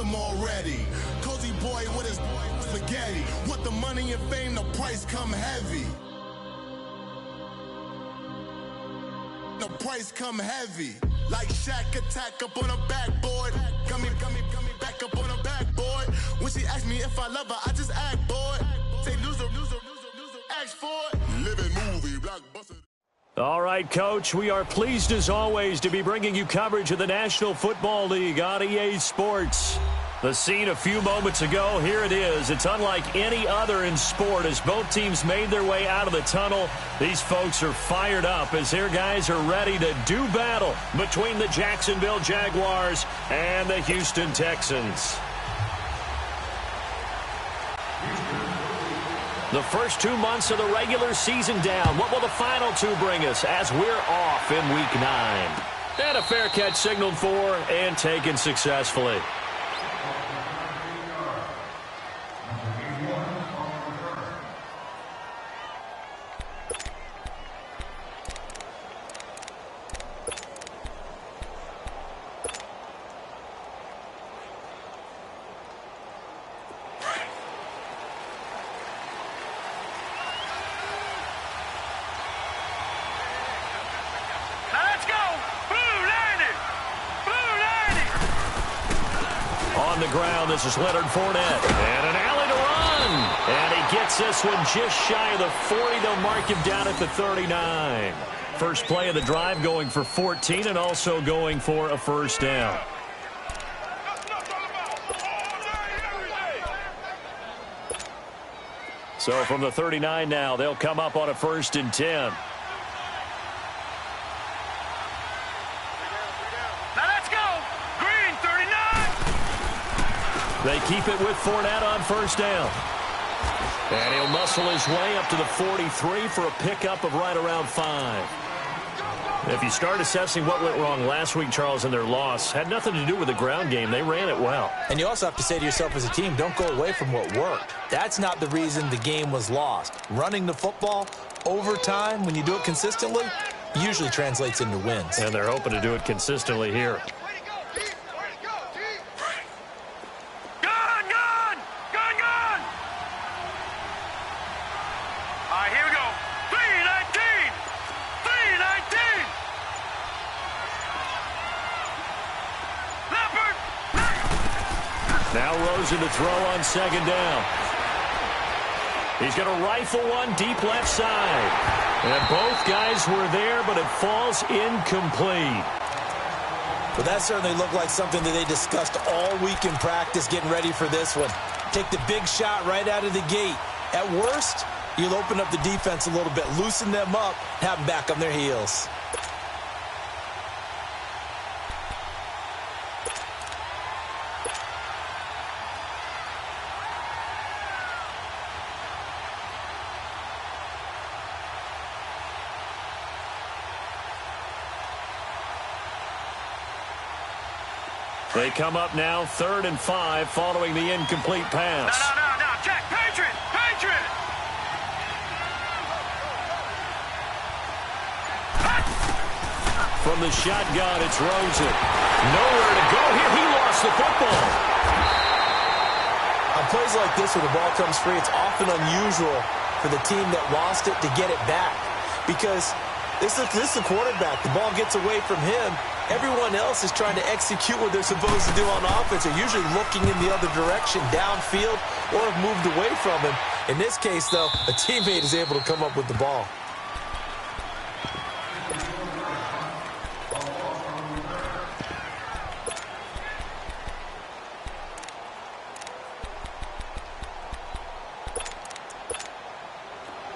them already. Cozy boy with his spaghetti. With the money and fame, the price come heavy. The price come heavy. Like Shaq attack up on a backboard. Gummy, back up on a backboard. When she asked me if I love her, I just act bored. Say loser, ask for it. Living movie, blockbuster. All right, Coach, we are pleased as always to be bringing you coverage of the National Football League on EA Sports. The scene a few moments ago, here it is. It's unlike any other in sport as both teams made their way out of the tunnel. These folks are fired up as their guys are ready to do battle between the Jacksonville Jaguars and the Houston Texans. The first 2 months of the regular season down. What will the final two bring us as we're off in Week 9? And a fair catch signaled for and taken successfully. On the ground, this is Leonard Fournette. And an alley to run. And he gets this one just shy of the 40. They'll mark him down at the 39. First play of the drive going for 14 and also going for a first down. So from the 39 now, they'll come up on a 1st and 10. They keep it with Fournette on first down. And he'll muscle his way up to the 43 for a pickup of right around 5. If you start assessing what went wrong last week, Charles, in their loss, had nothing to do with the ground game. They ran it well. And you also have to say to yourself as a team, don't go away from what worked. That's not the reason the game was lost. Running the football over time, when you do it consistently, usually translates into wins. And they're hoping to do it consistently here. Now Rosen to throw on second down. He's going to rifle one deep left side. And both guys were there, but it falls incomplete. Well, that certainly looked like something that they discussed all week in practice getting ready for this one. Take the big shot right out of the gate. At worst, you'll open up the defense a little bit, loosen them up, have them back on their heels. They come up now 3rd and 5 following the incomplete pass. No. Jack, Patriot! From the shotgun, it's Rosen. Nowhere to go here. He lost the football. On plays like this where the ball comes free, it's often unusual for the team that lost it to get it back. Because this is the quarterback. The ball gets away from him. Everyone else is trying to execute what they're supposed to do on offense. They're usually looking in the other direction, downfield, or have moved away from him. In this case, though, a teammate is able to come up with the ball.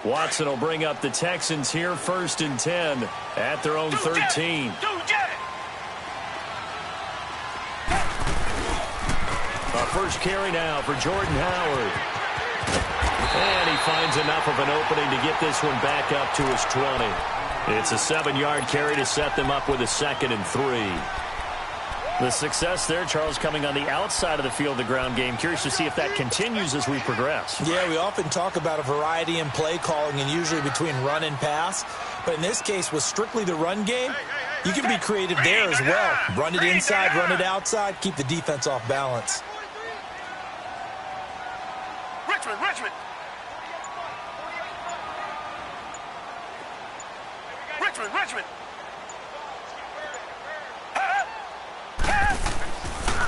Watson will bring up the Texans here 1st and 10 at their own 13. First carry now for Jordan Howard. And he finds enough of an opening to get this one back up to his 20. It's a 7-yard carry to set them up with a 2nd and 3. The success there, Charles, coming on the outside of the field, the ground game. Curious to see if that continues as we progress. Yeah, we often talk about a variety in play calling and usually between run and pass. But in this case, with strictly the run game, you can be creative there as well. Run it inside, run it outside, keep the defense off balance. Richmond.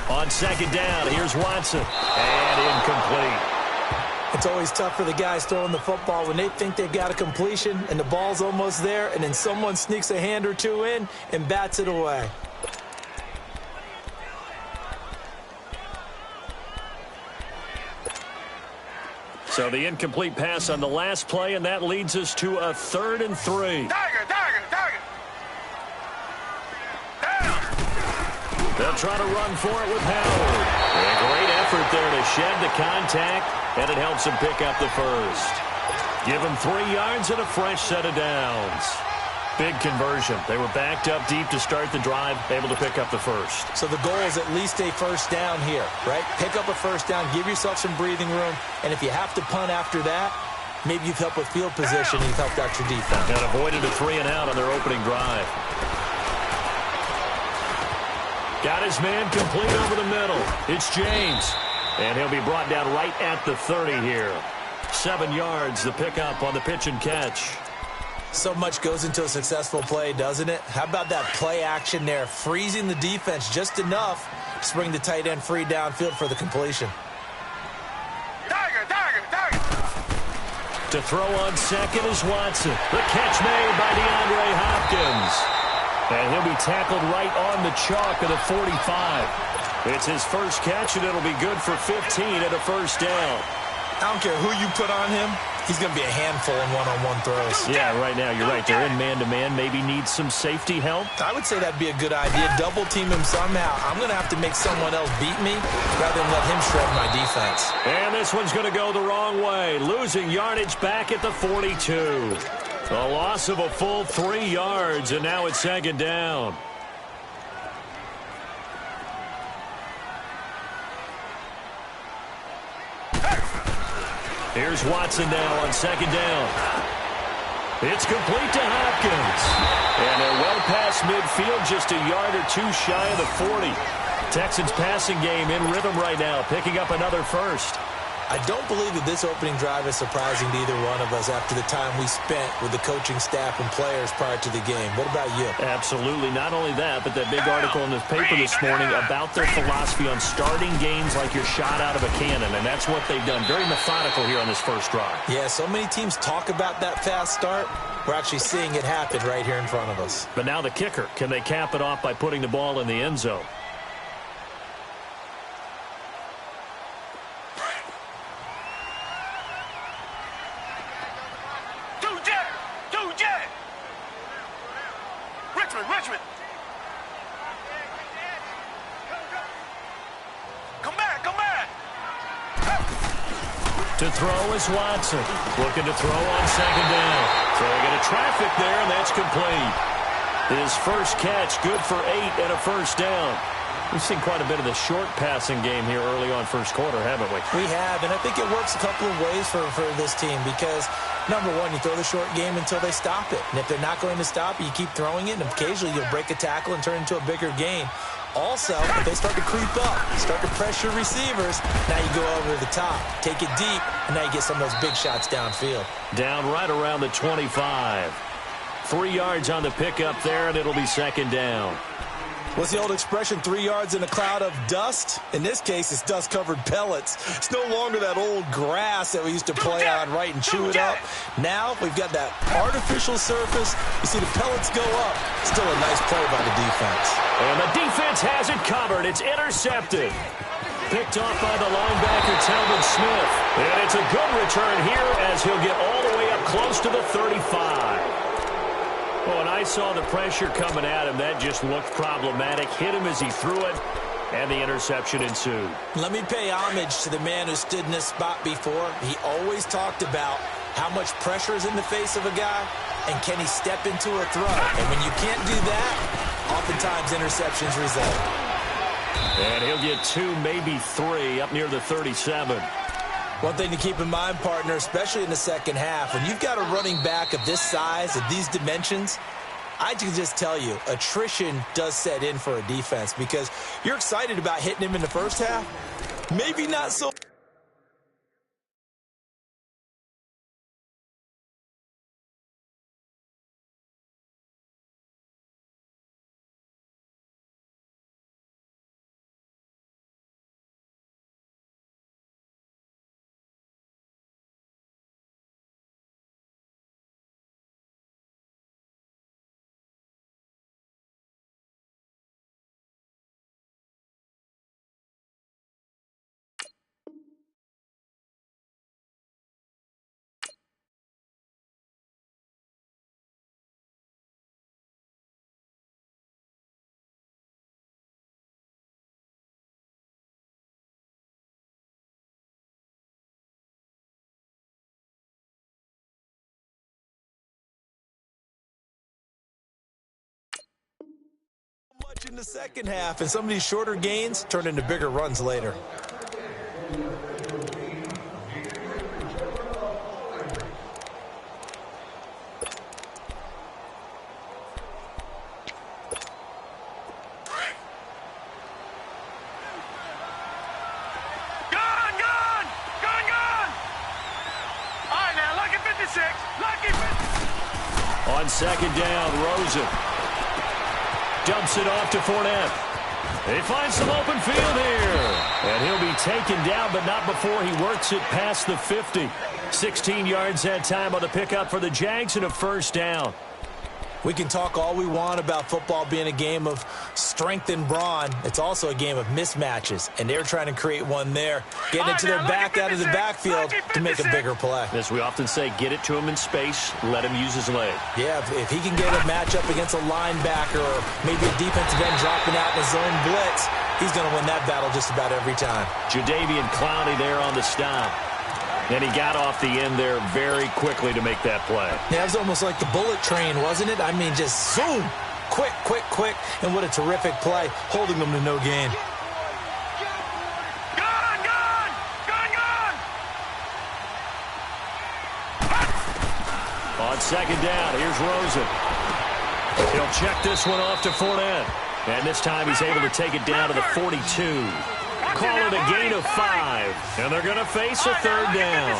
On second down, here's Watson. And incomplete. It's always tough for the guys throwing the football when they think they've got a completion and the ball's almost there, and then someone sneaks a hand or two in and bats it away. So the incomplete pass on the last play, and that leads us to a 3rd and 3. They'll try to run for it with Howard. A great effort there to shed the contact, and it helps him pick up the first. Give him 3 yards and a fresh set of downs. Big conversion. They were backed up deep to start the drive, able to pick up the first. So the goal is at least a first down here, right? Pick up a first down, give yourself some breathing room, and if you have to punt after that, maybe you've helped with field position, you've helped out your defense. And avoided a 3-and-out on their opening drive. Got his man complete over the middle. It's James. And he'll be brought down right at the 30 here. 7 yards, the pickup on the pitch and catch. So much goes into a successful play, doesn't it? How about that play action there, freezing the defense just enough to bring the tight end free downfield for the completion. Tiger. To throw on second is Watson. The catch made by DeAndre Hopkins. And he'll be tackled right on the chalk of the 45. It's his first catch, and it'll be good for 15 and a first down. I don't care who you put on him. He's going to be a handful in one-on-one throws. Yeah, right now, you're right. They're in man-to-man. Maybe needs some safety help. I would say that'd be a good idea. Double-team him somehow. I'm going to have to make someone else beat me rather than let him shred my defense. And this one's going to go the wrong way. Losing yardage back at the 42. A loss of a full 3 yards, and now it's second down. Here's Watson now on second down. It's complete to Hopkins. And they're well past midfield, just a yard or two shy of the 40. Texans passing game in rhythm right now, picking up another first. I don't believe that this opening drive is surprising to either one of us after the time we spent with the coaching staff and players prior to the game. What about you? Absolutely. Not only that, but that big article in the paper this morning about their philosophy on starting games like you're shot out of a cannon, and that's what they've done. Very methodical here on this first drive. Yeah, so many teams talk about that fast start. We're actually seeing it happen right here in front of us. But now the kicker. Can they cap it off by putting the ball in the end zone? Richmond. Come back. To throw is Watson. Looking to throw on second down. Throwing into traffic there, and that's complete. His first catch, good for 8 and a first down. We've seen quite a bit of the short passing game here early on first quarter, haven't we? We have, and I think it works a couple of ways for this team because, number one, you throw the short game until they stop it. And if they're not going to stop it, you keep throwing it, and occasionally you'll break a tackle and turn it into a bigger gain. Also, if they start to creep up, start to pressure receivers, now you go over the top, take it deep, and now you get some of those big shots downfield. Down right around the 25. 3 yards on the pickup there, and it'll be second down. What's the old expression, 3 yards in a cloud of dust? In this case, it's dust-covered pellets. It's no longer that old grass that we used to play on, right, and chew it up. Now we've got that artificial surface. You see the pellets go up. Still a nice play by the defense. And the defense has it covered. It's intercepted. Picked off by the linebacker, Talbot Smith. And it's a good return here as he'll get all the way up close to the 35. Well, when I saw the pressure coming at him, that just looked problematic. Hit him as he threw it, and the interception ensued. Let me pay homage to the man who stood in this spot before. He always talked about how much pressure is in the face of a guy, and can he step into a throw. And when you can't do that, oftentimes interceptions result. And he'll get 2, maybe 3, up near the 37. One thing to keep in mind, partner, especially in the second half, when you've got a running back of this size, of these dimensions, I can just tell you, attrition does set in for a defense because you're excited about hitting him in the first half. Maybe not so In the second half, and some of these shorter gains turn into bigger runs later. On second down, Rosen dumps it off to Fournette. He finds some open field here. And he'll be taken down, but not before he works it past the 50. 16 yards that time on the pickup for the Jags and a first down. We can talk all we want about football being a game of strength and brawn. It's also a game of mismatches, and they're trying to create one there, getting it to their back out of the backfield to make a bigger play. As we often say, get it to him in space, let him use his leg. Yeah, if he can get a matchup against a linebacker or maybe a defensive end dropping out in a zone blitz, he's going to win that battle just about every time. Jadeveon Clowney there on the stop. And he got off the end there very quickly to make that play. Yeah, it was almost like the bullet train, wasn't it? I mean, just zoom. Quick, quick, quick. And what a terrific play, holding them to no gain. On second down, here's Rosen. He'll check this one off to Fournette. And this time he's able to take it down to the 42. Call it a gain of 5. And they're going to face a third down.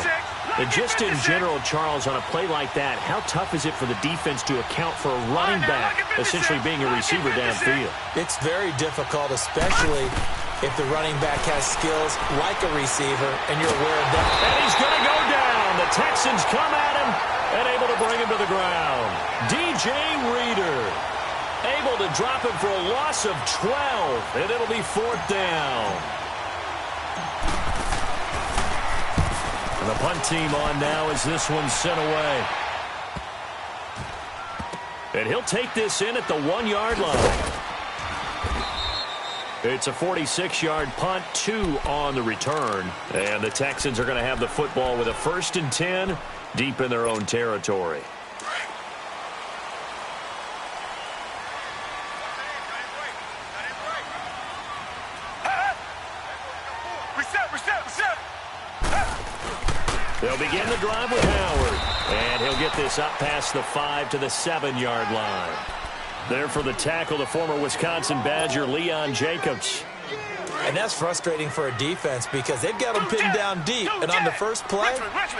And just in general, Charles, on a play like that, how tough is it for the defense to account for a running back essentially being a receiver downfield? It's very difficult, especially if the running back has skills like a receiver, and you're aware of that. And he's going to go down. The Texans come at him and able to bring him to the ground. DJ Reader able to drop him for a loss of 12, and it'll be fourth down. And the punt team on now as this one's sent away. And he'll take this in at the 1-yard line. It's a 46-yard punt, 2 on the return. And the Texans are going to have the football with a 1st and 10 deep in their own territory. They'll begin the drive with Howard. And he'll get this up past the 5 to the 7-yard line. There for the tackle, the former Wisconsin Badger, Leon Jacobs. And that's frustrating for a defense because they've got them pinned down deep. And on the first play,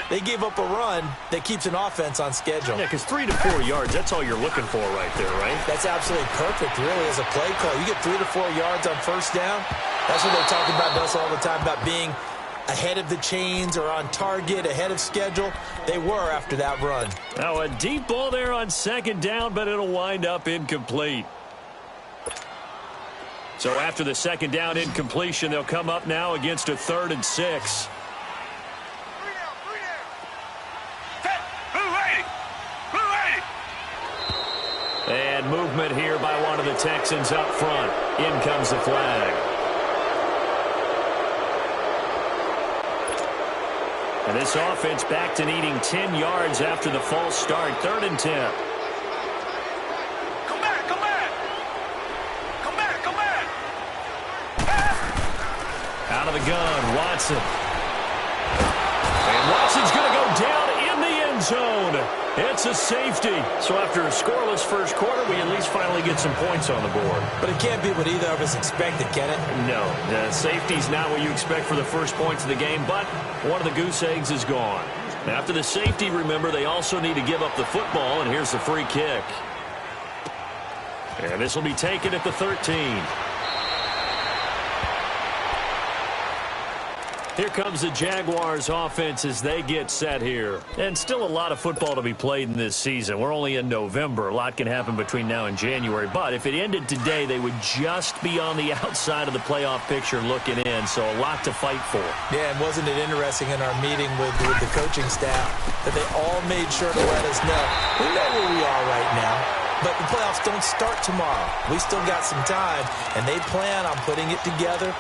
they gave up a run that keeps an offense on schedule. Yeah, because 3 to 4 yards, that's all you're looking for right there, right? That's absolutely perfect, really, as a play call. You get 3 to 4 yards on first down. That's what they talk about us all the time, about being ahead of the chains or on target, ahead of schedule. They were after that run. Now a deep ball there on second down, but it'll wind up incomplete. So after the second down incompletion, they'll come up now against a 3rd and 6. And movement here by one of the Texans up front. In comes the flag. And this offense back to needing 10 yards after the false start. 3rd and 10. Come back, come back. Come back, come back. Out of the gun, Watson. And Watson's going to go down in the end zone. It's a safety. So after a scoreless first quarter, we at least finally get some points on the board. But it can't be what either of us expected, can it? No, the safety's not what you expect for the first points of the game, but one of the goose eggs is gone. After the safety, remember, they also need to give up the football, and here's the free kick. And this will be taken at the 13. Here comes the Jaguars offense as they get set here. And still a lot of football to be played in this season. We're only in November. A lot can happen between now and January. But if it ended today, they would just be on the outside of the playoff picture looking in. So a lot to fight for. Yeah, and wasn't it interesting in our meeting with the coaching staff that they all made sure to let us know, we know where we are right now. But the playoffs don't start tomorrow. We still got some time, and they plan on putting it together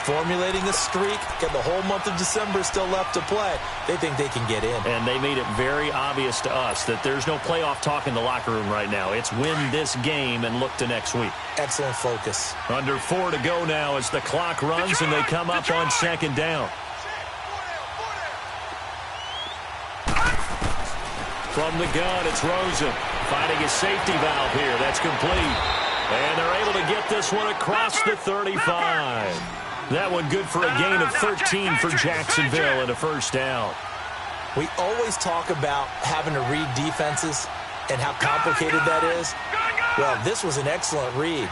formulating a streak. Got the whole month of December still left to play. They think they can get in. And they made it very obvious to us that there's no playoff talk in the locker room right now. It's win this game and look to next week. Excellent focus. Under 4 to go now as the clock runs and they come up on second down. From the gun, it's Rosen finding his safety valve here. That's complete. And they're able to get this one across the 35. That one good for a gain of 13 for Jacksonville and a first down. We always talk about having to read defenses and how complicated that is. Well, this was an excellent read.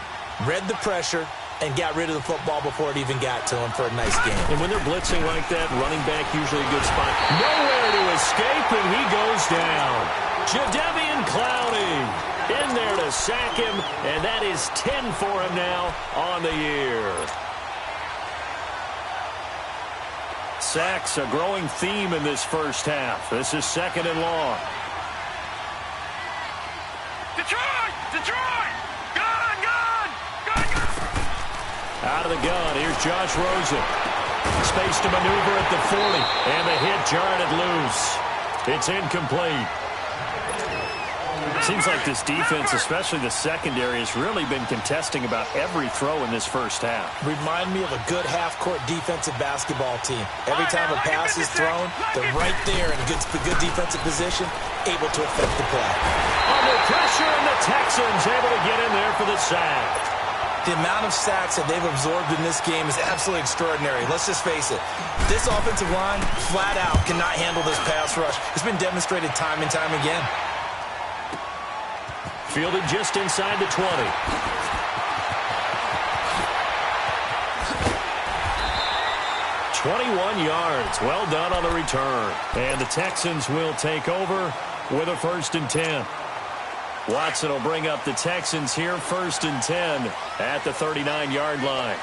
Read the pressure and got rid of the football before it even got to him for a nice game. And when they're blitzing like that, running back usually a good spot. Nowhere to escape, and he goes down. Jadeveon Clowney in there to sack him, and that is 10 for him now on the year. Sacks, a growing theme in this first half. This is second and long. Detroit! Detroit! Gun! Gun! Gun! Gun! Out of the gun, here's Josh Rosen. Space to maneuver at the 40, and the hit jarred it loose. It's incomplete. Seems like this defense, especially the secondary, has really been contesting about every throw in this first half. Remind me of a good half-court defensive basketball team. Every time a pass is thrown, they're right there in a good defensive position, able to affect the play. Under pressure, and the Texans able to get in there for the sack. The amount of sacks that they've absorbed in this game is absolutely extraordinary. Let's just face it. This offensive line, flat out, cannot handle this pass rush. It's been demonstrated time and time again. Fielded just inside the 20. 21 yards. Well done on the return. And the Texans will take over with a 1st and 10. Watson will bring up the Texans here, 1st and 10 at the 39-yard line.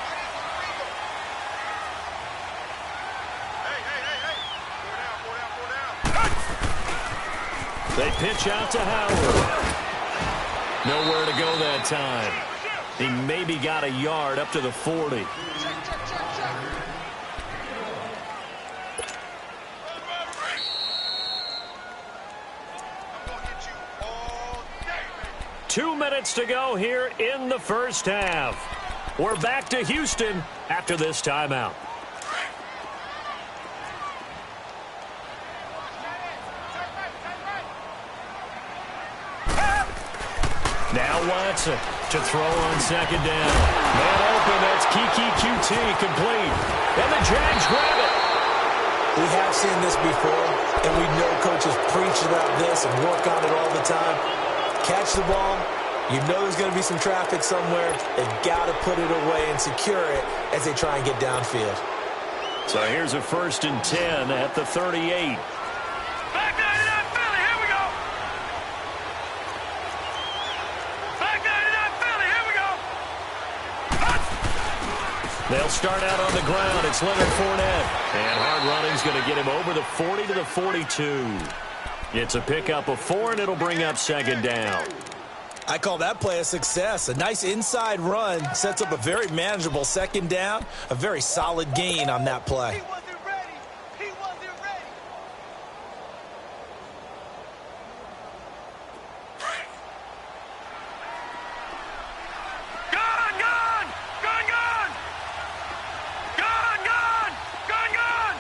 They pitch out to Howard. Nowhere to go that time. He maybe got a yard up to the 40. Two minutes to go here in the first half. We're back to Houston after this timeout. Now Watson to throw on second down. Man open, that's Kiki QT complete. And the Jags grab it. We have seen this before, and we know coaches preach about this and work on it all the time. Catch the ball. You know there's going to be some traffic somewhere. They've got to put it away and secure it as they try and get downfield. So here's a 1st and 10 at the 38. Back 99 Philly, here we go. Back 99 Philly, here we go. They'll start out on the ground. It's Leonard Fournette. And hard running's going to get him over the 40 to the 42. It's a pickup of 4, and it'll bring up second down. I call that play a success. A nice inside run sets up a very manageable second down. A very solid gain on that play. He wasn't ready. He wasn't ready. Gun, gun, gun, gun. Gun, gun, gun, gun.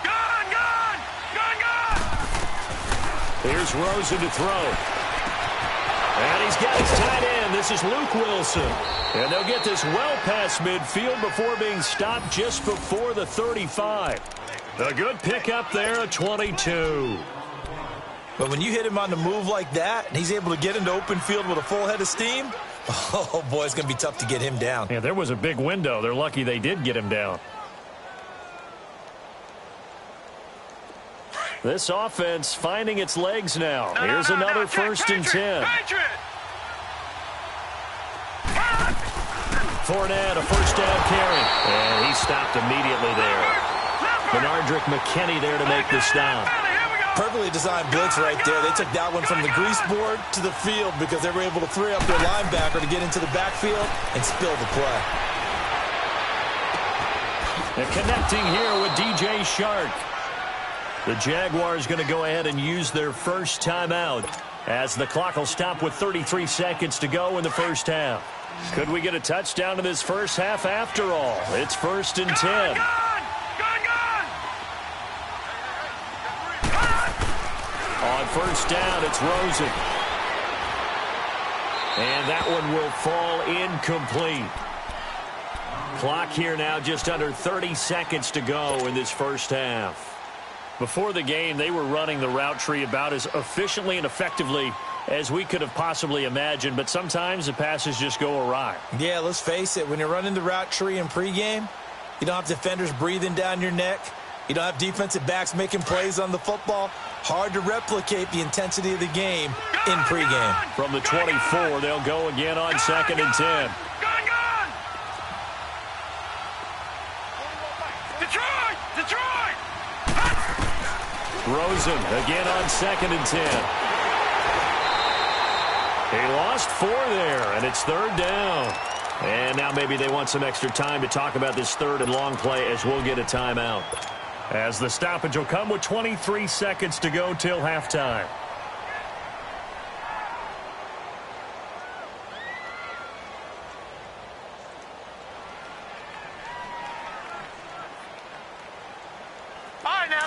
Gun, gun, gun, gun. Here's Rosen to throw. And he's got his tight end. This is Luke Wilson. And they'll get this well past midfield before being stopped just before the 35. A good pickup there at 22. But when you hit him on the move like that, and he's able to get into open field with a full head of steam, oh, boy, it's going to be tough to get him down. Yeah, there was a big window. They're lucky they did get him down. This offense finding its legs now. Here's another 1st and 10. Fournette, a first down carry. And he stopped immediately there. Benardrick McKinney there to make the stop. Perfectly designed blitz right there. They took that one from the grease board to the field because they were able to free up their linebacker to get into the backfield and spill the play. And connecting here with DJ Shark. The Jaguars going to go ahead and use their first timeout as the clock will stop with 33 seconds to go in the first half. Could we get a touchdown in this first half after all? It's 1st and 10. On first down, it's Rosen. And that one will fall incomplete. Clock here now just under 30 seconds to go in this first half. Before the game, they were running the route tree about as efficiently and effectively as we could have possibly imagined, but sometimes the passes just go awry. Yeah, let's face it. When you're running the route tree in pregame, you don't have defenders breathing down your neck. You don't have defensive backs making plays on the football. Hard to replicate the intensity of the game in pregame. From the 24, they'll go again on 2nd and 10. Detroit! Rosen again on 2nd and 10. He lost 4 there, and it's 3rd down. And now maybe they want some extra time to talk about this 3rd and long play as we'll get a timeout. As the stoppage will come with 23 seconds to go till halftime.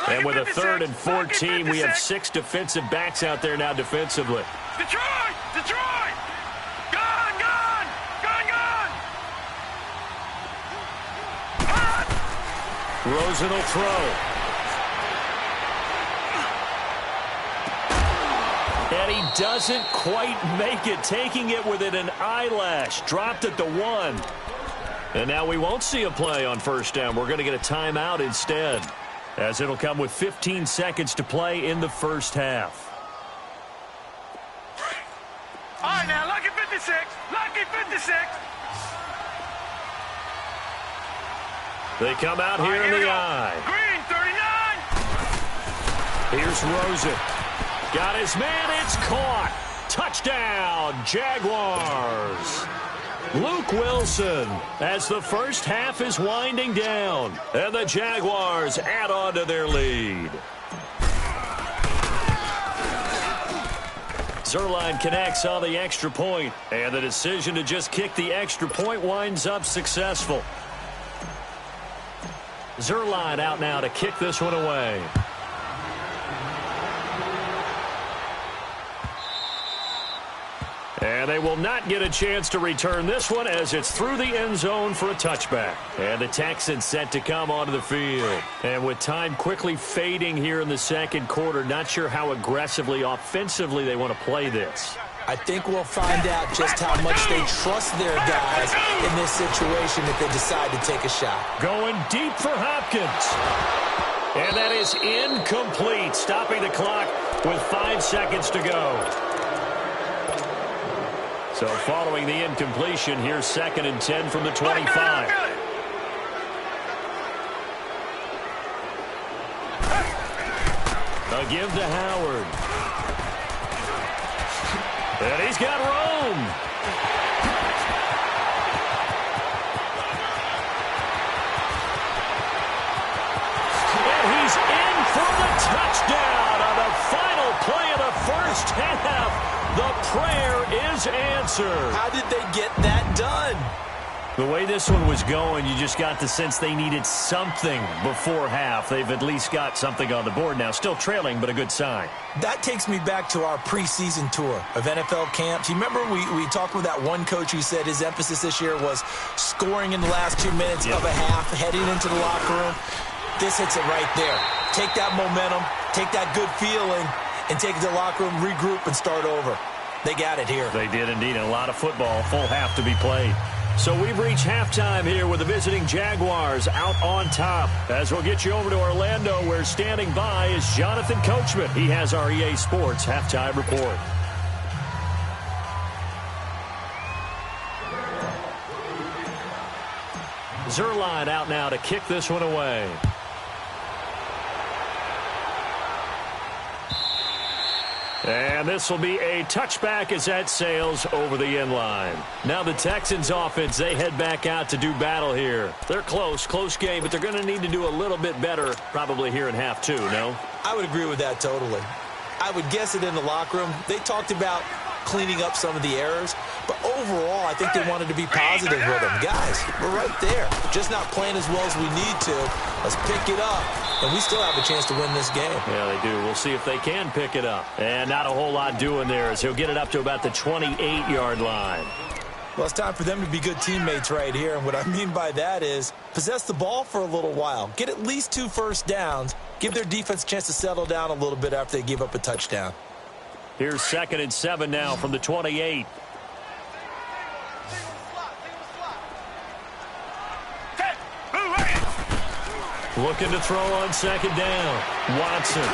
And with a 3rd and 14, we have 6 defensive backs out there now defensively. Detroit! Gone! Rosen will throw. And he doesn't quite make it, taking it within an eyelash. Dropped at the 1. And now we won't see a play on first down. We're going to get a timeout instead, as it'll come with 15 seconds to play in the first half. All right, now, lucky 56. They come out here in the eye. Green, 39. Here's Rosen. Got his man. It's caught. Touchdown, Jaguars. Luke Wilson as the first half is winding down. And the Jaguars add on to their lead. Zuerlein connects on the extra point, and the decision to just kick the extra point winds up successful. Zuerlein out now to kick this one away. And they will not get a chance to return this one as it's through the end zone for a touchback. And the Texans set to come onto the field. And with time quickly fading here in the second quarter, not sure how aggressively, offensively they want to play this. I think we'll find out just how much they trust their guys in this situation if they decide to take a shot. Going deep for Hopkins. And that is incomplete, stopping the clock with 5 seconds to go. So following the incompletion, here's 2nd and 10 from the 25. A give to Howard. And he's got Rome. And he's in for the touchdown on the final play of the first half. The prayer is answered. How did they get that done? The way this one was going, you just got the sense they needed something before half. They've at least got something on the board now. Still trailing, but a good sign. That takes me back to our preseason tour of NFL camps. You remember we talked with that one coach who said his emphasis this year was scoring in the last 2 minutes of a half, heading into the locker room. This hits it right there. Take that momentum, take that good feeling, and take it to the locker room, regroup, and start over. They got it here. They did indeed. And a lot of football, full half to be played. So we've reached halftime here with the visiting Jaguars out on top. As we'll get you over to Orlando, where standing by is Jonathan Coachman. He has our EA Sports halftime report. Zuerlein out now to kick this one away. And this will be a touchback as that sails over the end line. Now the Texans offense, they head back out to do battle here. They're close game, but they're going to need to do a little bit better probably here in half two, no? I would agree with that totally. I would guess it in the locker room. They talked about cleaning up some of the errors, but overall I think they wanted to be positive with them. Guys, we're right there. Just not playing as well as we need to. Let's pick it up, and we still have a chance to win this game. Yeah, they do. We'll see if they can pick it up. And not a whole lot doing there as he'll get it up to about the 28-yard line. Well, it's time for them to be good teammates right here, and what I mean by that is possess the ball for a little while, get at least 2 first downs, give their defense a chance to settle down a little bit after they give up a touchdown. Here's 2nd and 7 now from the 28. Looking to throw on 2nd down. Watson.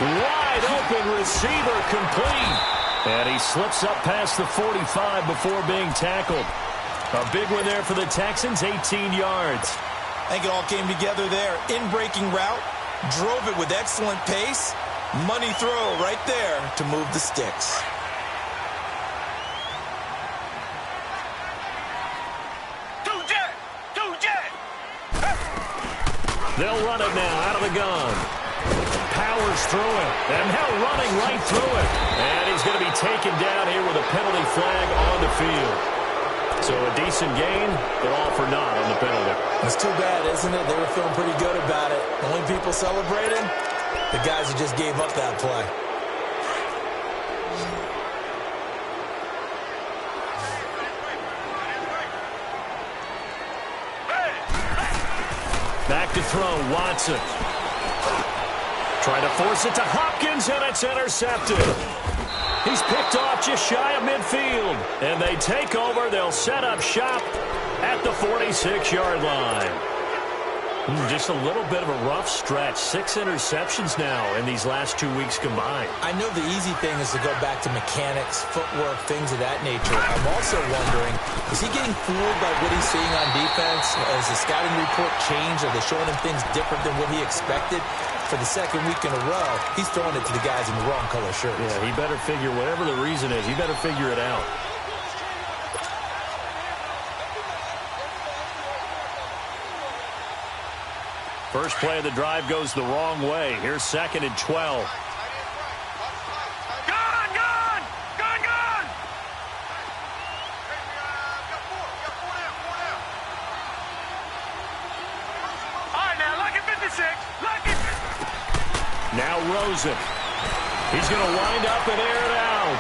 Wide open receiver complete. And he slips up past the 45 before being tackled. A big one there for the Texans, 18 yards. I think it all came together there. In-breaking route, drove it with excellent pace. Money throw right there to move the sticks. They'll run it now out of the gun. Powers through it, and now running right through it. And he's going to be taken down here with a penalty flag on the field. So a decent gain, but all for naught on the penalty. It's too bad, isn't it? They were feeling pretty good about it. The only people celebrating, the guys who just gave up that play. Back to throw, Watson. Trying to force it to Hopkins, and it's intercepted. He's picked off just shy of midfield. And they take over. They'll set up shop at the 46-yard line. Just a little bit of a rough stretch. 6 interceptions now in these last 2 weeks combined. I know the easy thing is to go back to mechanics, footwork, things of that nature. I'm also wondering, is he getting fooled by what he's seeing on defense? Has the scouting report changed? Are they showing him things different than what he expected? For the 2nd week in a row, he's throwing it to the guys in the wrong color shirts. Yeah, he better figure, whatever the reason is, he better figure it out. First play of the drive goes the wrong way. Here's 2nd and 12. Now Rosen. He's going to wind up and air it out.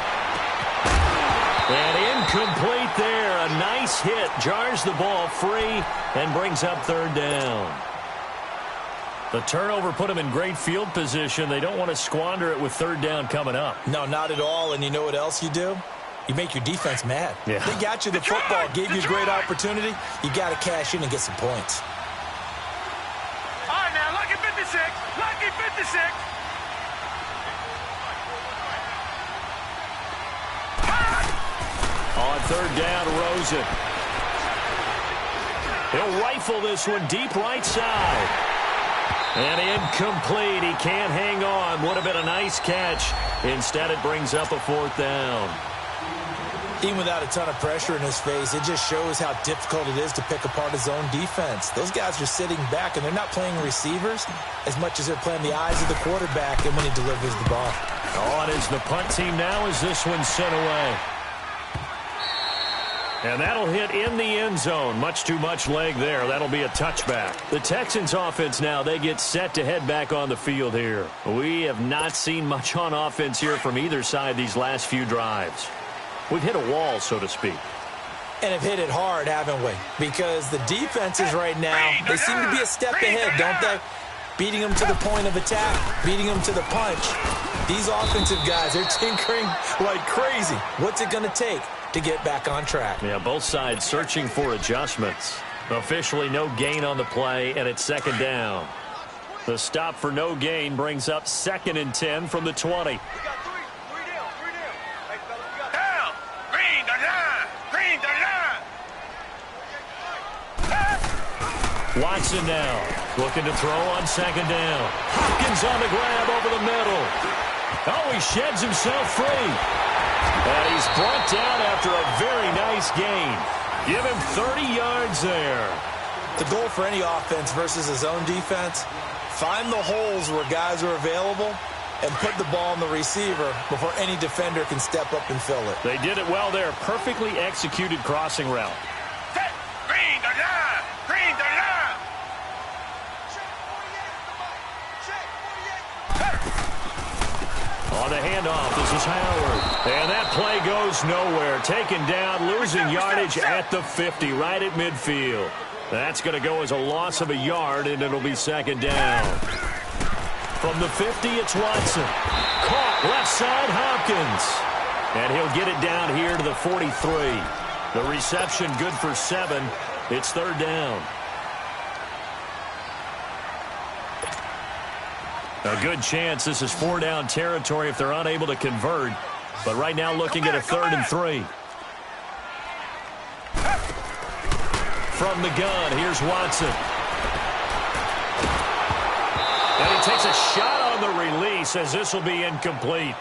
And incomplete there. A nice hit. Jars the ball free and brings up 3rd down. The turnover put him in great field position. They don't want to squander it with 3rd down coming up. No, not at all. And you know what else you do? You make your defense mad. Yeah. They got you the football, gave you a great opportunity. You got to cash in and get some points. All right, now, lucky 56. Lucky 56. On 3rd down, Rosen. He'll rifle this one deep right side. And incomplete. He can't hang on. Would have been a nice catch. Instead, it brings up a 4th down. Even without a ton of pressure in his face, it just shows how difficult it is to pick apart his own defense. Those guys are sitting back, and they're not playing receivers as much as they're playing the eyes of the quarterback and when he delivers the ball. On is the punt team now as this one's sent away. And that'll hit in the end zone. Much too much leg there. That'll be a touchback. The Texans offense now, they get set to head back on the field here. We have not seen much on offense here from either side these last few drives. We've hit a wall, so to speak. And have hit it hard, haven't we? Because the defenses right now, they seem to be a step ahead, don't they? Beating them to the point of attack, beating them to the punch. These offensive guys, they're tinkering like crazy. What's it going to take to get back on track? Yeah, both sides searching for adjustments. Officially no gain on the play, and it's 2nd down. The stop for no gain brings up 2nd and 10 from the 20. We got three down. Hey, fella, we got down. Green, the line. Green, the line. Watson now looking to throw on 2nd down. Hopkins on the grab over the middle. Oh, he sheds himself free. And he's brought down after a very nice gain. Give him 30 yards there. The goal for any offense versus a zone defense, find the holes where guys are available and put the ball on the receiver before any defender can step up and fill it. They did it well there. Perfectly executed crossing route. Set. Green the line. Green the line. On the handoff, this is Howard. And that play goes nowhere. Taken down, losing yardage at the 50, right at midfield. That's going to go as a loss of a yard, and it'll be second down. From the 50, it's Watson. Caught left side, Hopkins. And he'll get it down here to the 43. The reception good for 7. It's third down. A good chance this is 4-down territory if they're unable to convert. But right now looking at a 3rd and 3. From the gun, here's Watson. And he takes a shot on the release as this will be incomplete.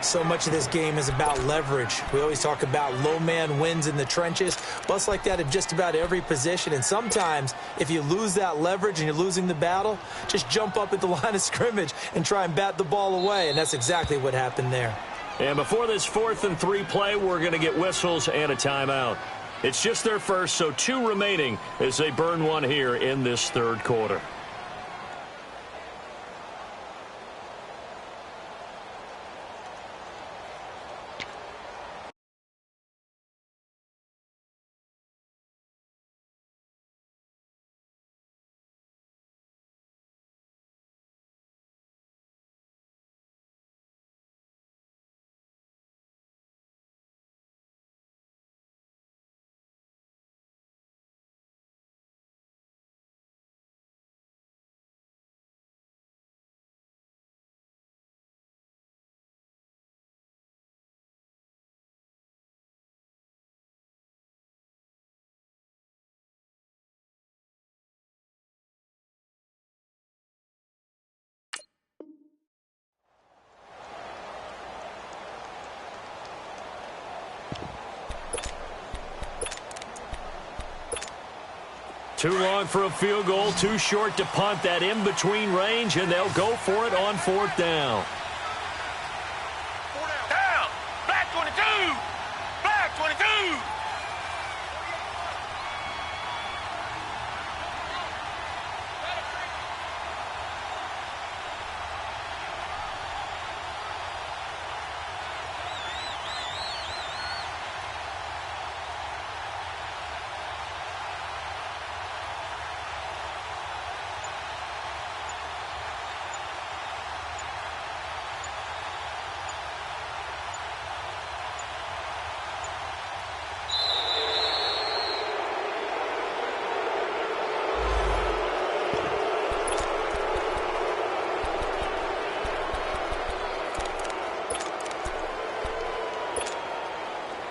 So much of this game is about leverage. We always talk about low man wins in the trenches. Busts like that at just about every position. And sometimes, if you lose that leverage and you're losing the battle, just jump up at the line of scrimmage and try and bat the ball away. And that's exactly what happened there. And before this 4th and 3 play, we're going to get whistles and a timeout. It's just their first, so 2 remaining as they burn one here in this 3rd quarter. Too long for a field goal, too short to punt. That in-between range, and they'll go for it on 4th down. Down. Black 22. Black 22.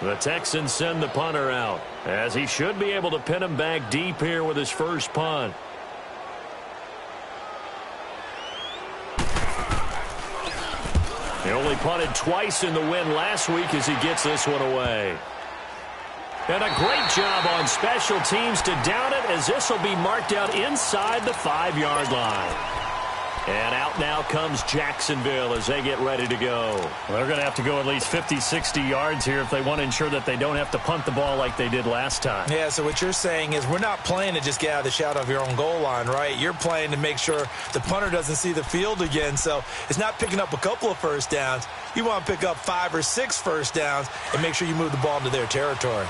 The Texans send the punter out, as he should be able to pin him back deep here with his first punt. He only punted twice in the win last week as he gets this one away. And a great job on special teams to down it, as this will be marked out inside the 5-yard line. And out now comes Jacksonville as they get ready to go. Well, they're going to have to go at least 50, 60 yards here if they want to ensure that they don't have to punt the ball like they did last time. Yeah, so what you're saying is we're not playing to just get out of the shadow of your own goal line, right? You're playing to make sure the punter doesn't see the field again. So it's not picking up a couple of first downs. You want to pick up 5 or 6 first downs and make sure you move the ball into their territory.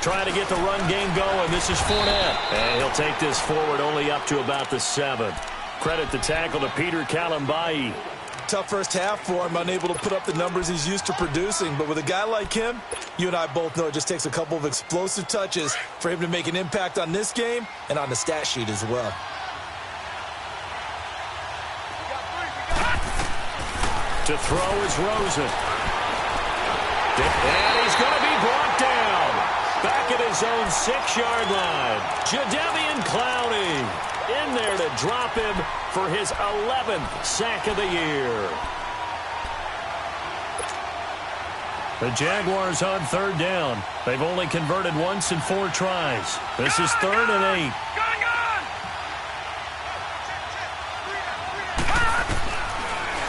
Trying to get the run game going. This is Fournette. And he'll take this forward only up to about the 7. Credit the tackle to Peter Kalambayi. Tough first half for him, unable to put up the numbers he's used to producing. But with a guy like him, you and I both know it just takes a couple of explosive touches for him to make an impact on this game and on the stat sheet as well. To throw is Rosen. And he's going to be brought down. back at his own 6-yard line. Jadeveon Clowney in there to drop him for his 11th sack of the year. The Jaguars on 3rd down. They've only converted once in 4 tries. This is 3rd and 8.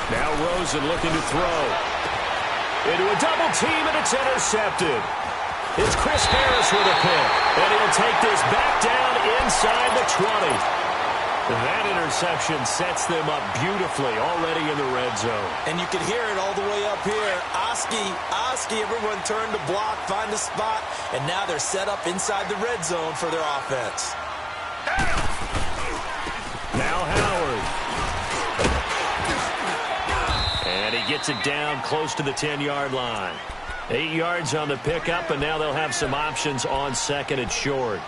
Now Rosen looking to throw. Into a double team, and it's intercepted. It's Chris Harris with a pick, and he'll take this back down inside the 20. That interception sets them up beautifully already in the red zone. And you can hear it all the way up here. Oski, everyone turned to block, find the spot, and now they're set up inside the red zone for their offense. Now Howard. And he gets it down close to the 10-yard line. 8 yards on the pickup, and now they'll have some options on 2nd and short.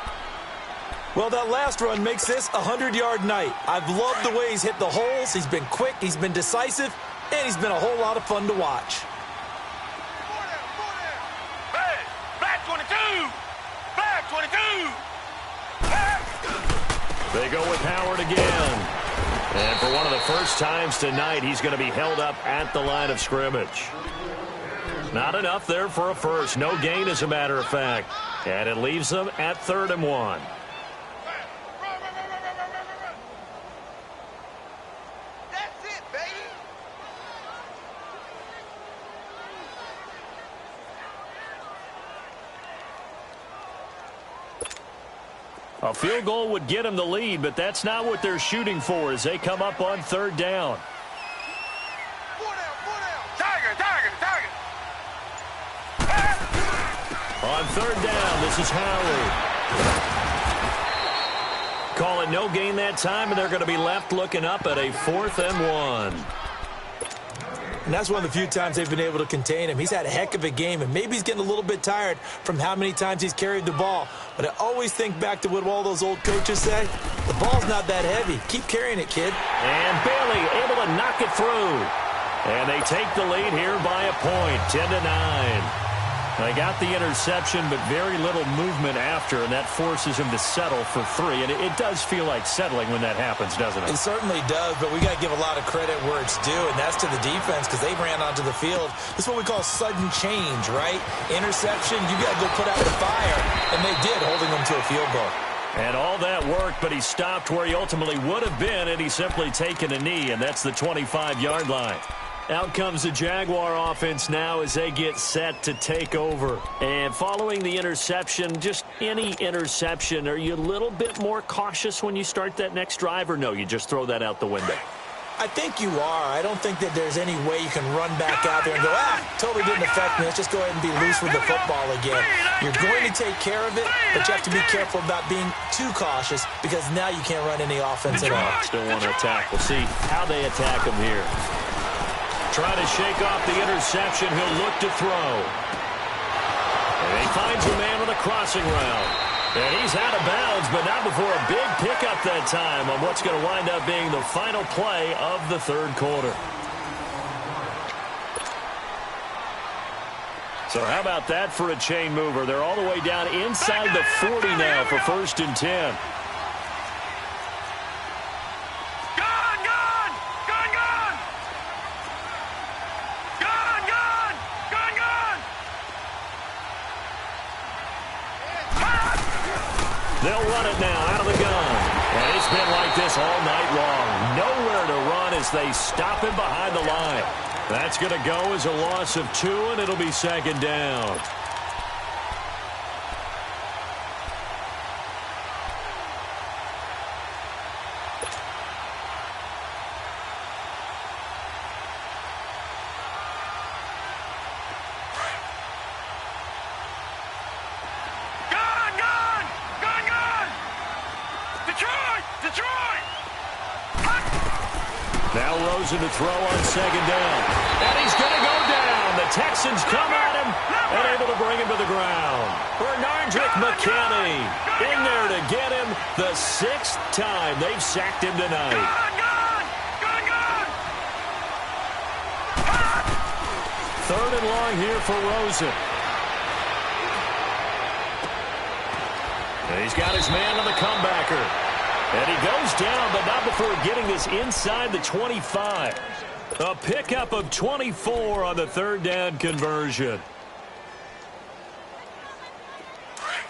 Well, that last run makes this a 100-yard night. I've loved the way he's hit the holes. He's been quick, he's been decisive, and he's been a whole lot of fun to watch. Flag 22! Flag 22! They go with Howard again. And for one of the first times tonight, he's going to be held up at the line of scrimmage. Not enough there for a first. No gain, as a matter of fact. And it leaves them at 3rd and 1. That's it, baby! A field goal would get them the lead, but that's not what they're shooting for as they come up on 3rd down. Tiger! On 3rd down, this is Howard. Call it no gain that time, and they're going to be left looking up at a 4th and 1. And that's one of the few times they've been able to contain him. He's had a heck of a game, and maybe he's getting a little bit tired from how many times he's carried the ball. But I always think back to what all those old coaches say. The ball's not that heavy. Keep carrying it, kid. And Bailey able to knock it through. And they take the lead here by a point, 10-9. They got the interception, but very little movement after, and that forces him to settle for 3. And it does feel like settling when that happens, doesn't it? It certainly does, but we got to give a lot of credit where it's due, and that's to the defense because they ran onto the field. This is what we call sudden change, right? Interception, you got to go put out the fire, and they did, holding them to a field goal. And all that worked, but he stopped where he ultimately would have been, and he's simply taken a knee, and that's the 25-yard line. Out comes the Jaguar offense now as they get set to take over. And following the interception, just any interception, are you a little bit more cautious when you start that next drive, or no, you just throw that out the window? I think you are. I don't think that there's any way you can run back out there and go, totally didn't affect me. Let's just go ahead and be loose with the football again. You're going to take care of it, but you have to be careful about being too cautious because now you can't run any offense at all. Still want to attack. We'll see how they attack him here. Try to shake off the interception. He'll look to throw. And he finds a man on a crossing route. And he's out of bounds, but not before a big pickup that time on what's going to wind up being the final play of the 3rd quarter. So how about that for a chain mover? They're all the way down inside the 40 now for 1st and 10. They'll run it now out of the gun. And it's been like this all night long. Nowhere to run as they stop him behind the line. That's going to go as a loss of 2, and it'll be 2nd down. Now Rosen to throw on 2nd down. And he's going to go down. The Texans come at him and able to bring him to the ground. Bernardrick McKinney in there to get him the 6th time they've sacked him tonight. 3rd and long here for Rosen. And he's got his man on the comebacker. And he goes down, but not before getting this inside the 25. A pickup of 24 on the third down conversion.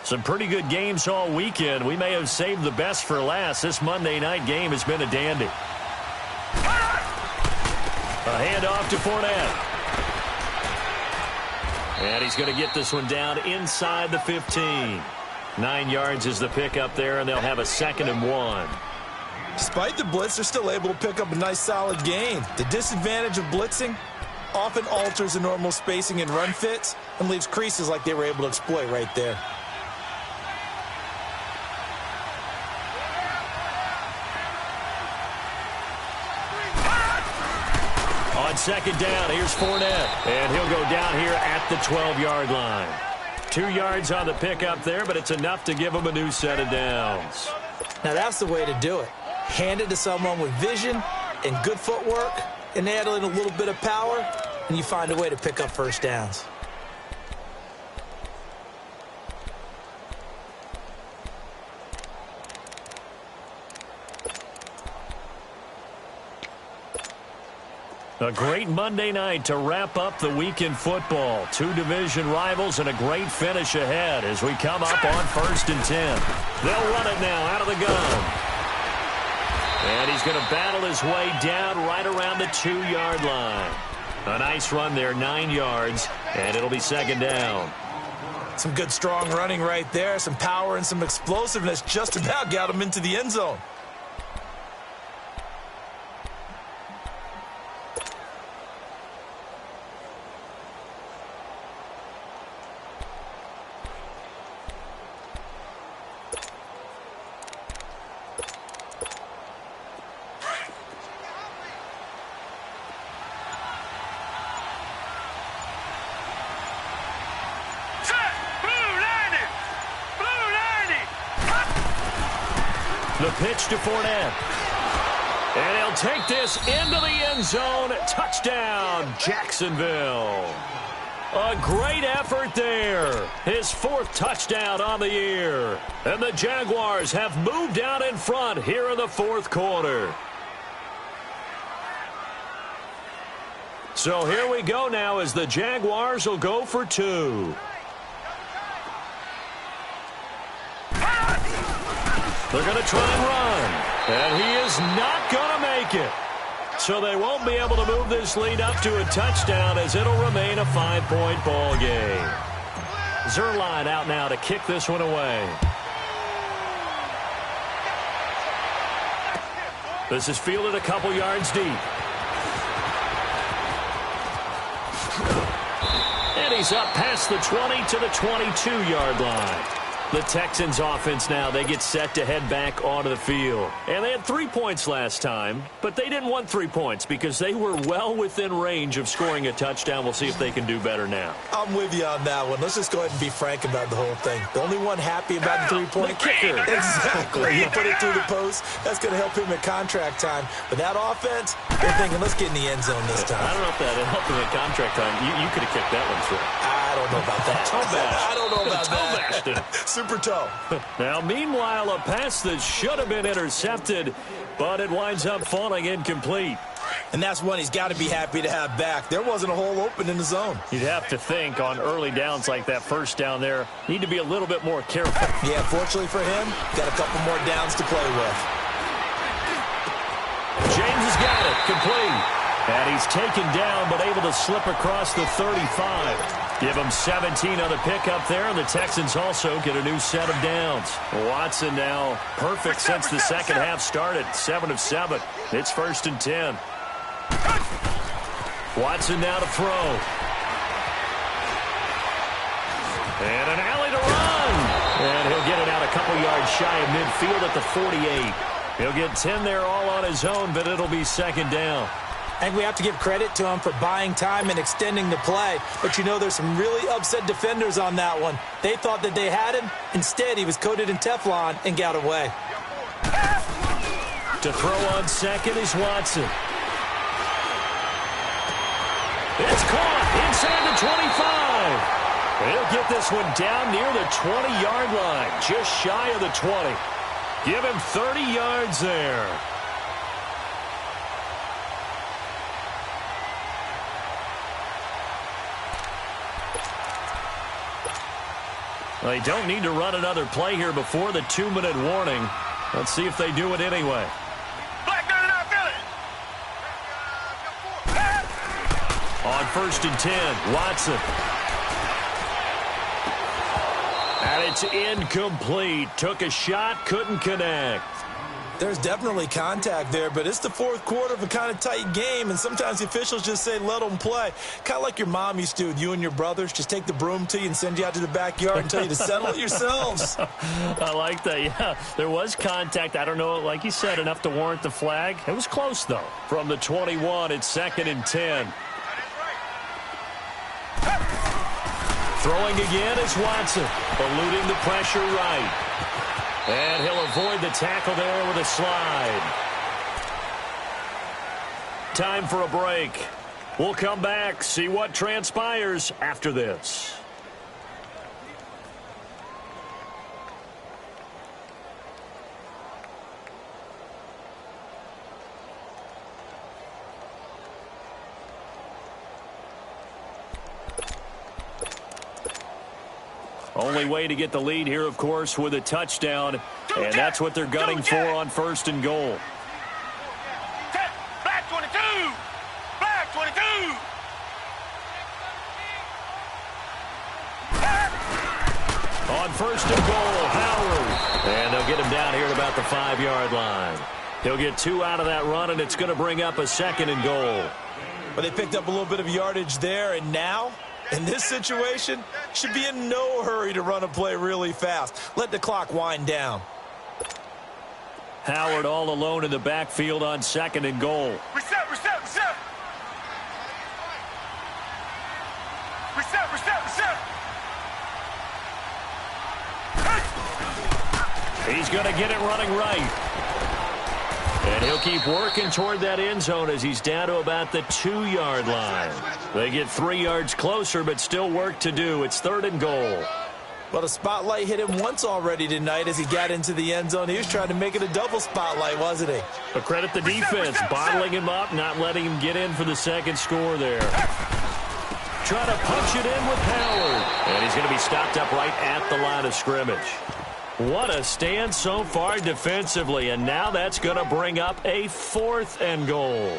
Some pretty good games all weekend. We may have saved the best for last. This Monday night game has been a dandy. A handoff to Fournette. And he's going to get this one down inside the 15. 9 yards is the pickup there, and they'll have a 2nd and 1. Despite the blitz, they're still able to pick up a nice, solid gain. The disadvantage of blitzing often alters the normal spacing and run fits and leaves creases like they were able to exploit right there. On 2nd down, here's Fournette. And he'll go down here at the 12-yard line. 2 yards on the pickup there, but it's enough to give him a new set of downs. Now that's the way to do it. Hand it to someone with vision and good footwork, and add in a little bit of power, and you find a way to pick up first downs. A great Monday night to wrap up the week in football. 2 division rivals and a great finish ahead as we come up on 1st and 10. They'll run it now out of the gun. And he's going to battle his way down right around the 2-yard line. A nice run there, 9 yards, and it'll be 2nd down. Some good, strong running right there. Some power and some explosiveness just about got him into the end zone. The pitch to Fournette. And he'll take this into the end zone. Touchdown, Jacksonville. A great effort there. His 4th touchdown on the year. And the Jaguars have moved out in front here in the 4th quarter. So here we go now as the Jaguars will go for 2. They're going to try and run. And he is not going to make it. So they won't be able to move this lead up to a touchdown as it'll remain a 5-point ball game. Zerline out now to kick this one away. This is fielded a couple yards deep. And he's up past the 20 to the 22-yard line. The Texans offense now, they get set to head back onto the field. And they had 3 points last time, but they didn't want 3 points because they were well within range of scoring a touchdown. We'll see if they can do better now. I'm with you on that one. Let's just go ahead and be frank about the whole thing. The only one happy about the 3-point kicker. Exactly. You put it through the post. That's going to help him at contract time. But that offense, they're thinking, let's get in the end zone this time. I don't know if that helped him at contract time. You could have kicked that one through. I don't know about that. I don't know about that. Super toe. Now, meanwhile, a pass that should have been intercepted, but it winds up falling incomplete. And that's one he's got to be happy to have back. There wasn't a hole open in the zone. You'd have to think on early downs like that first down there, need to be a little bit more careful. Yeah, fortunately for him, got a couple more downs to play with. James has got it, complete. And he's taken down, but able to slip across the 35. Give him 17 on the pickup there, and the Texans also get a new set of downs. Watson now perfect since the second half started, 7 of 7. It's 1st and 10. Watson now to throw. And an alley to run. And he'll get it out a couple yards shy of midfield at the 48. He'll get 10 there all on his own, but it'll be 2nd down. I think we have to give credit to him for buying time and extending the play. But, you know, there's some really upset defenders on that one. They thought that they had him. Instead, he was coated in Teflon and got away. To throw on second is Watson. It's caught inside the 25. He'll get this one down near the 20-yard line, just shy of the 20. Give him 30 yards there. They don't need to run another play here before the 2-minute warning. Let's see if they do it anyway. On 1st and 10, Watson. And it's incomplete. Took a shot, couldn't connect. There's definitely contact there, but it's the fourth quarter of a kind of tight game, and sometimes the officials just say, let them play. Kind of like your mom used to with you and your brothers. Just take the broom to you and send you out to the backyard and tell you to settle it yourselves. I like that, yeah. There was contact. I don't know, like you said, enough to warrant the flag. It was close, though. From the 21, it's 2nd and 10. Throwing again is Watson, eluding the pressure right. And he'll avoid the tackle there with a slide. Time for a break. We'll come back, see what transpires after this. Only way to get the lead here, of course, with a touchdown. And that's what they're gunning for on 1st and goal. Black 22! Black 22! On 1st and goal, Howard. And they'll get him down here at about the 5-yard line. He'll get 2 out of that run, and it's going to bring up a 2nd and goal. But they picked up a little bit of yardage there, and now, in this situation, should be in no hurry to run a play really fast. Let the clock wind down. Howard all alone in the backfield on 2nd and goal. Reset, reset, reset! Reset, reset, reset! He's going to get it running right. And he'll keep working toward that end zone as he's down to about the 2-yard line. They get 3 yards closer, but still work to do. It's 3rd and goal. Well, the spotlight hit him once already tonight as he got into the end zone. He was trying to make it a double spotlight, wasn't he? But credit the defense, bottling him up, not letting him get in for the 2nd score there. Trying to punch it in with Howard. And he's going to be stopped up right at the line of scrimmage. What a stand so far defensively, and now that's going to bring up a 4th and goal.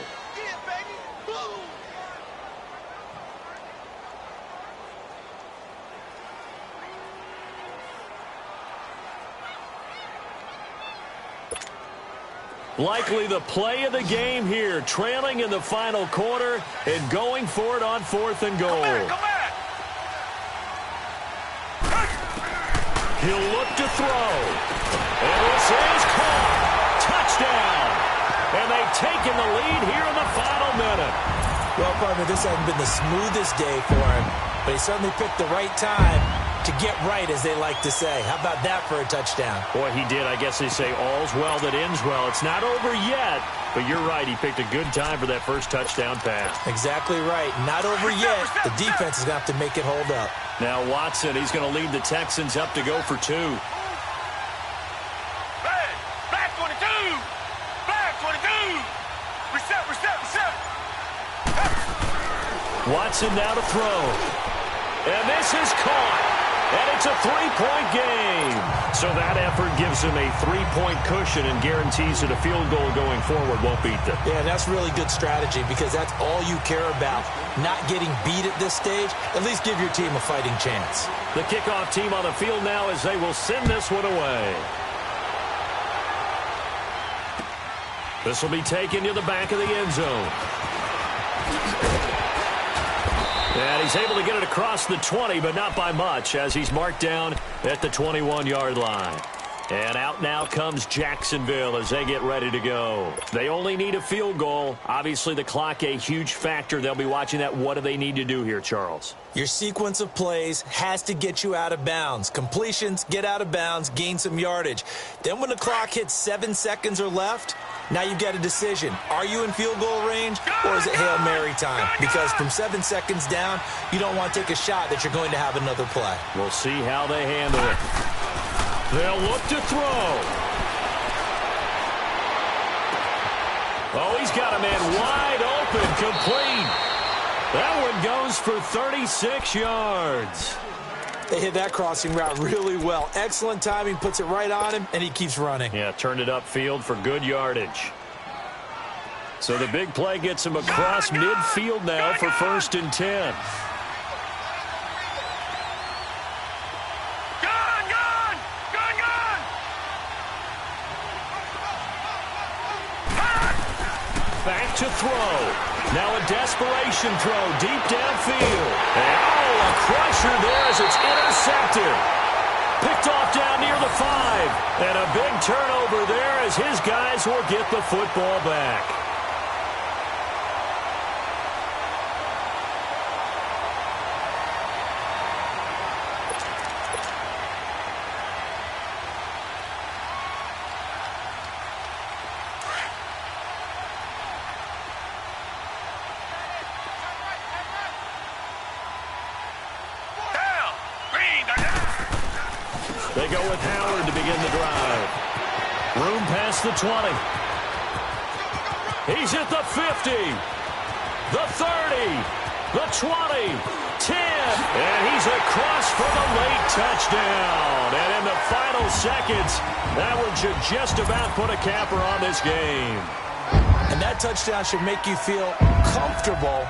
Likely the play of the game here, trailing in the final quarter and going for it on 4th and goal. Come back. He'll look to throw. And this is caught. Touchdown. And they've taken the lead here in the final minute. Well, partner, this hasn't been the smoothest day for him, but he certainly picked the right time to get right, as they like to say. How about that for a touchdown? Boy, he did. I guess they say all's well that ends well. It's not over yet, but you're right. He picked a good time for that first touchdown pass. Exactly right. Not over yet. The defense is going to have to make it hold up. Now Watson, he's going to lead the Texans up to go for 2. Black 22! Black 22! Reset, reset, reset! Watson now to throw. And this is caught. And it's a 3-point game. So that effort gives him a 3-point cushion and guarantees that a field goal going forward won't beat them. Yeah, that's really good strategy because that's all you care about. Not getting beat at this stage. At least give your team a fighting chance. The kickoff team on the field now as they will send this one away. This will be taken to the back of the end zone. And he's able to get it across the 20, but not by much, as he's marked down at the 21-yard line. And out now comes Jacksonville as they get ready to go. They only need a field goal. Obviously, the clock a huge factor. They'll be watching that. What do they need to do here, Charles? Your sequence of plays has to get you out of bounds. Completions, get out of bounds, gain some yardage. Then when the clock hits 7 seconds or left, now you've got a decision. Are you in field goal range or is it Hail Mary time? Because from 7 seconds down, you don't want to take a shot that you're going to have another play. We'll see how they handle it. They'll look to throw. Oh, he's got a man wide open, complete. That one goes for 36 yards. They hit that crossing route really well. Excellent timing, puts it right on him, and he keeps running. Yeah, turned it upfield for good yardage. So the big play gets him across midfield now for 1st and 10. Back to throw. Now a desperation throw deep downfield. And oh, a crusher there as it's intercepted. Picked off down near the 5. And a big turnover there as his guys will get the football back. They go with Howard to begin the drive. Room past the 20. He's at the 50. The 30. The 20. 10. And he's across for the late touchdown. And in the final seconds, that one should just about put a capper on this game. And that touchdown should make you feel comfortable.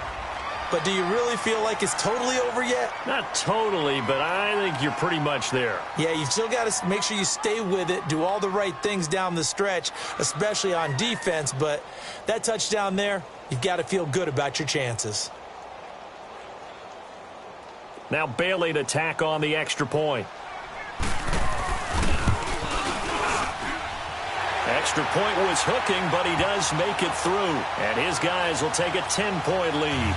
But do you really feel like it's totally over yet? Not totally, but I think you're pretty much there. Yeah, you've still got to make sure you stay with it, do all the right things down the stretch, especially on defense. But that touchdown there, you've got to feel good about your chances. Now Bailey to tack on the extra point. Extra point was hooking, but he does make it through. And his guys will take a 10-point lead.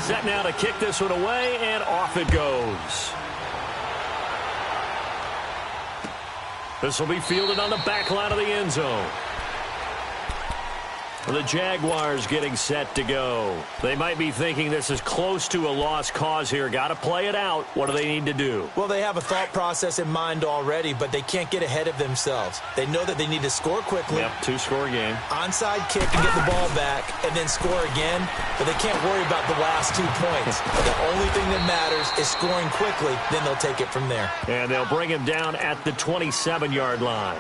Set now to kick this one away, and off it goes. This will be fielded on the back line of the end zone. The Jaguars getting set to go. They might be thinking this is close to a lost cause here. Got to play it out. What do they need to do? Well, they have a thought process in mind already, but they can't get ahead of themselves. They know that they need to score quickly. Yep, 2-score game. Onside kick and get the ball back and then score again, but they can't worry about the last 2 points. The only thing that matters is scoring quickly, then they'll take it from there. And they'll bring him down at the 27-yard line.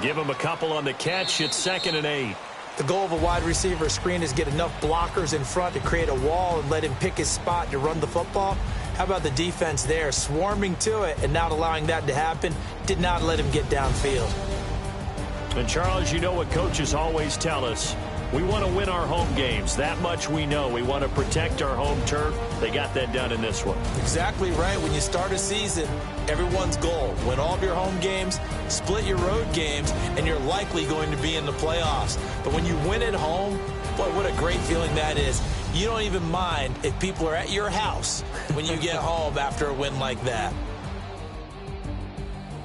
Give him a couple on the catch. It's 2nd and 8. The goal of a wide receiver screen is get enough blockers in front to create a wall and let him pick his spot to run the football. How about the defense there, swarming to it and not allowing that to happen? Did not let him get downfield. And, Charles, you know what coaches always tell us. We want to win our home games. That much we know. We want to protect our home turf. They got that done in this one. Exactly right. When you start a season, everyone's goal, win all of your home games, split your road games, and you're likely going to be in the playoffs. But when you win at home, boy, what a great feeling that is. You don't even mind if people are at your house when you get home after a win like that.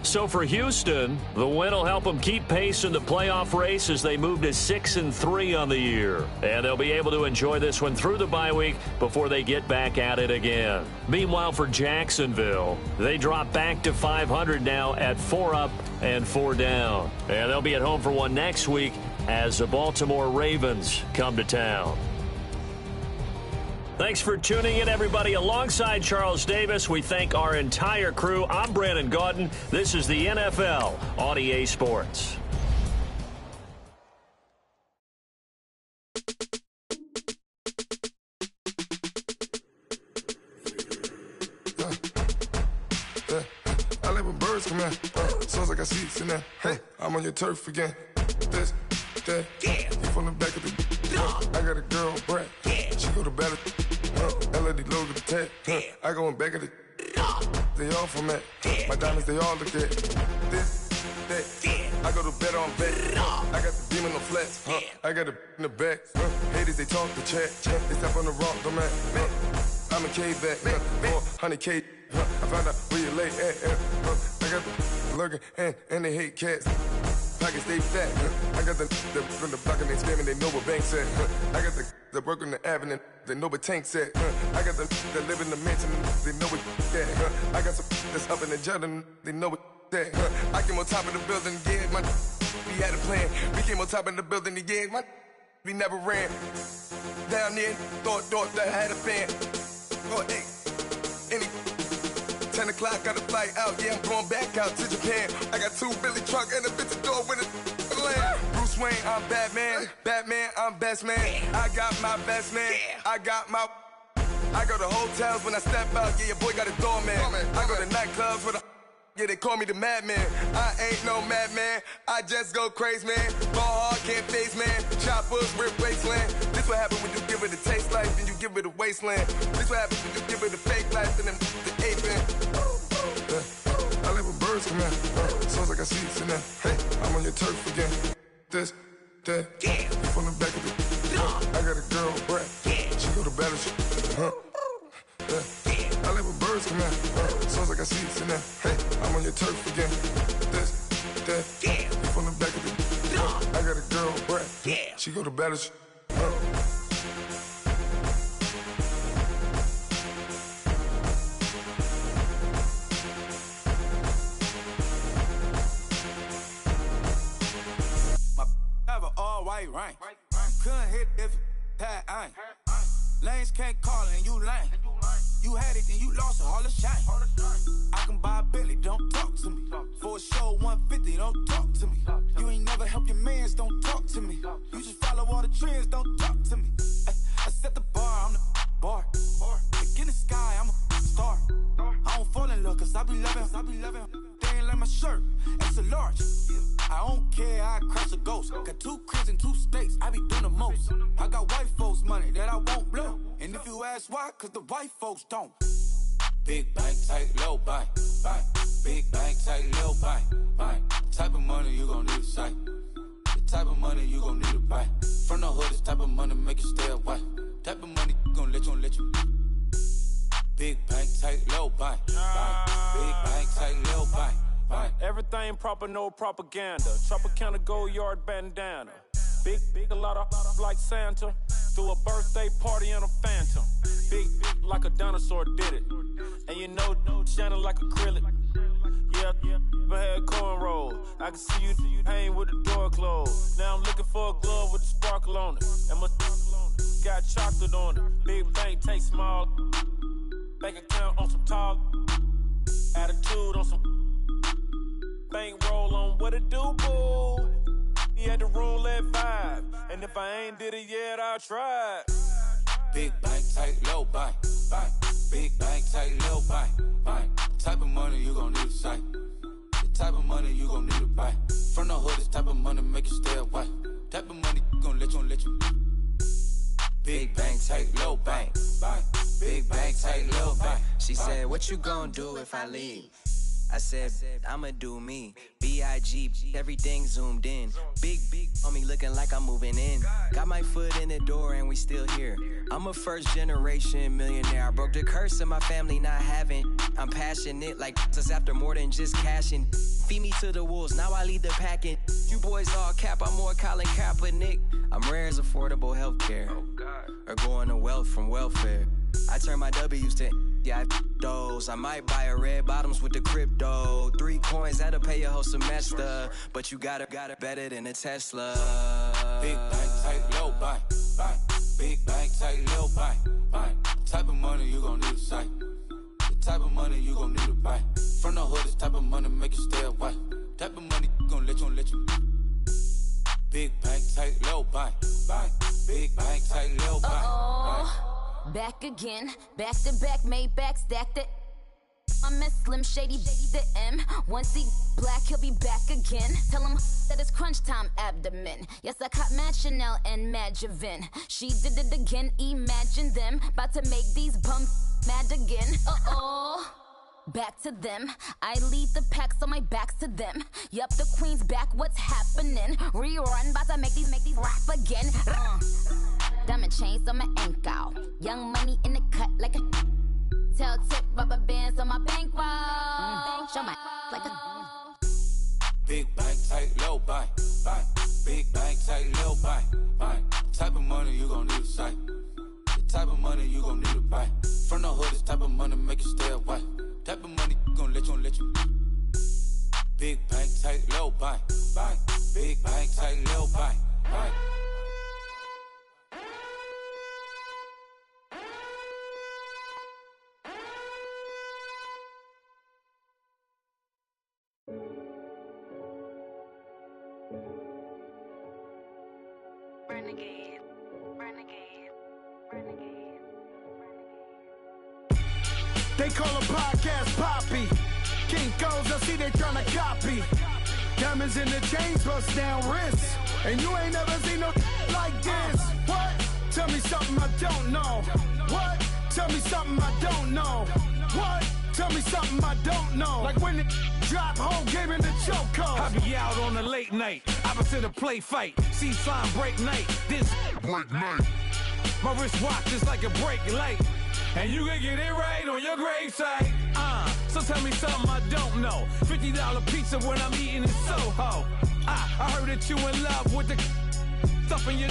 So for Houston, the win will help them keep pace in the playoff race as they move to 6-3 on the year. And they'll be able to enjoy this one through the bye week before they get back at it again. Meanwhile, for Jacksonville, they drop back to 500 now at 4 up and 4 down. And they'll be at home for one next week as the Baltimore Ravens come to town. Thanks for tuning in, everybody. Alongside Charles Davis, we thank our entire crew. I'm Brandon Gaudin. This is the NFL on EA Sports. I live a bird. birds come in. Sounds like I seats in there. Hey, I'm on your turf again. This, that, yeah. You from the back of the. I got a girl, Brad. Yeah. She go to battle. LED logo the tag. I go in back of the. They all from that. My diamonds, they all look at. This, that. I go to bed on bed. I got the demon on flats. I got it in the back. Haters, they talk the chat. They step on the rock, I'm at. I'm a K back. 400K. I found out where you lay at. I got the lurking and they hate cats. Pockets stay fat. I got the from the block and they scamming, they know what banks at. I got the work on the avenue, they know what tanks at. I got the that live in the mansion, they know what that. I got some that's up in the jungle, they know what that. I came on top of the building, yeah, we had a plan. We came on top of the building, yeah, we never ran. Down there, thought that I had a fan. Oh, hey, any 10 o'clock, got a flight out, yeah, I'm going back out to Japan. I got 2 Billy truck and a bitch door with a land. Bruce Wayne, I'm Batman. Batman, I'm best man. I got my best man. I go to hotels when I step out, yeah, your boy got a doorman. I go to nightclubs with a yeah, they call me the madman. I ain't no madman, I just go crazy, man. Ball hard, can't face, man. Choppers, rip wasteland. This what happen when you give it a taste life, then you give it a wasteland. This what happen when you give it a fake life, and then the ape in. I live with birds come in. Sounds like I seats in there. Hey, I'm on your turf again. This, that, yeah. You from the back of the. I got a girl, Brad. Yeah. She go to battle. I live with birds come in. Sounds like I seats in there. Hey, I'm on your turf again. This, that, yeah. You from the back of the. I got a girl, Brad. Yeah. She go to battle. White rank. Couldn't hit if it had ain't. Lanes can't call it and you lame. You had it and you lost it, all the shame. I can buy a Bentley, don't talk to me. For a show 150, don't talk to me. You ain't never help your mans, don't talk to me. You just follow all the trends, don't talk to me. I set the bar, I'm the bar. Look in the sky, I'm a star. I don't fall in love cause I be loving. They ain't like my shirt, it's a large. I don't care, I cross a ghost. Got 2 cribs in 2 states, I be doing the most. I got white folks money that I won't blow. And if you ask why, cause the white folks don't. Big bank, tight, low bank. Big bank, tight, low bank. Type of money you gon' need a sight. The type of money you gon' need to buy. From the hood, this type of money make you stay away. Type of money gon' let you. Big bank, tight, low bank. Big bank, tight, low bank. Everything proper, no propaganda. Tropicana gold yard bandana. Big, a lot of like Santa. Threw a birthday party in a phantom. Big like a dinosaur did it. And you know, shining like acrylic. Yeah, I had cornrow. I can see you hang with the door closed. Now I'm looking for a glove with a sparkle on it. And my got chocolate on it. Big bank, take small. Bank account on some tall. Attitude on some. Bank roll on what it do, boo. He had the roulette vibe. And if I ain't did it yet, I'll try. Big bank, tight, low bank. Big bank, tight, low bank. Type of money you gon' need to sight. The type of money you gon' need to buy. From the hood, this type of money make you stay away. Type of money gon' let you. Big bank, tight, low bank. Big bank, tight, low bank. She said, what you gon' do if I leave? I said, I'ma do me. B.I.G. Everything zoomed in. Big on me looking like I'm moving in. Got my foot in the door and we still here. I'm a first generation millionaire. I broke the curse of my family not having. I'm passionate like us after more than just cashing. Feed me to the wolves, now I lead the packing. You boys all cap, I'm more Colin Kaepernick. I'm rare as affordable healthcare. Or going to wealth from welfare. I turn my W's to those. I might buy a red bottoms with the crypto. 3 coins, that'll pay your whole semester. But you got it better than a Tesla. Big bank, tight, low bank. Big bank, tight, low bank. Type of money you gon' need to sight. The type of money you gon' need to buy. From the hood, this type of money make you stay away. Type of money gon' let you. Big bank, tight, low bank. Big bank, tight, low bank. Back again, back to back, made back, stacked it. I miss Slim Shady, the M. Once he black, he'll be back again. Tell him that it's crunch time abdomen. Yes, I caught Mad Chanel and Mad Javin. She did it again, imagine them. About to make these bums mad again. Uh-oh. Back to them. I lead the pack, so my back's to them. Yup, the queen's back, what's happening? Rerun, about to make these rap again. Diamond chains on my ankle. Young money in the cut like a tail tip, rubber bands on my bankroll. Show my like a big bank, tight, low bank, bank. Big bank, tight, low bank, bank. Type of money you gon' need a sight. The type of money you gon' need to buy. From the hood, this type of money make you stay away. Type of money gon' let you. Big bank, tight, low bank, bank. Big bank, tight, low bank, bank. renegade, renegade, renegade, renegade. They call a podcast Poppy. Kinkos, I see they tryna copy. Diamonds in the chains, bust down wrists. And you ain't never seen no like this. What? Tell me something I don't know. What? Tell me something I don't know. What? Tell me something I don't know. Like when it drop, whole game in the chokehold. I be out on a late night, opposite a play fight. See slime break night, this break night. My wristwatch is like a brake light. And you can get it right on your gravesite. So tell me something I don't know. $50 pizza when I'm eating in Soho. I heard that you in love with the stuff in your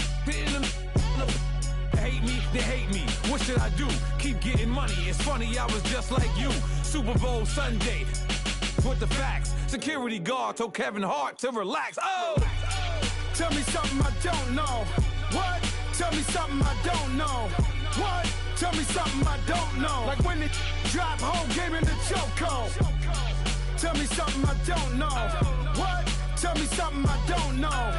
hate me, they hate me. What should I do? Keep getting money. It's funny, I was just like you. Super Bowl Sunday with the facts. Security guard told Kevin Hart to relax. Oh! Tell me something I don't know. What? Tell me something I don't know. What? Tell me something I don't know. Like when it drop, whole game in the chokehold. Tell me something I don't know. What? Tell me something I don't know.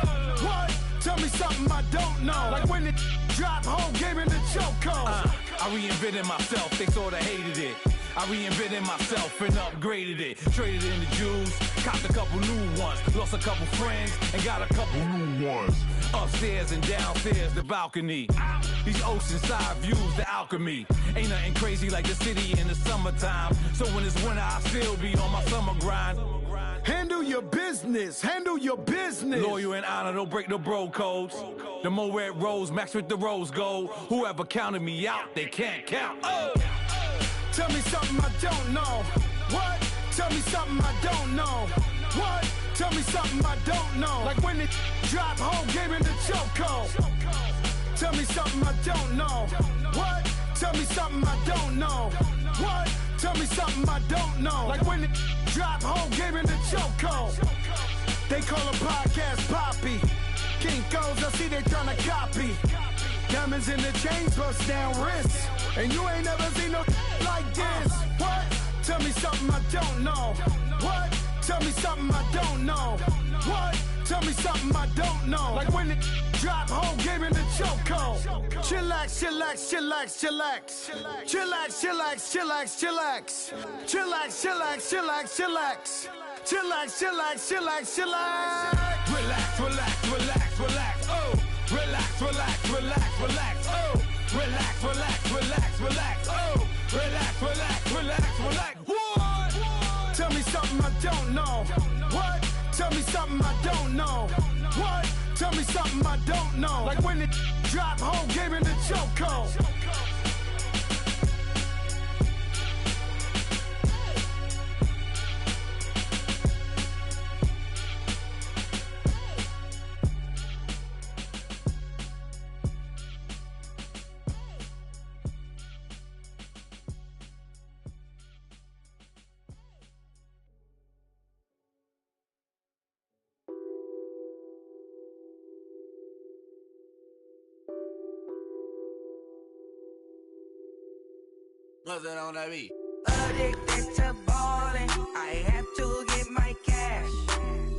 What? Tell me something I don't know. Like when it drop, whole game in the chokehold. I reinvented myself, they sorta hated it. I reinvented myself and upgraded it. Traded in the Jews, copped a couple new ones. Lost a couple friends and got a couple new ones. Upstairs and downstairs, the balcony. These oceanside views, the alchemy. Ain't nothing crazy like the city in the summertime. So when it's winter, I still be on my summer grind. Handle your business, handle your business. Loyal and honor, don't break no bro codes. The more red rose, max with the rose gold. Whoever counted me out, they can't count. Oh! Tell me something I don't know. What? Tell me something I don't know. What? Tell me something I don't know. Like when it drop, whole game in the chokehold. Tell me something I don't know. What? Tell me something I don't know. What? Tell me something I don't know. Like when it drop, whole game in the chokehold. They call a podcast Poppy. Kinkos, I see they tryna copy. Diamonds in the chains, bust down wrists. And you ain't never seen no like this. What? Tell me something I don't know. What? Tell me something I don't know. What? Tell me something I don't know. Like when it drop, whole game in the chokehold. Chillax, chillax, chillax, chillax. Chillax, chillax, chillax, chillax. Chillax, chillax, chillax, chillax. Chillax, chillax, chillax, chillax. Relax, relax, relax, relax. Oh! Relax, relax, relax, relax. Oh! Relax, relax, relax, relax. Oh! Relax, relax, relax, relax. What? Tell me something I don't know. What? Tell me something I don't know. What? Tell me something I don't know. Like when it drop, whole game in the chokehold. Nothing on that beat. Addicted to ballin', I have to get my cash.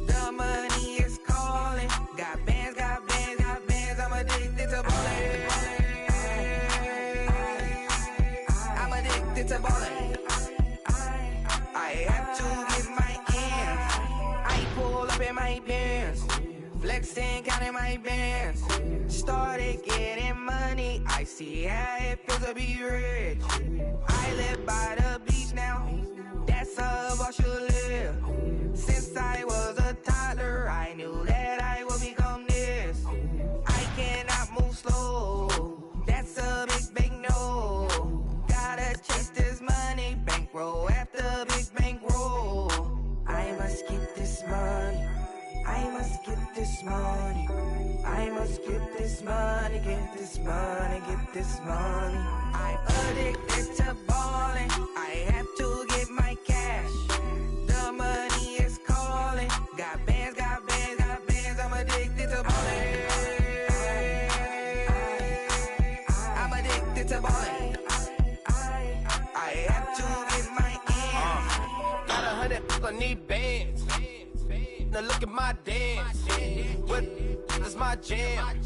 The money is calling. Got bands, got bands, got bands. I'm addicted to ballin'. I'm addicted to ballin'. my pants. Flexing, counting my bands. Started getting money. I see how it feels to be rich. I live by the beach now. That's how I should live. Since I was a toddler, I knew that I would become this. I cannot move slow. That's a big no. Gotta chase this money. Bankroll after big bankroll. I must get this money. I must get this money. I must get this money, get this money, get this money. I'm addicted to balling. I have to get my cash. The money is calling. Got bands, got bands, got bands. I'm addicted to balling. I'm addicted to balling. I have to get my ends. Got 100, I need bands. Now look at my dance. What is my jam?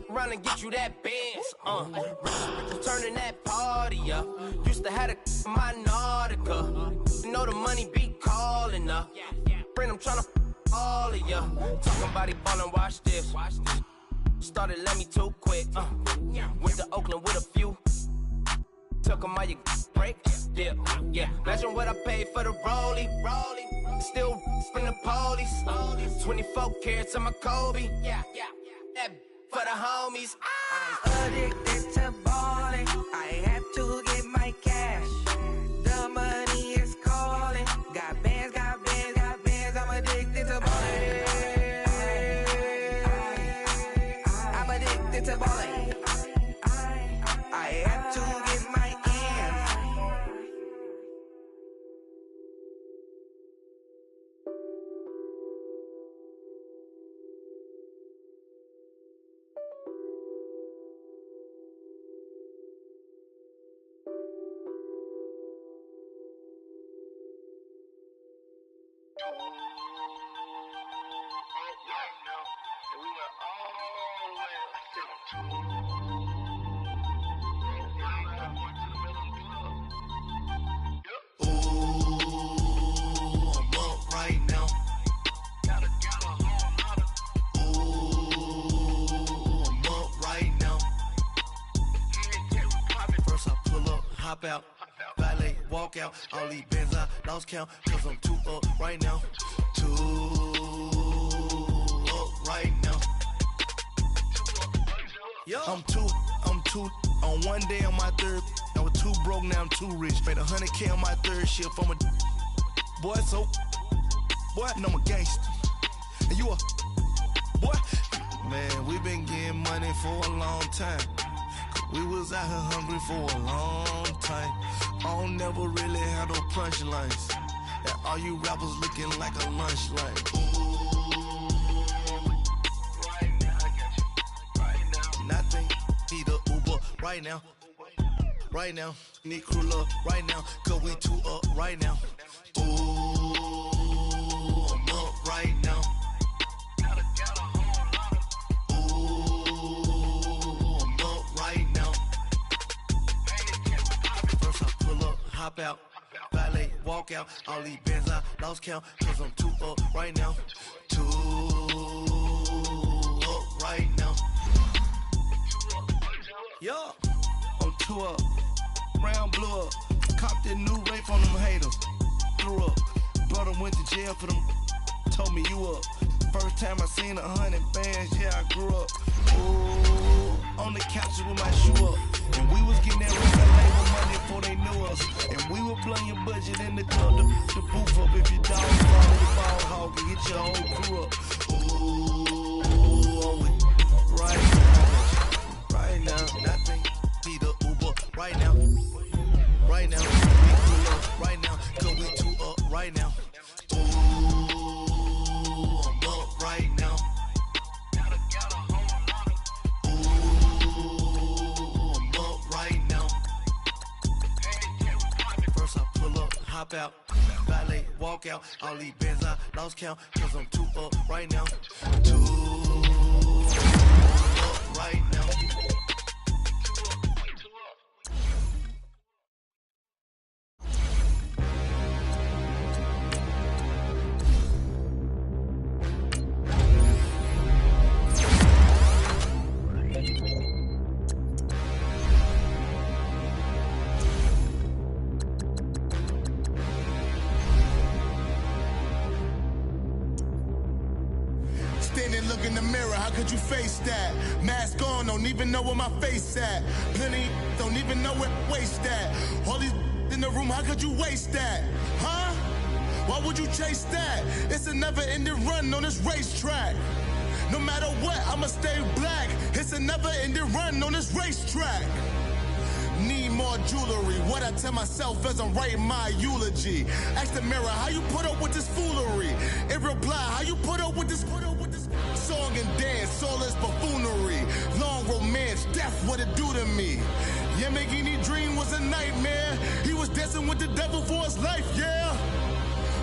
Run and get you that bands. Turning that party up. Used to have a my Nautica. You know the money be calling up. Friend, I'm tryna all of ya. Talking about he ballin', watch this. Started let me too quick. Went to Oakland with a few. Took 'em all you break. Dip. Yeah. Imagine what I paid for the rollie. Still spring the police. 24 carats on my Kobe. Yeah. That for the homies. I'm addicted to balling. I have to get my cash. The money is calling. Got bands, got bands, got bands. I'm addicted to balling. I'm addicted to balling. I have to get my ends. Hop out, valet, walk out. All these bands I lost count, cause I'm too up right now. Too up right now. I'm too on one day on my third. I was too broke, now I'm too rich. Made 100K on my third shift. I'm a boy, so boy, and I'm a gangster. And you a boy. Man, we been getting money for a long time. We was out here hungry for a long time. I don't never really have no punchlines. And all you rappers looking like a lunch line. Right now, I got you. Right now. Nothing, need a Uber right now. Right now, need crew up right now. Cause we too up right now. Ooh, I'm up right now. Hop out, valet, walk out. All these bands I lost count, cause I'm too up right now. Too up right now. Yo, I'm too up. Round blew up. Copped that new rape on them haters. Threw up. Brother went to jail for them. Told me you up. First time I seen 100 bands, yeah, I grew up. Ooh, on the couch with my shoe up. And we was getting that record label money before they knew us. And we were blowing your budget in the club to boof up. If your dog follow the ball hog and get your whole crew up. Ooh, right now. Right now. Nothing. Need a Uber right now. Right now. We pull up right now. Cause we too up right now. Ooh, I'm up right now. Hop out, valet, walk out. All these bands I lost count, cause I'm too up right now. Too up right now. and look in the mirror, how could you face that? Mask on, don't even know where my face at. Plenty don't even know where waist at. All these in the room, how could you waste that? Huh? Why would you chase that? It's a never-ending run on this racetrack. No matter what, I'ma stay black. It's a never-ending run on this racetrack. Need more jewelry. What I tell myself as I'm writing my eulogy. Ask the mirror, how you put up with this foolery? It reply, how you put up with this song and dance, all this buffoonery. Long romance, death, what it do to me? Yeah, making me dream was a nightmare. He was dancing with the devil for his life, yeah.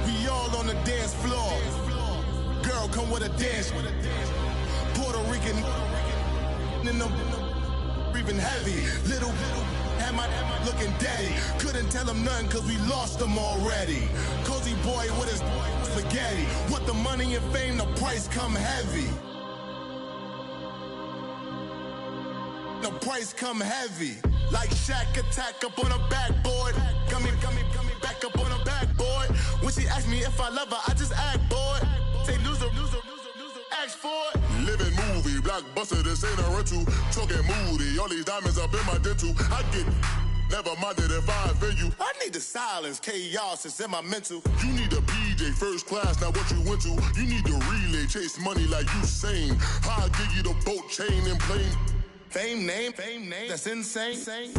We all on the dance floor. Girl, come with a dance. Puerto Rican in the breathing heavy. Little had my looking daddy. Couldn't tell him nothing cause we lost him already. Cozy boy with his spaghetti. With the money and fame, the price come heavy. The price come heavy. Like Shaq attack up on a backboard. Gummy, back up on a backboard. When she asked me if I love her, I just act bored. Say loser, ask for it. Living movie, blockbuster, this ain't a rental. Talking moody, all these diamonds up in my dental. I get never minded if I offend you. I need the silence, chaos is in my mental. You need a PJ first class, not what you went to. You need the relay, chase money like you sane. I'll give you the boat, chain, and plane. Fame name, that's insane.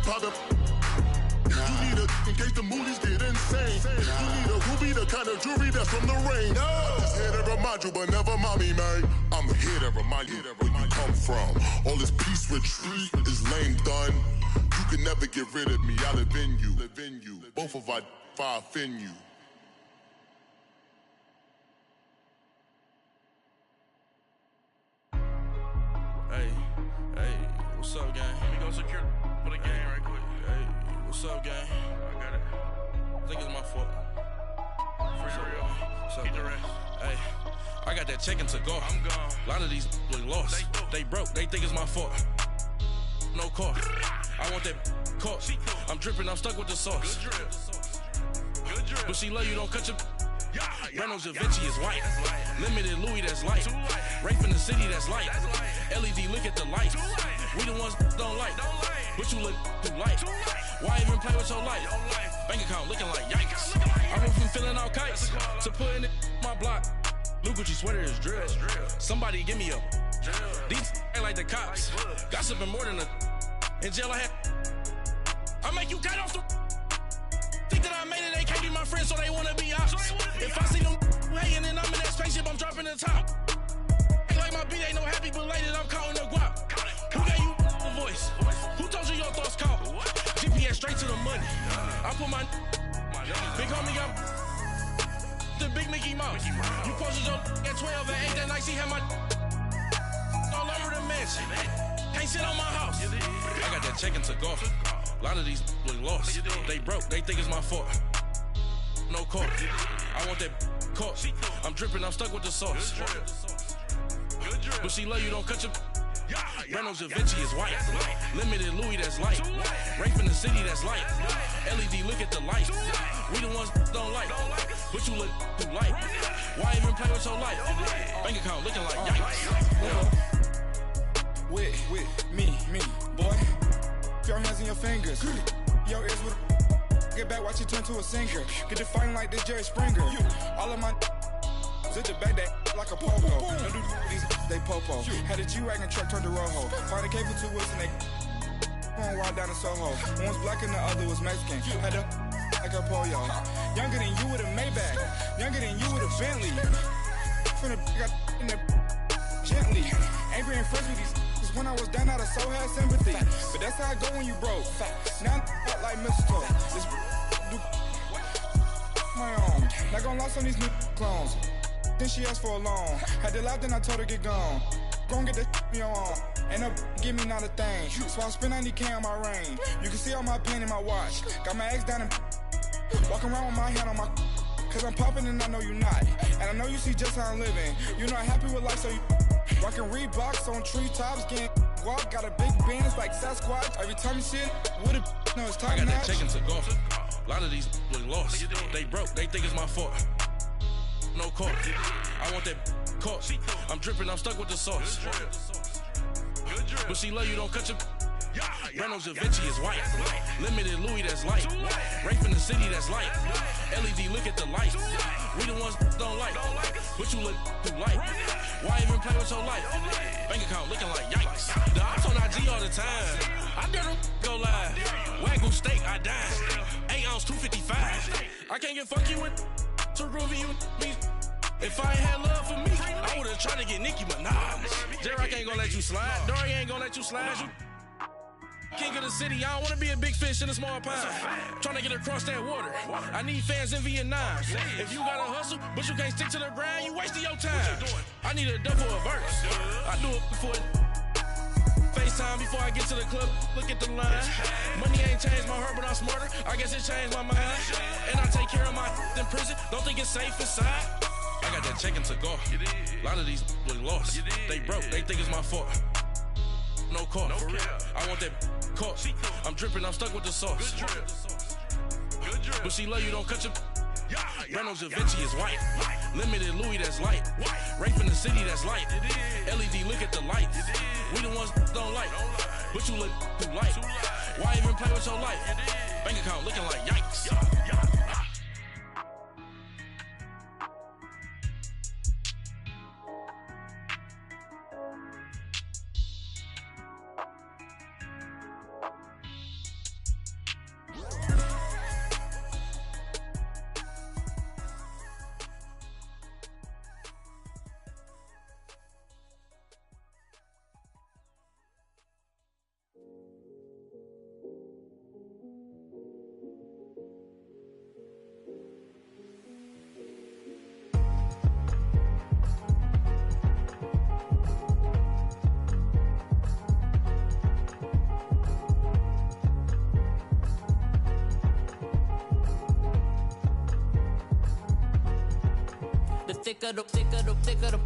Private. You need a in case the movies get insane. You need a ruby, the kind of jewelry that's from the rain. I'm just here to remind you, but never mind me, man. I'm here to remind you where you come from. All this peace retreat is lame done. You can never get rid of me. I live in you. Both of our offend you. Hey, what's up, gang? Let me go secure for the game right quick. Hey, what's up, gang? I got it. I think it's my fault. Free the real. What's up, keep the rest. Hey, I got that chicken to go. I'm gone. A lot of these look lost. They broke. They think it's my fault. No car. I want that caught. I'm dripping. I'm stuck with the sauce. Good drip. But she love you. Don't cut your. Reynolds Da Vinci is white. Limited Louis, that's light. Rape in the city, that's light. LED, look at the light. We the ones don't like. But you look too light. Why even play with your life? Bank account looking like yikes. I went from feeling all kites to putting it in my block. Blue Gucci sweater is drill. Somebody give me a. These ain't like the cops. Gossiping more than a. In jail I had. I make you cut off the. Think that I made it, they can't be my friends, so they wanna be ops. If I see them hating and I'm in that spaceship, I'm dropping the top. Ain't like my beat, ain't no happy belated, I'm counting the guap. Who gave you the voice? Who told you your thoughts count? GPS straight to the money. I put my big homie got the big Mickey Mouse. You posted your at 12 and 8 that night, she had my all over the mansion. Can't sit on my house. I got that chicken to go. A lot of these look lost. They broke, they think it's my fault. No car. I want that caught. I'm dripping, I'm stuck with the sauce. But she love you, don't cut your. Reynolds Da Vinci is white. Limited Louis, that's light. Rape in the city, that's light. LED, look at the light. We the ones don't like. But you look too light. Why even play with your life? Bank account looking like yikes. With me, boy. Your hands in your fingers. Your ears with get back, watch you turn to a singer. Get to fighting like this Jerry Springer. All of my zip the back that like a pogo. Don't do these they popo. Had a G-Wagon truck turned to Rojo. Find a cable 2 wheels and they going wild down in Soho. One was black and the other was Mexican. Had a like a pollo. Younger than you with a Maybach. Younger than you with a Bentley. From the got in the gently. Angry and friends with these. When I was down out of soul had sympathy. But that's how I go when you broke. Now I'm like mistletoe. This do my own. Not gonna lost on these new clones. Then she asked for a loan. Had to laugh, then I told her get gone. Gon' get that me on. Ain't no give me not a thing. So I spend 90K on my range. You can see all my pain in my watch. Got my ex down and walking around with my hand on my. Cause I'm popping and I know you not. And I know you see just how I'm living. You're not happy with life, so you. Rockin' Reeboks on treetops, getting walk, got a big Benz like Sasquatch. Every time you see it, with a no, it's time. I got that chicken to go. A lot of these look lost. They broke, they think it's my fault. no car. I want that caught. I'm dripping, I'm stuck with the sauce. But she love you, don't cut your. Reynolds Da Vinci is white. Limited Louis, that's light. Rape in the city, that's light. LED, look at the light. We the ones don't like. But you look too light. Why even play with your life? Bank account looking like yikes. The ops on IG all the time. I dare them go live. Wagyu steak, I dine. 8 ounce, 255. I can't get funky with to groovy you me. If I ain't had love for me, I would've tried to get Nicki Minaj. J-Rock ain't gonna let you slide. Dory ain't gonna let you slide. King of the city, I don't wanna be a big fish in a small pond. Trying to get across that water. I need fans in Vietnam. If you gotta hustle, but you can't stick to the grind, you wasting your time. I need a dub for a verse. I do it before FaceTime before I get to the club. Look at the line. Money ain't changed my heart, but I'm smarter. I guess it changed my mind. And I take care of my in prison. Don't think it's safe inside. I got that chicken to go. A lot of these really lost. They broke, they think it's my fault. No car, for real. I want that caught. I'm dripping, I'm stuck with the sauce. But she love you, don't cut your. Reynolds Da Vinci is white. Limited Louis, that's light. Rape in the city, that's light. LED, look at the lights. We the ones don't like. But you look too light. Why even play with your life? Bank account looking like yikes. Thicker the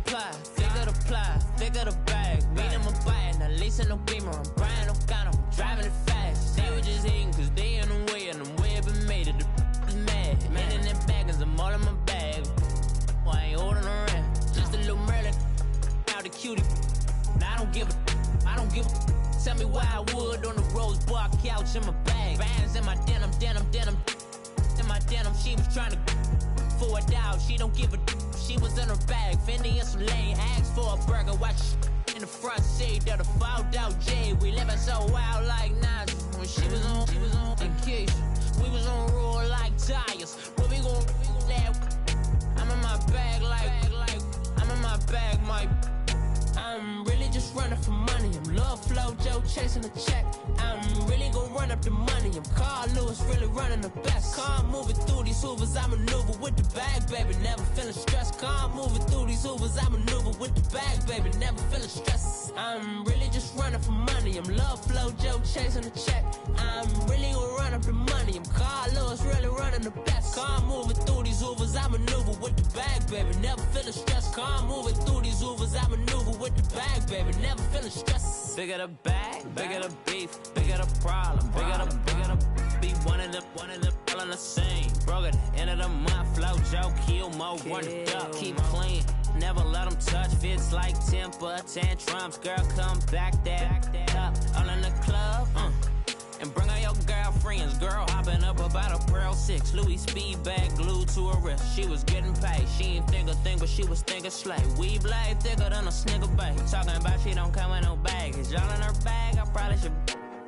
pie, thicker the bag. Meet him a bite, now listen no beamer. I'm Brian O'Connor, I'm driving it fast. They were just hating cause they in the way, and the way I've been made it, the is mad. Man in them baggins, I'm all in my bag. Why I ain't holding around? Just a little Merlin, out the cutie. Now I don't give a. Tell me why I would on the rose bar couch in my bag. Bands in my denim. In my denim, she was trying to for a doubt. She don't give a. She was in her bag, Fendi and some lane. Asked for a burger, watch in the front seat of the fouled out J. We living so wild like Nas. When she was on vacation, we was on roll like tires. What we gon' that? I'm in my bag like I'm in my bag, my. I'm really just running for money. I'm Love Flow Joe chasing a check. I'm really gon' run up the money. I'm Carl Lewis, really running the best. Calm moving through these hoovers, I maneuver with the bag, baby. Never feeling stressed. Calm moving through these hoovers, I maneuver with the bag, baby. Never feeling stressed. I'm really just running for money. I'm Love Flow Joe chasing a check. I'm really gon' run up the money. I'm Carl Lewis, really running the best. Calm moving through these hoovers, I maneuver with the bag, baby. Never feeling stressed. Calm moving through these hoovers, I maneuver with the bag, baby. Never feeling stressed. Bigger the bag, bigger the beef, bigger the problem, bigger the be one of the all in the same. Broke at the end of the month, Flow Joe, kill mo, run it up, keep clean. Never let them touch, fits like temper tantrums. Girl, come back that up, all in the club, and bring all your girlfriends. Girl hopping up about a Pearl 6, Louis speed bag glued to her wrist. She was getting paid, she ain't think a thing, but she was thinking slay. We blade thicker than a snigger bag. Talking about she don't come with no baggage. Y'all in her bag, I probably should.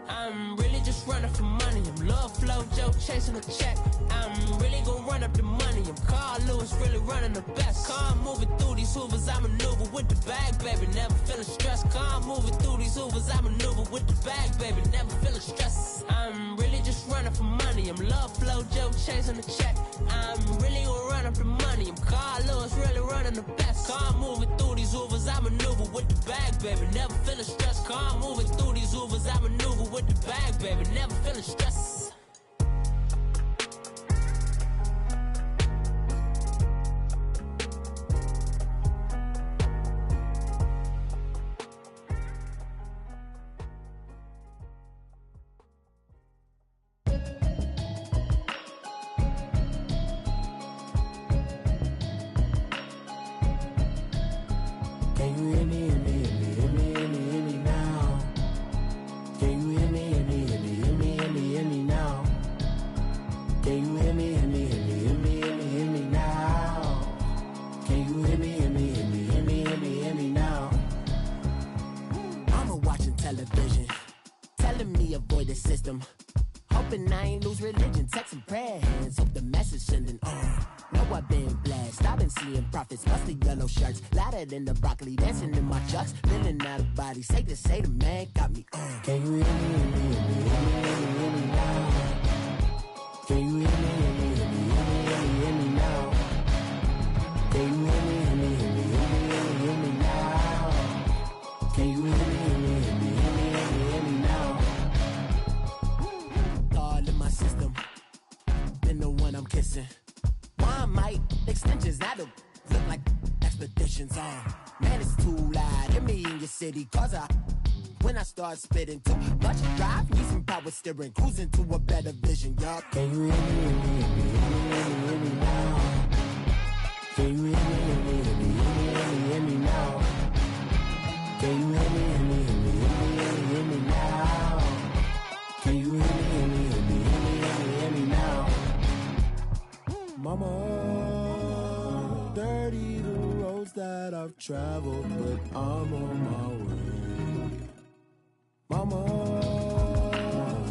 I'm really just running for money. I'm Love Flow Joe chasing a check. I'm really gon' run up the money. I'm Carl Lewis, really running the best. Calm moving through these hoovers, I maneuver with the bag, baby. Never feeling stressed. Calm moving through these hoovers, I maneuver with the bag, baby. Never feeling stressed. I'm really just running for money. I'm Love Flow Joe chasing a check. I'm really gon' run up the money. I'm Carl Lewis, really running the best. Calm moving through these hoovers, I maneuver with the bag, baby. Never feeling stressed. Calm moving through these hoovers, I maneuver with the bag, baby. Never feeling stressed. Can you hear me, hear me, hear me, hear me, hear me, hear me now? Can you hear me, hear me, hear me, hear me, hear me, hear me now? Mama watching television, telling me avoid the system. Hoping I ain't lose religion, texting prayer hands, hope the message sending on. Know I've been blessed, I've been seeing prophets, must the yellow shirts, louder than the broccoli, dancing in my chucks, feeling out of body, safe to say the man got me on. Can you hear me, hear me, hear me, hear me, hear me, hear me now? Can you hear me, hear me, hear me, hear me, hear me, hear me now? Can you hear me, hear me, hear me, hear me, hear me, hear me now? Can you hear me, hear me, hear me, hear me, hear me, hear me now? All in my system, been the one I'm kissing. One might extensions that'll look like expeditions on. Man, it's too loud. Hear me in your city, cause when I start spitting too much drive, need some power steering, cruising to a better vision, y'all. Can you hear me, hear me, hear me, hear me, hear me, hear me now? Can you hear me, hear me, hear me, hear me, hear me, hear me now? Can you hear me, hear me, hear me, hear me, hear me, hear me now? Can you hear me, hear me, hear me, hear me, hear me, hear me now? Mama, dirty the roads that I've traveled, but I'm on my way. Mama,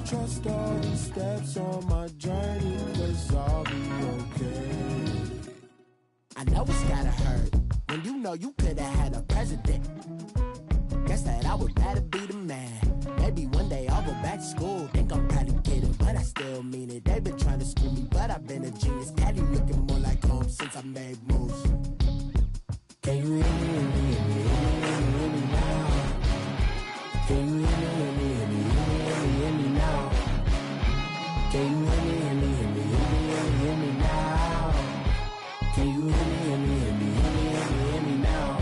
trust all the steps on my journey, 'cause I'll be okay. I know it's gotta hurt when you know you could've had a president. Guess that I would rather be the man. Maybe one day I'll go back to school. Think I'm probably kidding, but I still mean it. They've been trying to school me, but I've been a genius. Caddy looking more like home since I made moves. Can you hear me, hear me, hear me, hear me, hear me, hear me now? Can you hear me, hear me, hear me, hear me, hear me, hear me now? Can you hear me, hear me, hear me, hear me, hear me, hear me now? Can you hear me, hear me, hear me, hear me, hear me, hear me now?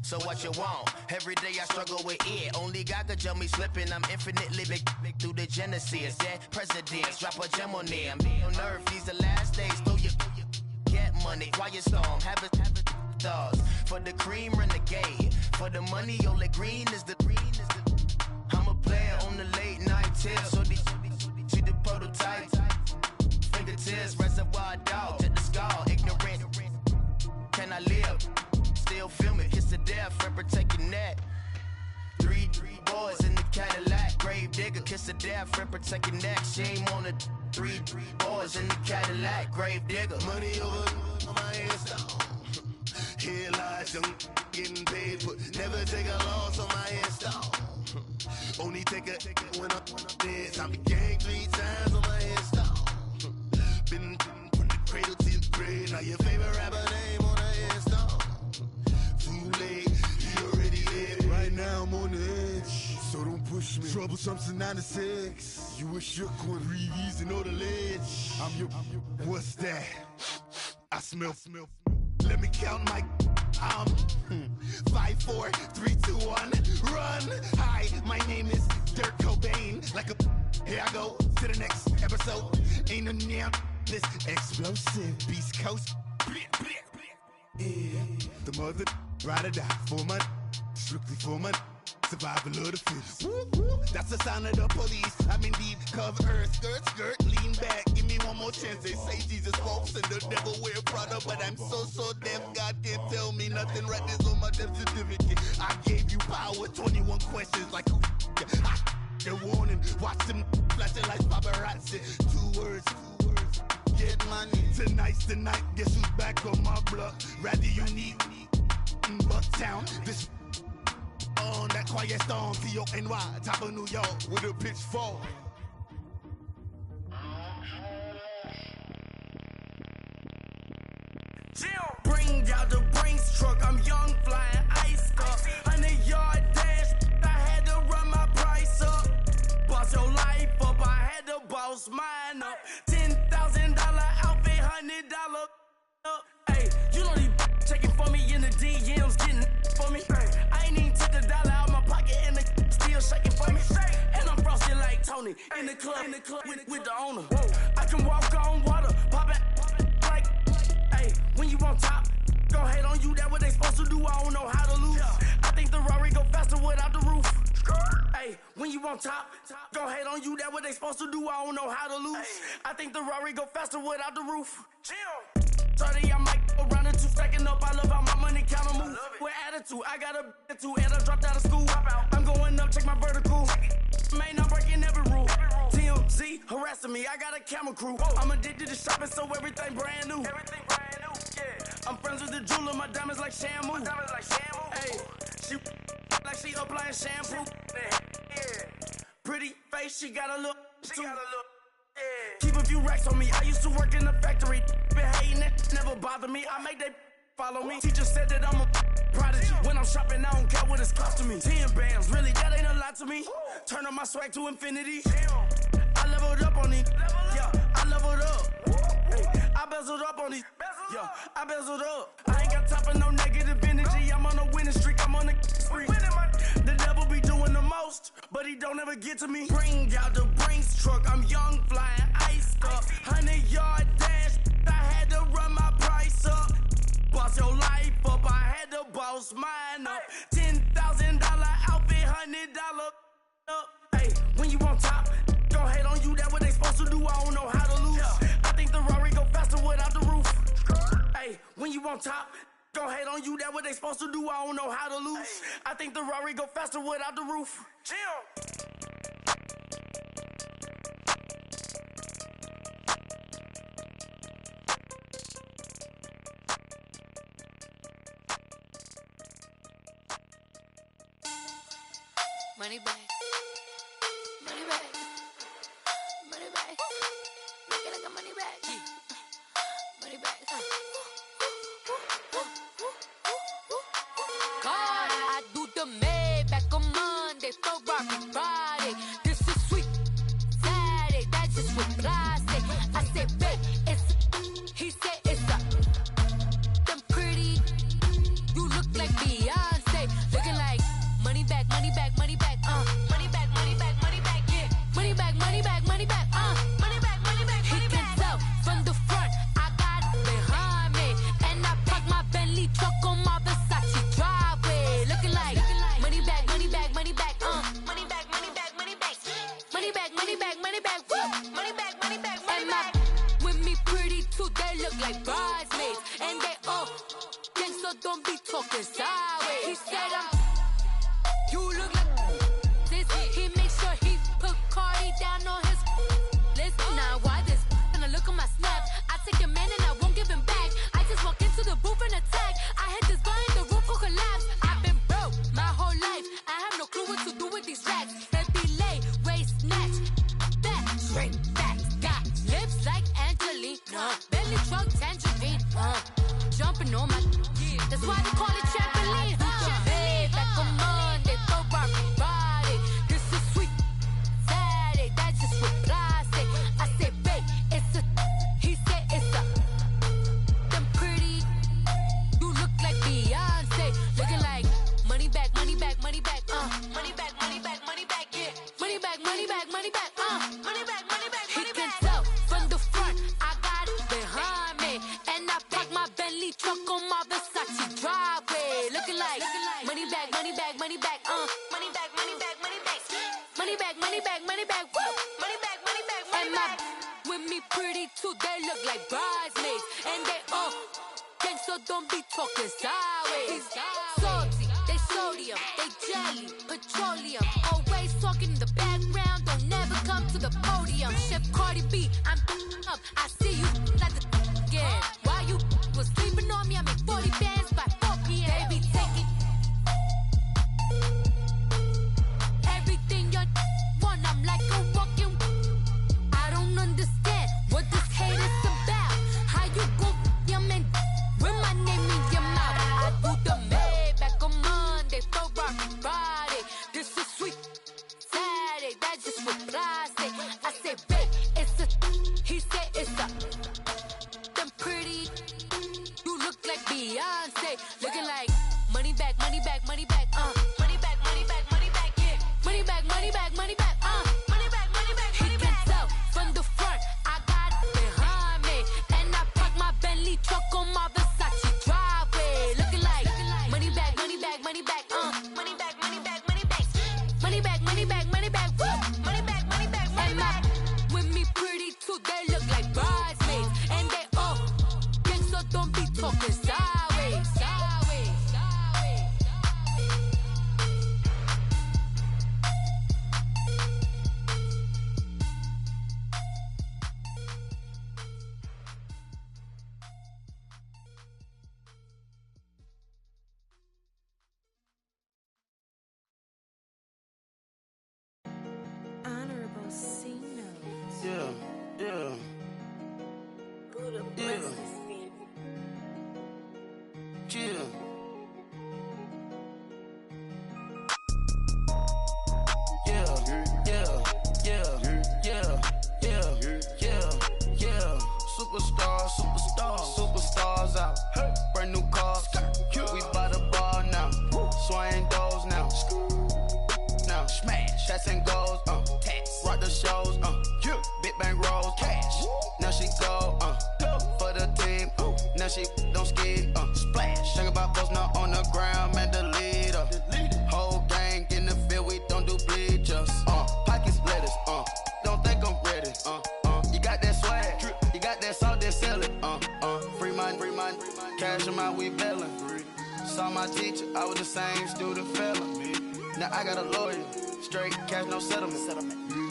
So what you want? Every day I struggle with it. Only God could jump me slipping. I'm infinitely big through the Genesis. Dead presidents, drop a gem on them. On earth, these the last days. Throw your get money. Quiet storm, have it thoughts. For the cream renegade. For for the money, only green is the I'm a player on the late night tip, so they see the prototype. Fingertips, reservoir dog, to the skull, ignorant. Can I live? Still film it, kiss the death, and protect your neck. Three boys in the Cadillac, grave digger, kiss the death, and protect your neck. Shame on the three boys in the Cadillac, grave digger. Money over on my headstone. Here lies young getting paid, but never take a loss on my headstone. Only take a when I'm dead. Time to gang 3 times on my headstone. Been from the cradle to the grave. Now your favorite rapper name on the headstone. Too late, he already dead. Right now I'm on the edge, so don't push me. Troublesome to 9 to 6. You a shook one, breathe easy, know the ledge. I'm your, what's that? I smell. Let me count my 5, 4, 3, 2, 1, run. Hi, my name is Dirk Cobain. Like a here I go to the next episode. Ain't no damn this explosive Beast Coast. Yeah, the mother ride or die for my strictly for my survival of the fittest. That's the sign of the police. I'm in deep cover earth, skirt, lean back. Give me one more chance. They say Jesus walks and the devil wear Prada, but I'm so deaf. God can't tell me nothing. Right this on my death certificate. I gave you power. 21 questions like the warning. Watch them flashing like paparazzi. 2 words. Get money. Tonight's the night. Guess who's back on my block? Rather unique. Bucktown. This on that quiet storm, T-O-N-Y, top of New York with a pitchfork. Bring out the Brinks truck, I'm young, flying ice up. 100-yard dash, I had to run my price up. Boss your life up, I had to boss mine up. $10,000 outfit, $100 up. Hey, you know these checking for me in the DMs, getting for me. I ain't even took $1 out my pocket and the still shaking for me. And I'm frosted like Tony in the club with the owner. I can walk on water, pop it like, hey, when you on top, gon' hate on you, that what they supposed to do, I don't know how to lose. I think the Rari go faster without the roof. Hey, when you on top, gon' hate on you, that what they supposed to do, I don't know how to lose. I think the Rari go faster without the roof. 30, I might go around the 2 stacking up. I love how my money counter move. With attitude, I got a attitude, and I dropped out of school. I'm going up, check my vertical. Man, I'm breaking every rule. TMZ harassing me, I got a camera crew. I'm addicted to shopping, so everything brand new. Yeah. I'm friends with the jeweler, my diamonds like shampoo. Hey, she like she applying shampoo. Yeah. Pretty face, she got a look. Keep a few racks on me. I used to work in the factory. Been hating it, never bother me. I make they follow me. Teacher said that I'm a prodigy. When I'm shopping, I don't care what it's costing me. 10 bands, really, that ain't a lot to me. Turn up my swag to infinity. I leveled up on these. Yeah, I leveled up. Hey, I bezeled up on these. Yeah, I bezeled up. I ain't got time for no negative energy. I'm on a winning streak. I'm on a spree. The devil be doing the most, but he don't ever get to me. Bring out the Brinks truck. I'm young, flying iced up. 100-yard dash. I had to run my price up. Boss your life up. I had to boss mine up. $10,000 outfit, $100 up. Hey, when you on top, gon' hate on you. That what they supposed to do. I don't know how to lose. I think the Rari go faster without the roof. Hey, when you on top, gon' hate on you. That what they supposed to do. I don't know how to lose. I think the Rari go faster without the roof. Money back. Money back. Money back. Make it like a money back. Money back. God, I do the Maybach on Monday, Ferrari Friday. This is sweet Saturday, that's just what I say. I say, babe, it's he said it's a them pretty. You look like Beyonce, looking like money back, money back, money back, money back, money back, money back, yeah, money back, money back, money back, money back, money back. He can tell from the front, I got it behind me, and I park my Bentley truck on my Versace driveway, looking like back, money back, money back, money back, money back, money back, money back, money back, woo, money back, money back, money back. With me pretty too, they look like bridesmaids, and they gang, so don't be talking sideways. Salty, they sodium, they jelly, petroleum, always talking in the background, don't never come to the podium. Chef Cardi B, I'm up, I see you like the again. Why you was sleeping on me? I make 40 bands by 4 p.m. They be taking everything you want. I'm like a walking. I don't understand what this hate is about. How you go your man with my name in your mouth? I do the Maybach on Monday, for Friday. This is sweet Saturday. That's just what I say. I say, babe, it's a. He said it's a. Them pretty. You look like Beyonce, looking like money back, money back, money back, money back, money back, money back, yeah, money back, money back, money back, money back, money back, money back. He can tell from the front, I got it behind me, and I park my Bentley truck on my Versace driveway, looking like money back, money back, money back, money back, money back, money back, money back, money back, money back, woo, money back, money back, money back. With me pretty too, they look like bridesmaids, and they all gang, so don't be talking sideways, sideways, sideways. Honorable C notes. Yeah, yeah. Buddha Yeah. blesses Yeah. Superstars out. Brand new cars. We by the bar now. Swaying doors now. Now smash. Shots and goals. Rock the shows. Big bang rolls. Cash. Now she go. For the team. Now she don't skid. Splash. Think about posting up on the ground, man, the leader. Whole gang in the field, we don't do bleachers. Pockets lettuce. Don't think I'm ready. You got that swag. You got that salt, that sell it. Free mind. Cash them out, we bellin'. Saw my teacher, I was the same student fella. Now I got a lawyer. Straight cash, no settlement.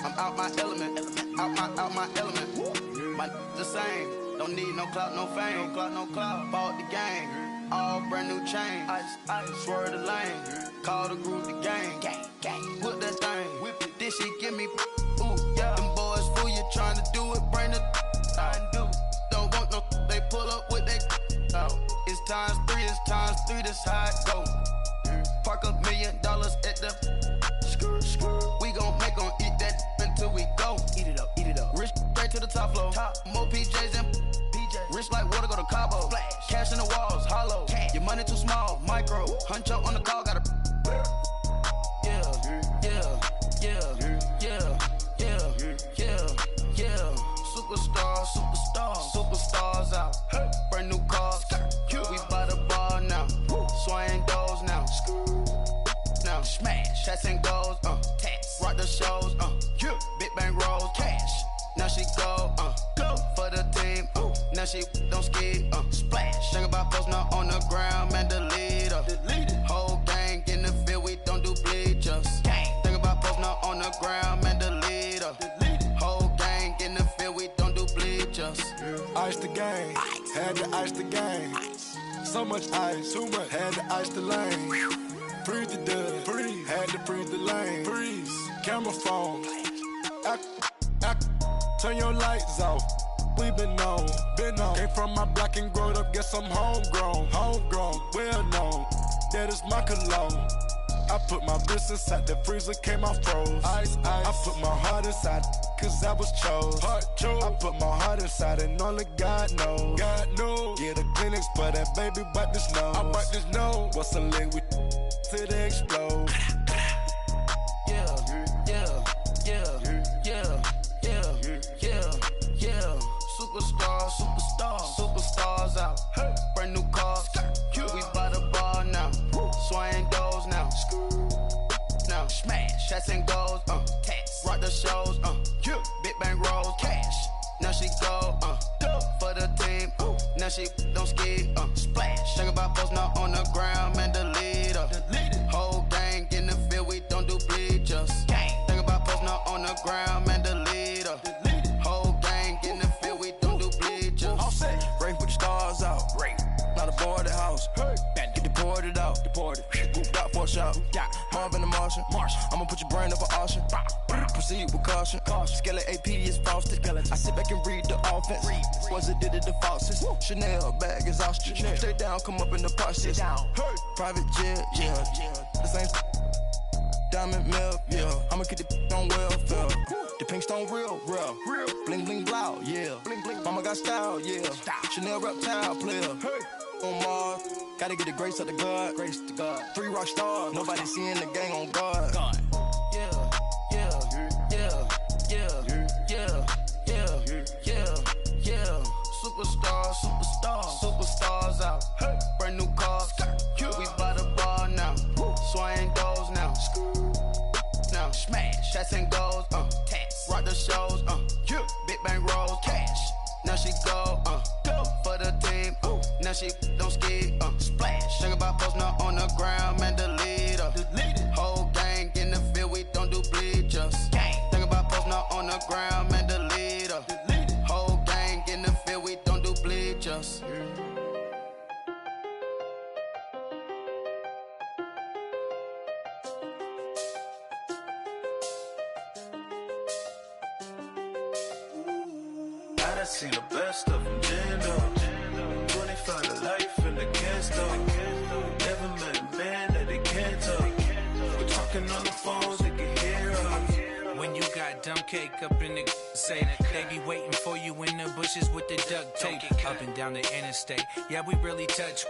I'm out my element. Out my element. My the same. Don't need no clout, no fame. No clout. Bought the game. All brand new chain. Ice. Swerve the lane. Call the group the gang. Whip that thing. Whip it. This shit give me. Ooh, yeah. Them boys fool you trying to do it. Bring the. I do. Don't want no. They pull up with they. It's times 3. This how it go. Park $1 million at the. We gon' make 'em eat that until we go. Eat it up. Rich straight to the top floor. More PJs and PJs. Rich like water, go to Cabo. Splash. Cash in the walls, hollow. Cash. Your money too small, micro. Hunch up on the call, gotta. Yeah. Superstars out. Brand new cars. We by the bar now. Swaying doors now. Now smash. Shots and goals. Rock the shows. Big bang rolls. Cash. Now she go. For the team. Now she don't skid. Splash. Think about posting up on the ground, man, the leader. Whole gang in the field, we don't do bleachers. Think about posting up on the ground, man, the leader. Whole gang in the field, we don't do bleachers. Ice the game, had to ice the game. So much ice, too much, had to ice the lane. Freeze the dust, freeze, had to freeze the lane. Freeze, camera phone. Turn your lights off. We been on. Came from my block and growed up, guess I'm homegrown, well known. That is my cologne. I put my wrist inside the freezer, came out froze. Ice. I put my heart inside, cause I was chose. I put my heart inside and only God knows. Yeah, the clinics for that baby, bite this nose. I bite this nose. What's a leg with till they explode? Superstars out. Brand new cars. We by the bar now. Swaying doors now. Shots and goals, tax. Rock the shows, big bang rolls, cash. Now she go, for the team, now she don't ski, splash. Think about post now on the ground, man, the leader. Whole gang in the field, we don't do bleachers. Think about post now on the ground, man, the leader. Whole gang in the field, we don't do bleachers. All set, rain put the stars out. Not a board the house. Get deported out. Booped out for a shot. Marvin the Martian. I'ma put your brain up for auction. Proceed with caution. Skeleton AP is frosted. I sit back and read the offense. Was it did it the faucets? Chanel bag is ostrich. Stay down, come up in the process. Private jet, yeah. The same diamond milk, yeah. I'ma get the on welfare. The pink stone real. Bling bling blow, yeah. Mama got style, yeah. Chanel reptile player. On Mars, gotta get the grace of the God. 3 rock stars, nobody seeing the gang on guard. Superstars out. Brand new cars. We by the bar now. Swaying doors now. Now smash. Shots and goals, tax. Rock the shows, big bang rolls, cash. Now she go, for the team, now she don't ski, splash. Think about post now on the ground, man, the leader. Whole gang in the field, we don't do bleachers. Think about post now on the ground, man, the leader. Whole gang in the field, we don't do bleachers. I seen the best of them, Jando. 25 to life in the can't Never met a man that they can't talk. We're talking on the phones, they can hear us. When you got dumb cake up in the say they be waiting for you in the bushes with the duct tape. Up and down the interstate, yeah, we really touch.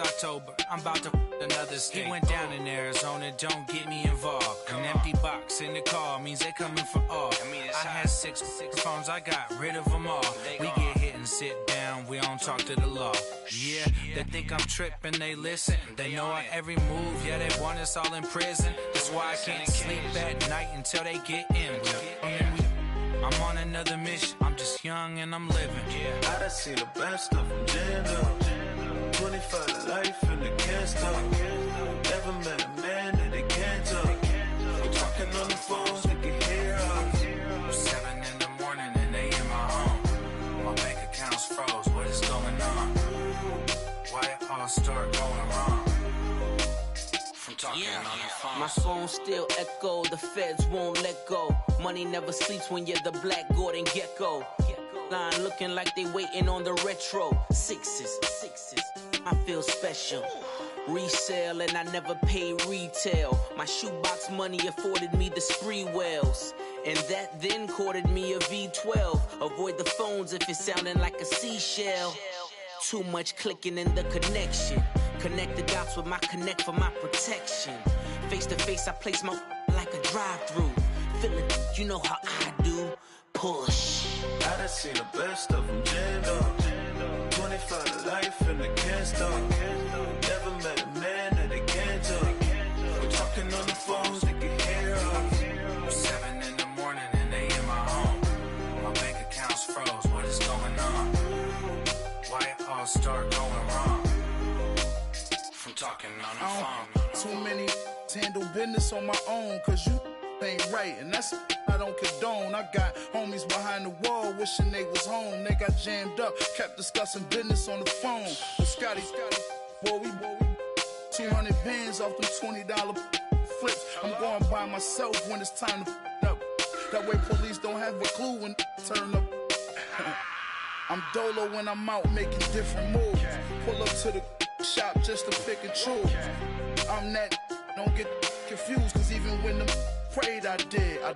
October, I'm about to another state. He went down in Arizona, don't get me involved. An empty box in the car means they coming for all. I had six phones, I got rid of them all. We get hit and sit down, we don't talk to the law. Yeah, they think I'm tripping, they listen. They know our every move, yeah, they want us all in prison. That's why I can't sleep at night until they get in. I'm on another mission, I'm just young and I'm living. I done seen the best of them, Jando. 25 to life in the can't stop. Never met a man that they can't talk. We're talking on the phones, they can hear us. 7 in the morning and they in my home. My bank account's froze, what is going on? Why it all start going wrong? From talking on the phone. My phone still echo, the feds won't let go. Money never sleeps when you're the Black Gordon Gecko. Line looking like they waiting on the retro. Sixes, I feel special. Resale and I never pay retail. My shoebox money afforded me the spree wells. And that then courted me a V12. Avoid the phones if it's sounding like a seashell. Too much clicking in the connection. Connect the dots with my connect for my protection. Face to face I place my like a drive-through. Feeling, you know how I do. Push. I done seen the best of them, Jando. 25 to life in the can't stop. Never met a man that they can't talk. We're talking on the phones, they can hear us. 7 in the morning and they in my home. My bank account's froze, what is going on? Why it all start going wrong? From talking on the phone. Too many handle business on my own, cause you ain't right, and that's I don't condone. I got homies behind the wall wishing they was home. They got jammed up, kept discussing business on the phone. But Scotty, boy, we 200 bands off them $20 flips. I'm going by myself when it's time to up. That way police don't have a clue when turn up. I'm dolo when I'm out making different moves. Pull up to the shop just to pick and choose. I'm that, don't get confused, cause even when the prayed I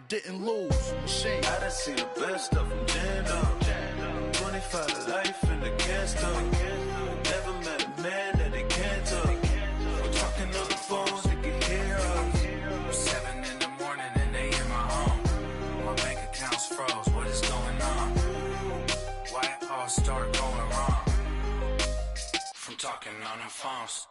didn't lose. Machine. I done seen the best of them, Jando. 25 to life in the can't stop. Never met a man that they can't talk. We're talking on the phones, they can hear us. 7 in the morning and they in my home. My bank account's froze, what is going on? Why it all start going wrong? From talking on the phones.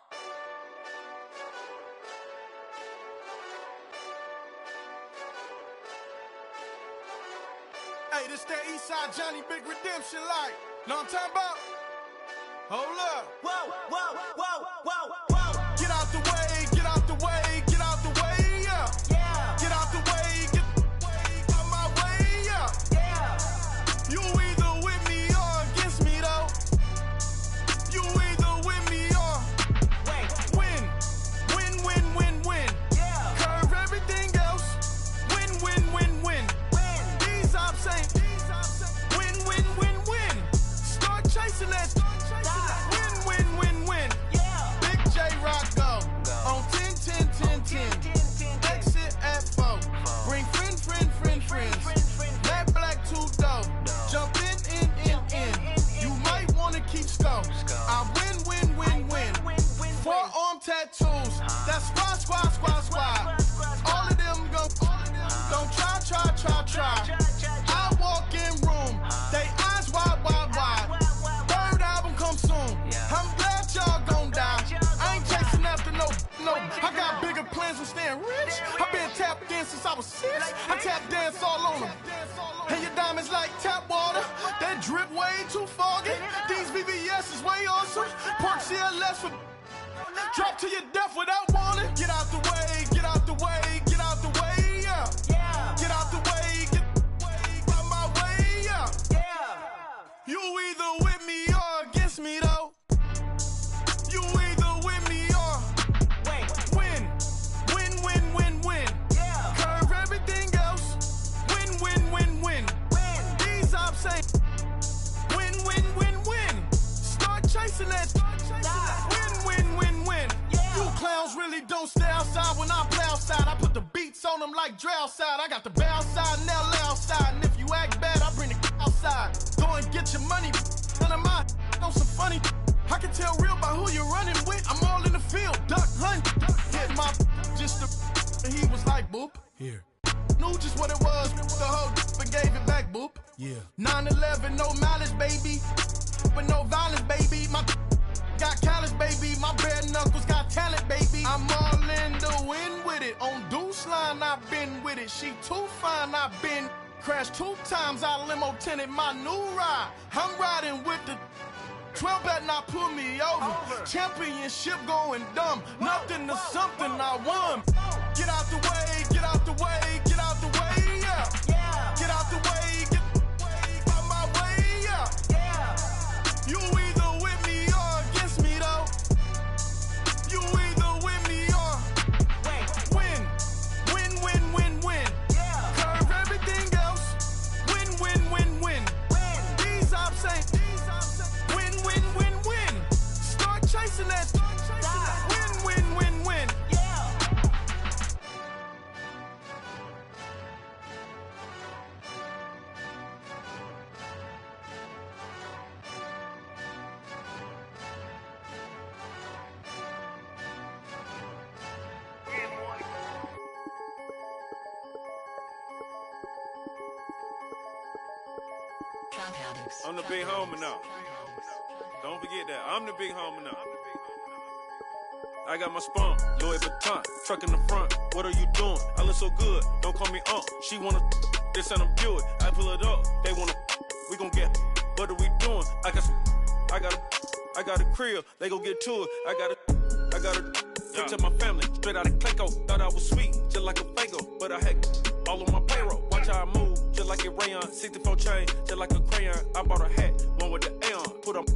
Hey, this that Eastside Johnny Big Redemption like. Know what I'm talking about? Hold up. Whoa, whoa, whoa, whoa, whoa. Get out the way, get out the way, get out the way, yeah. Yeah. Get out the way, get out my way, yeah. Yeah. You either with me or against me, though. You either with me or win. Win, win, win, win. Yeah. Curve everything else. Win, win, win, win. These ops ain't. Win, win, win, win. Start chasing that. Win, win, win, win. Yeah. Big J Rock go. On 10, 10, 10, 10. Exit at 4. Bring friends. Black, 2 dough. Jump in. You might wanna keep score. I win. Forearm tattoos. That's squad. All of them go. Don't try. I walk in room. They eyes wide. Third album come soon. I'm glad y'all gon' die. I ain't chasing after no. I got bigger plans than staying rich. I been tapped in since I was 6. I tap dance all on them. And your diamonds like tap water. That drip way too foggy. These VVS is way awesome. Park CLS for drop to your death without warning. Get out the way, get out the way, get out the way, yeah. Yeah. Get out the way, get out my way, yeah. Yeah. You either with me or against me, though. You either with me or win. Win. Yeah. Curve everything else. Win. These ops ain't. Win. Start chasing that. Win. Yeah. You clowns really don't stay outside when I play outside. I put the beats on them like Dre outside. I got the bow side and LA outside. And if you act bad, I bring the outside. Go and get your money. None of my on some funny. I can tell real by who you're running with. I'm all in the field. Duck hunt. Hit my just the. And he was like, boop. Here. Knew just what it was. The whole and gave it back, boop. Yeah. 9/11, no malice, baby. But no violence, baby. My got callous, baby. My bare knuckles got talent, baby. I'm all in the wind with it. On Deuce line, I've been with it. She too fine, I've been crashed 2 times. I limo tinted my new ride. I'm riding with the 12 better not pull me over. Championship going dumb. Nothing to something I won. Get out the way, get out the way, get out the way, yeah. Yeah. Get out the way, get out my way, yeah. Yeah. You either with me or against me, though. You either with me or win. Yeah. Curve everything else. Win. These ops ain't. Win. Start chasing that. Win. Yeah. I'm the big homie now. Don't forget that. I'm the big homie now. I got my spawn, Louis Vuitton, truck in the front. What are you doing? I look so good. Don't call me She wanna this and I'm Buick. I pull it up. They wanna we gon' get. What are we doing? I got a crib. They gon' get to it. I got a picture my family straight out of Clayco. Thought I was sweet, just like a Fago, but I had all on my payroll. Watch how I move, just like a rayon. 64 chain, just like a crayon. I bought a hat, one with the Aeon. Put on,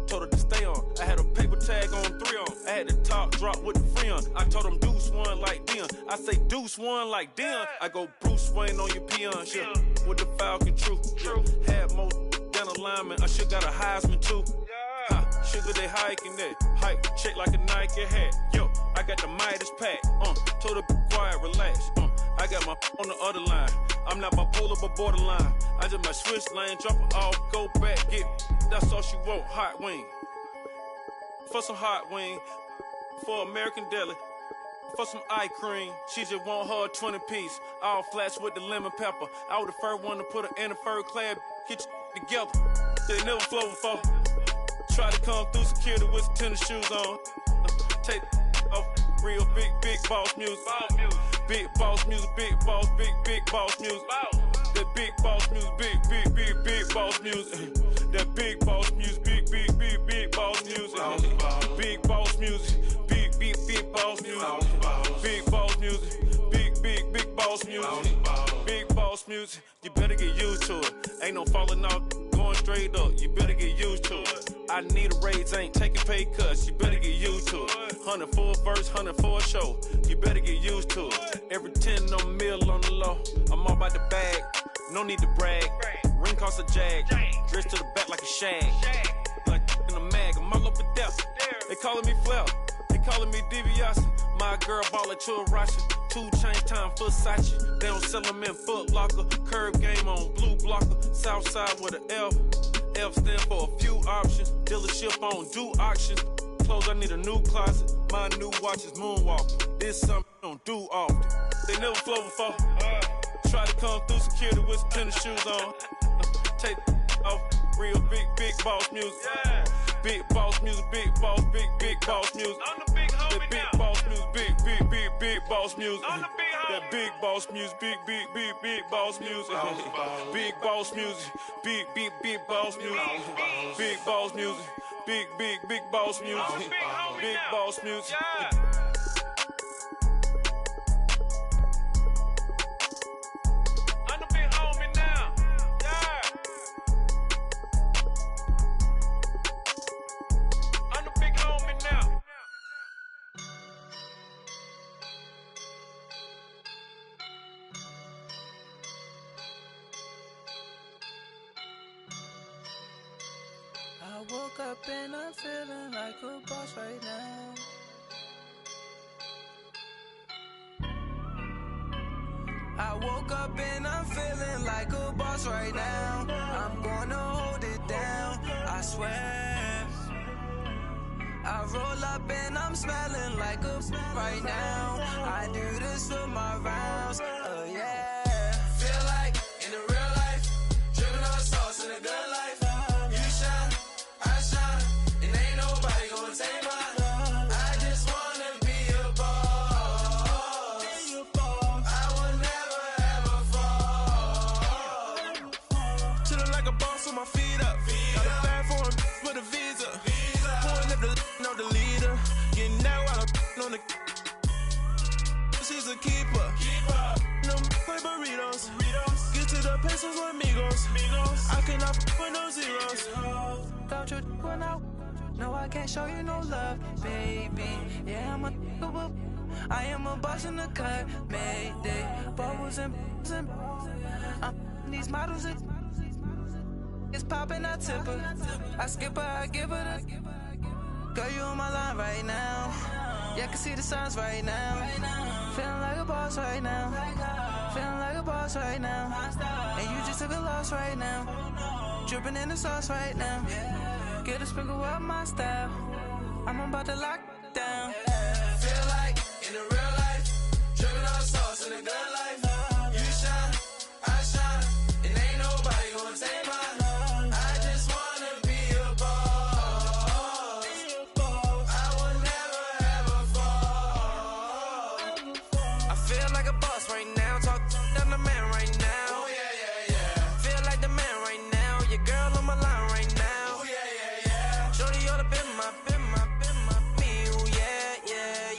told her to stay on. I had a paper tag on 3 on. I had the top drop with the free on. I told them Deuce one like Dion. I say Deuce one like Dion. I go Bruce Wayne on your peon. Yeah. With the Falcon, true. Had more than a lineman. I should got a Heisman too. Ha, sugar they hiking that. Hike, shake like a Nike hat. Yo, I got the Midas pack. Told her be quiet, relax. I got my on the other line. I'm not bipolar but borderline. I just my switch lane, drop it off, go back, get. That's all she want, hot wing. For some hot wing, for American deli, for some eye cream. She just want her 20-piece, all flats with the lemon pepper. I was the first one to put her in a fur clad, get you together. They never flow before. Try to come through security with some tennis shoes on. Take off real big boss music. Big boss music, big boss music. That big boss music, big boss music. That big boss music, big boss music. Big boss music, big boss music. Big boss music, big boss music. Big boss music, you better get used to it. Ain't no falling off, going straight up. You better get used to it. I need a raise, ain't taking pay cuts. You better get used to it. 100 for a verse, 100 for a show. You better get used to it. Every 10 on mill on the low. I'm all about the bag, no need to brag. Ring cost a Jag, dressed to the back like a shag. Like in a mag, I'm all up and down. They calling me Flair, they calling me DiBiase. My girl ball at Churachi, 2 chain time Versace. They don't sell them in Foot Locker. Curve game on blue blocker. South side with an F. F stand for a few options. Dealership on do auctions. Clothes, I need a new closet. My new watch is Moonwalk. This something I don't do often. They never flow before. Try to come through security with some tennis shoes on. Take off, real big boss music. Big boss music, big boss music. I'm the big homie that big now. Boss music, big boss music. I'm the big homie. That big boss music, big boss music. Big boss music, big boss music. Big boss music, big boss music. Big boss music. I woke up and I'm feeling like a boss right now. I woke up and I'm feeling like a boss right now. I'm gonna hold it down, I swear. I roll up and I'm smelling like a right now. I do this for my rounds, oh yeah. Feel like in the real life, dripping on sauce in a good life. You shine, I shine, and ain't nobody gonna take mine. I just wanna be a boss. I will never ever fall. Chillin' like a boss with my feet up. Got a bag for him with a visa. Pulling up the leader. Getting out while I'm on the. She's a keeper. No play burritos. Get to the pesos with amigos. I cannot with no zeros. Don't you run out? No, I can't show you no love, baby. Yeah, I am a boss in the cut, Mayday. Bubbles and these models are. It's poppin', I tip her. I skip her, I give her the. Girl, you on my line right now. Yeah, I can see the signs right now. Feeling like a boss right now. Feeling like a boss right now. And you just took a loss right now. Dripping in the sauce right now. Get a sprinkle up my style. I'm about to lock down. Feel like in the real life, dripping on sauce in a good life. You shine, I shine, and ain't nobody gonna take mine. I just wanna be a boss. I will never ever fall. I feel like a boss right now. Talk to the man right now. Oh yeah. Feel like the man right now. Your girl on my line right now. Oh yeah. Shorty all up in my me. Oh yeah.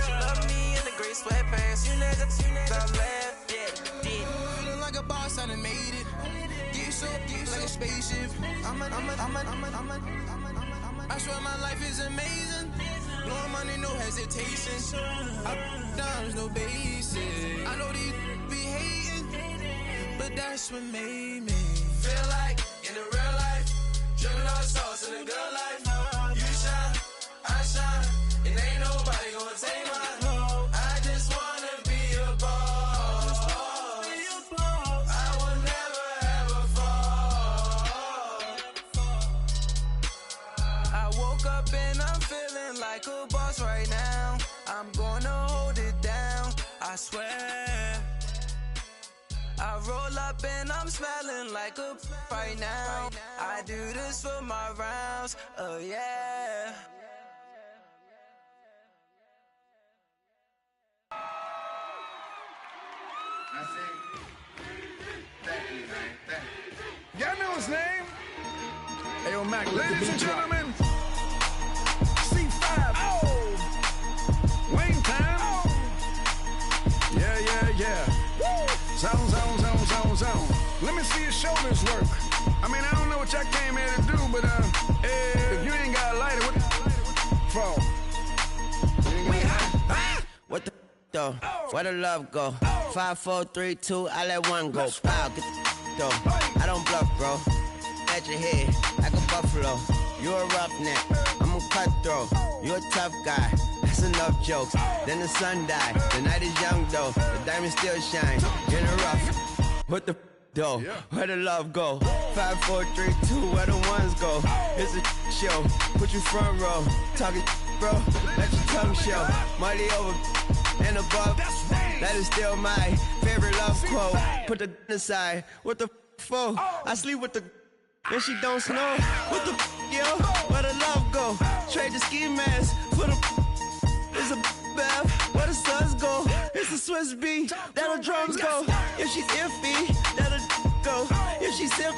She love me in the gray sweatpants. You never left. Yeah. Feeling like a boss, I done made it. Get so like a spaceship. I swear my life is amazing. Blowing money, no hesitation. Up, downs, no basic. I know these be hating, but that's what made me feel like in the real life, dripping on sauce in a good life. You shine, I shine, and ain't nobody gonna take mine. I just wanna be a boss. I will never ever fall. I woke up and I'm feeling like a boss right now. I'm gonna hold it down, I swear. I roll up and I'm smelling like a right now. I do this for my rounds, oh yeah. I say, Y'all know his name? Hey, yo, Mac, ladies and gentlemen, C5. Oh! Wayne time. Oh! Yeah. Zone. Let me see your shoulders work. I mean, I don't know what y'all came here to do, but if you ain't got a lighter, what for? We hot. What the though? Where the love go? 5, 4, 3, 2, I let one go. Wow, get the though. I don't bluff, bro. At your head, like a buffalo. You a roughneck, I'm a cutthroat. You a tough guy, that's enough jokes. Then the sun died, the night is young though. The diamond still shine, in the rough. What the though? Where the love go? 5, 4, 3, 2, where the ones go? It's a show, put you front row. Talking bro, let your tongue show. Money over and above, that is still my favorite love quote. Put the aside, what the for? I sleep with the and she don't snow. What the yo? Where the love go? Trade the ski mask for the it's a bath. Where the suns go? It's a Swiss beat. That'll drums go. If she's iffy, that'll go. If she's simp,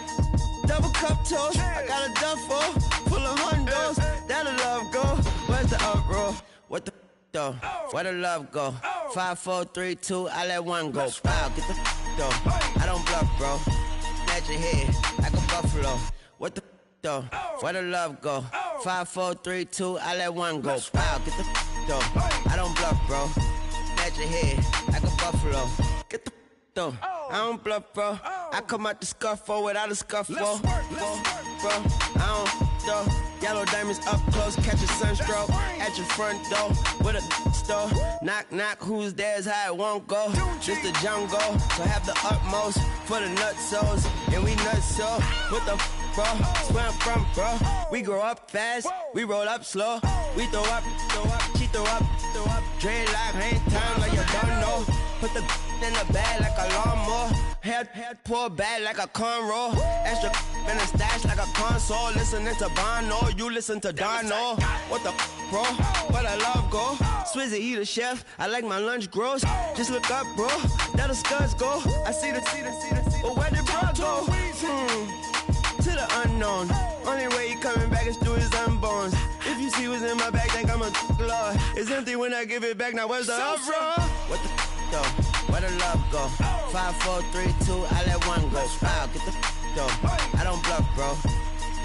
double cup toast. I got a duffel full of hundos. That'll love go. Where's the uproar? What the though? Where the love go? 5, 4, 3, 2, I let one go. Wow, get the though. I don't bluff, bro. At your head, like a buffalo. What the though? Where the love go? 5, 4, 3, 2, I let one go. Wow, get the though. I don't bluff, bro. At your head, like a buffalo. Get the though. I don't bluff, bro. I come out the scuffle without a scuffle. Bro, I don't though. Yellow diamonds up close, catch a sunstroke at your front door with a store. Knock, knock, who's there's how it won't go. Just the jungle, so have the utmost for the nutsos. And we nuts, so what the bro? Where I'm from, bro. We grow up fast, we roll up slow. We throw up, she throw up. Dreadlock, ain't time like you don't know. Put the in the bag like a lawnmower. Head pour bad like a cornrow. Extra in the stash like a console. Listening to Bono, you listen to Dono. What the bro? Where the love go? Swizzy, he the chef. I like my lunch gross. Just look up, bro. That'll scuds go. I see the. But where did bro go? To the unknown. Only way he coming back is through his unborns. If you see what's in my bag, think I'm a lord. It's empty when I give it back. Now where's the uproar? What the though? Where the love go? 5, 4, 3, 2, I let one go. Wow, get the though. I don't bluff, bro.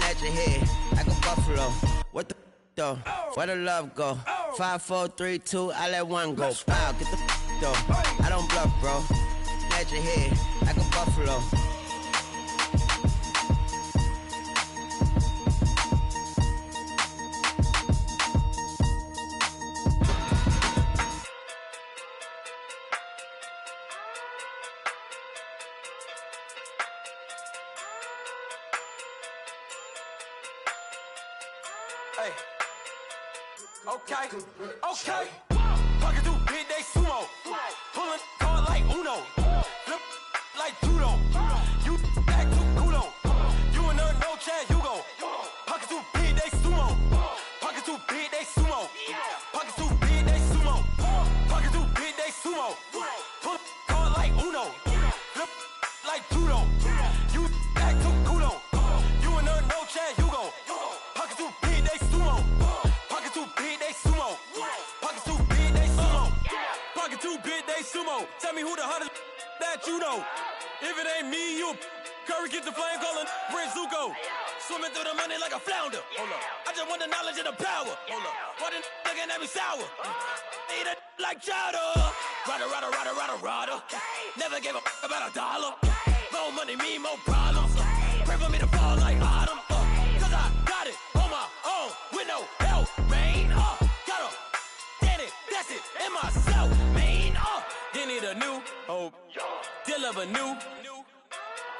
At your head, like a buffalo. What the though? Where the love go? 5, 4, 3, 2, I let one go. Wow, get the though. I don't bluff, bro. At your head, like a buffalo. Okay. Pocket through big, they sumo. Pulling card like Uno. Flip like judo. You back to kudo. You and her no Chad Hugo. Pocket through big, they sumo. Pocket through big, they sumo. Pocket through big, they sumo. Pocket through big, they sumo. Pull card like Uno. Flip like judo. You back to kudo. You and her no Chad Hugo. Pocket through big, they sumo. Pocket too big, they sumo. Pocket too big, they sumo. Pocket too big, they sumo. Tell me who the hottest that you know. If it ain't me, you Curry get the flame calling Prince Zuko. Swimming through the money like a flounder. Hold up. I just want the knowledge and the power. Hold up. Why the looking at me sour? Eat it like chowder. Rada. Never gave a about $1. More money, me, more problems. Pray for me to fall like autumn. Cause I got it on my own with no help, man. Gotta get it, that's it, in myself, man. They need a new hope, deliver new,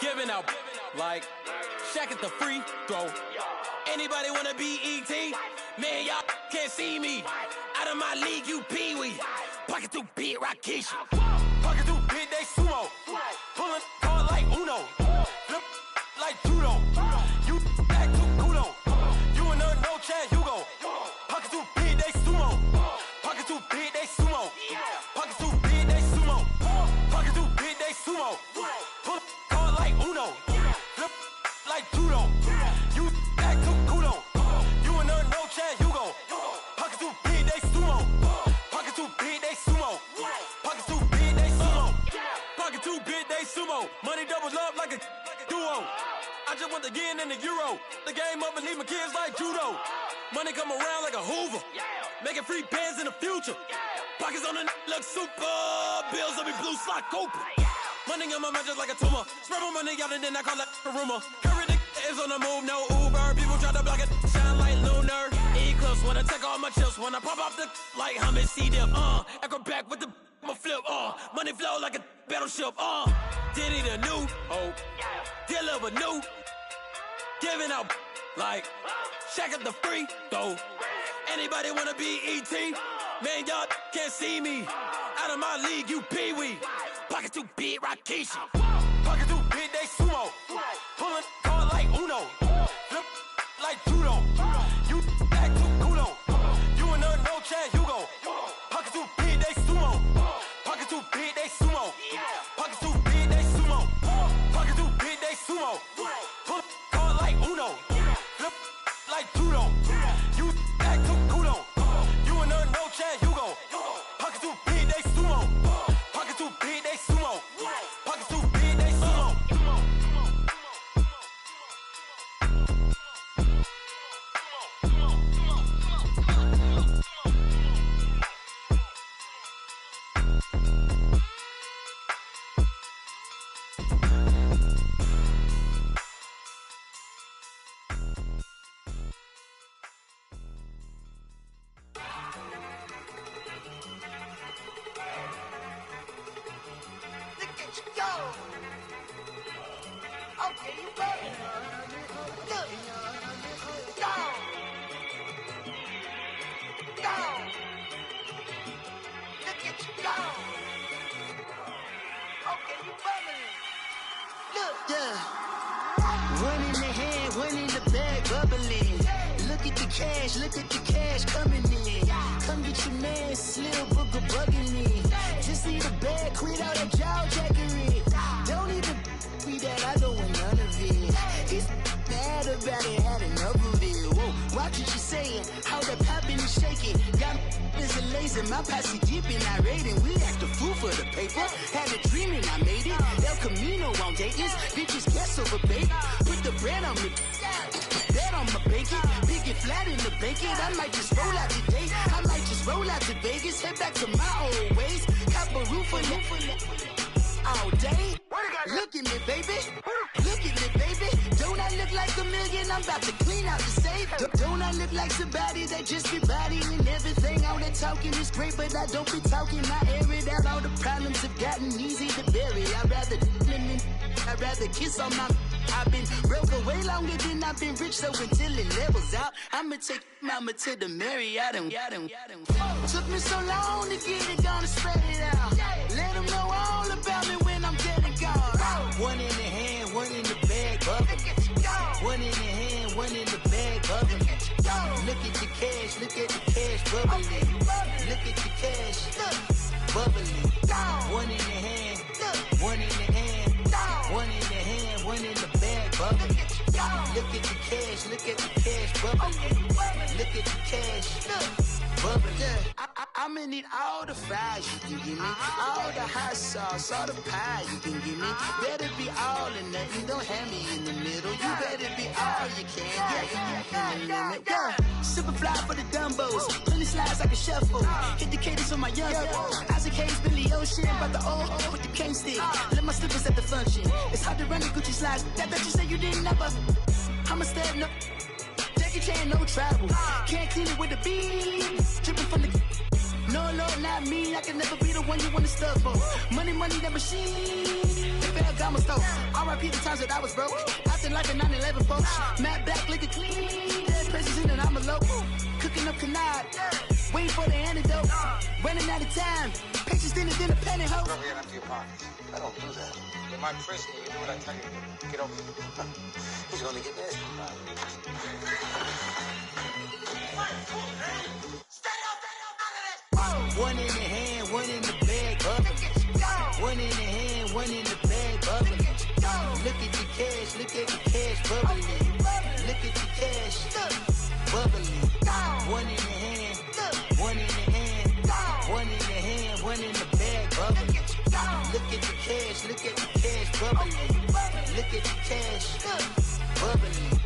giving out like Shaq at the free throw. Anybody wanna be E.T.? Man, y'all can't see me. Out of my league, you pee-wee. Pocket too big, Rakisha. Pocket too big, they sumo. Pulling card like Uno. Flip like judo. You back to kudo. You and her no Chad Hugo. Pocket too big, they sumo. Pocket too big, they sumo. Pocket too big, they sumo. Pocket too big, they sumo. Pull card like Uno. two big day sumo. Money doubles up like a duo. I just want the yen and the euro. The game up and leave my kids like judo. Money come around like a Hoover. Making free bands in the future. Pockets on the look super. Bills on me blue slot Cooper. Money on my mind just like a tumor. Spread my money out and then I call it a rumor. Curry the is on the move, no Uber. People try to block it, shine like lunar. Eclipse when I take all my chips. When I pop off the like hummus, C-dip. Acrobat with the flip. Money flow like a battleship. Diddy the new hope. Deliver new. Giving out like Shaq at the free throw. Anybody wanna be E.T.? Man, y'all can't see me. Out of my league, you pee-wee. Pocket too big, Rakishi. Pocket too big, they sumo. Pulling card like Uno. Flip like judo. You act too kudo. You and her, no Chad Hugo. Pocket too big, they sumo. Pocket too big, they sumo. Pocket too big, they sumo. Pocket too big, they sumo. Pull card like Uno. Flip like judo. You act too kudo. You and her, no Chad Hugo. Pocket too big, they sumo. Pocket too big, they sumo. Pocket too big, they sumo. Look at the cash coming in. Come get your man, Slim Booker bugging me. Just need a bag, quit all that jaw jackery. Don't even be that, I don't want none of it. He's mad about it, had enough of it. Whoa, watch what you saying, how that poppin' and shaking. Got is a laser, my posse deep and I raiding. We act a fool for the paper. Had a dream and I made it. El Camino on Dayton's, bitches guess over baby. Put the bread on me. Bet on my bacon, big and flat in the bacon. I might just roll out today. I might just roll out to Vegas, head back to my old ways. Cop a roof for all day. Look at me, baby. Look at me, baby. Don't I look like a million? I'm about to clean out the safe. Don't I look like somebody that just be bodying everything? All that talking is great, but I don't be talking. I air it out. All the problems have gotten easy to bury. I'd rather kiss on my. I've been broke way longer than I've been rich, so until it levels out, I'ma take mama to the Marriott and took me so long to get it, gonna spread it out. Let them know all about me when I'm dead and gone. One in the hand, one in the bag, bubbling. One in the hand, one in the bag, bubbling. Look at the cash, look at the cash, bubbling. Look at the cash, bubbling. One in the hand, one in the hand, one in the hand, one in the bag, bubbling. Look at the cash, look at the cash, bubbling. Look at the cash, bubbling. I'ma need all the fries you can give me, all the hot sauce, all the pie you can give me. Better be all or nothing, don't have me in the middle. You better be all you can. Yeah. Super fly for the Dumbos, plenty slides like a shuffle. Hit the cadence on my young Isaac Hayes, Billy Ocean, but the old with the cane stick. Let my slippers at the function. It's hard to run the Gucci slides. That you say you didn't never. I'ma step no. Jackie Chan, no travel. Can't clean it with the beat. Dripping from the. No, not me. I can never be the one you wanna stuff for. Money, that machine. They fell Gamma store. R.I.P. the times that I was broke. Acting like a 9/11 folks. Matte black, liquor clean. Dead presents in and I'm a local. Cooking up canard. Waiting for the antidote. Running out of time. Patience thinner than a penny hoe. Over here, empty your pockets. I don't do that. You're my prisoner. You do what I tell you to. Get over here. He's gonna get this. One in the hand, one in the bag, bubbling. One in the hand, one in the bag, bubbling. Look at the cash, look at the cash, bubbling. Look at the cash, bubbling. One in the hand, one in the hand, one in the hand, one in the bag, bubbling. Look at the cash bubbling. Look at the cash bubbling.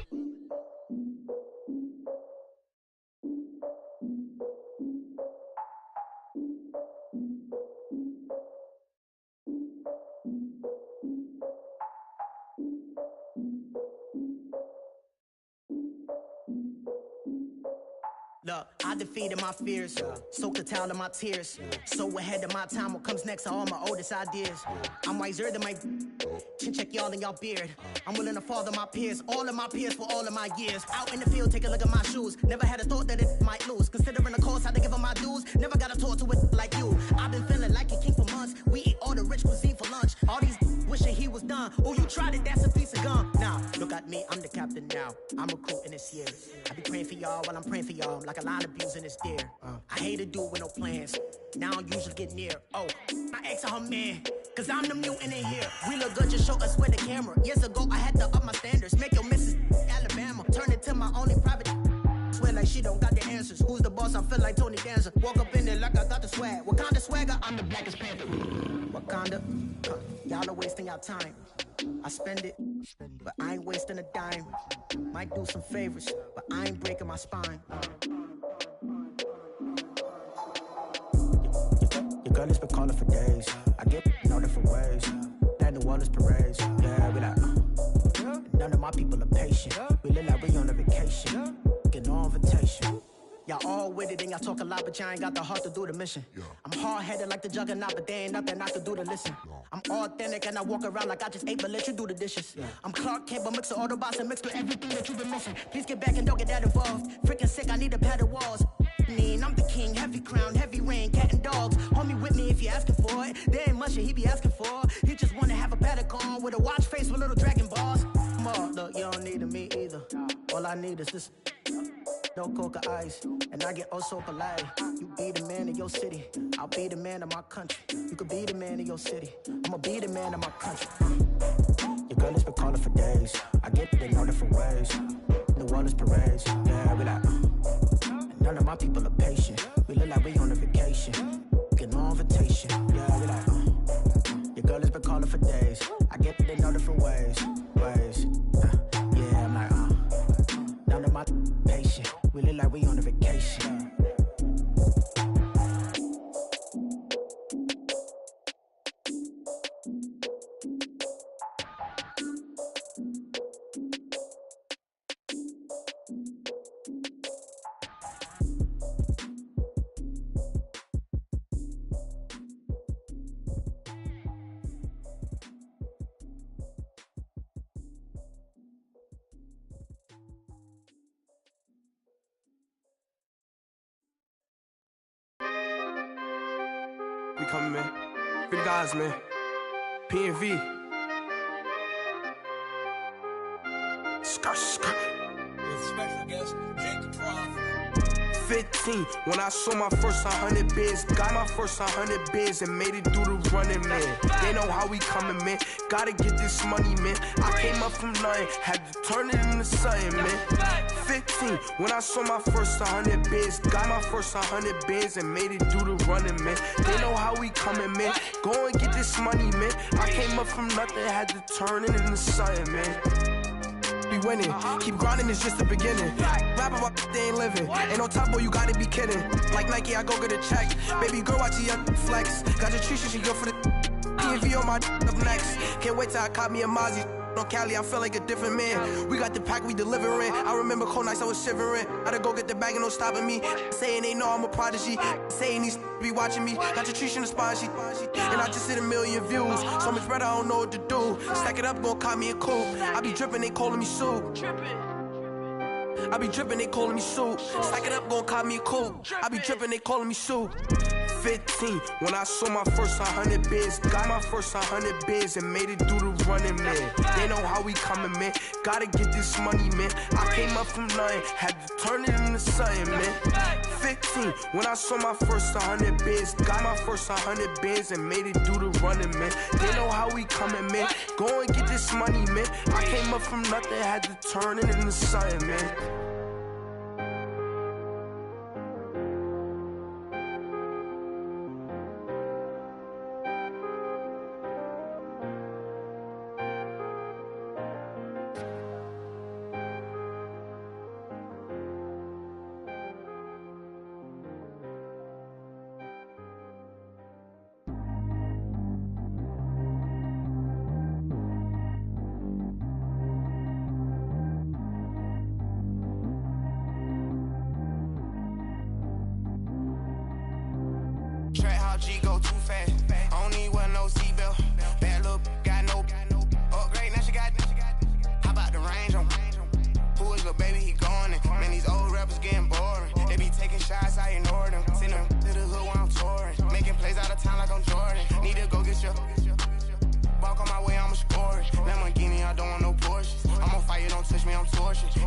Look, I defeated my fears, soaked the towel of my tears. So ahead of my time, what comes next are all my oldest ideas. I'm wiser than my chin check y'all in y'all beard. I'm willing to father my peers, all of my peers for all of my years. Out in the field, take a look at my shoes. Never had a thought that it might lose. Considering the cost, had to give them my dues. Never got a talk to it like you. I've been feeling like a king for months. We eat all the rich cuisine for lunch. All these wishing he was done. Oh, you tried it, that's a piece of gum. Now, look at me, I'm the captain now. I'm recruiting this year. I be praying for y'all while I'm praying for y'all. Like a line of abusing this deer. I hate a dude with no plans. Now I usually get near. Oh, I ex her man, cause I'm the mutant in here. We look good, just show us where the camera. Years ago, I had to up my standards. Make your missus Alabama. Turn it to my only private. Swear like she don't got the answers. Who's the boss? I feel like Tony Danza. Walk up in there like I got the swag. What kind of swagger? I'm the blackest panther. Wakanda, y'all are wasting your time. I spend it, but I ain't wasting a dime. Might do some favors, but I ain't breaking my spine. Your girl has been calling for days. I get in all different ways. That New Orleans parades. Yeah, we like, none of my people are patient. We look like we on a vacation. Get no invitation. Y'all all with it and y'all talk a lot, but y'all ain't got the heart to do the mission. I'm hard-headed like the juggernaut, but there ain't nothing I can do to listen. I'm authentic and I walk around like I just ate, but let you do the dishes. I'm Clark Kent, but mix the Autobots and mix with everything that you've been missing. Please get back and don't get that involved. Freaking sick, I need a padded walls. I'm the king, heavy crown, heavy rain, cat and dogs. Homie with me if you asking for it. There ain't much that he be asking for. He just wanna have a paddock on with a watch face with little dragon balls. Look, you don't need me either. All I need is this. No coca ice, and I get oh so polite. You be the man of your city, I'll be the man of my country. You could be the man of your city, I'ma be the man of my country. Your girl has been calling for days. I get it in all different ways. New Orleans parades, yeah, we like. None of my people are patient. We look like we on a vacation. Get no invitation, yeah, we like. Your girl has been calling for days. I get it in all different ways. Yeah, I'm like, none of my patient. We look like we on a vacation. We coming, man. For the guys, man. P&V. Skirt. With special guest, Jake the 15, when I saw my first 100 bids. Got my first 100 bids and made it through the running, man. They know how we coming, man. Gotta get this money, man. I came up from nothing, had to turn it into something, man. 15, when I saw my first 100 bids. Got my first 100 bids and made it through the running, man. They know how we coming, man. Go and get this money, man. I came up from nothing, had to turn it into something, man. Be winning, keep grinding, it's just the beginning. Rap about they ain't living. Ain't no top boy, you gotta be kidding. Like Nike, I go get a check. Baby girl, watch your flex. Got your tree, she go for the P&V on my up next. Can't wait till I caught me a Mozzie. On Cali, I feel like a different man. We got the pack, we delivering. I remember cold nights, I was shivering. Gotta go get the bag and no stopping me. Saying they know I'm a prodigy. Saying these be watching me. Got your tree in the spot, and I just hit 1 million views. So much better, I don't know what to do. Stack it up, gon' call me a coupe. I be dripping, they calling me soup. I be dripping, they calling me soup. Stack it up, gon' call me a coupe. I be dripping, they calling me soup. 15, when I saw my first 100 bids. Got my first 100 bids and made it through the running, man. They know how we coming, man. Gotta get this money, man. I came up from nothing, had to turn it into something, man. 15, when I saw my first 100 bids. Got my first 100 bids and made it through the running, man. They know how we coming, man. Go and get this money, man. I came up from nothing, had to turn it into something, man.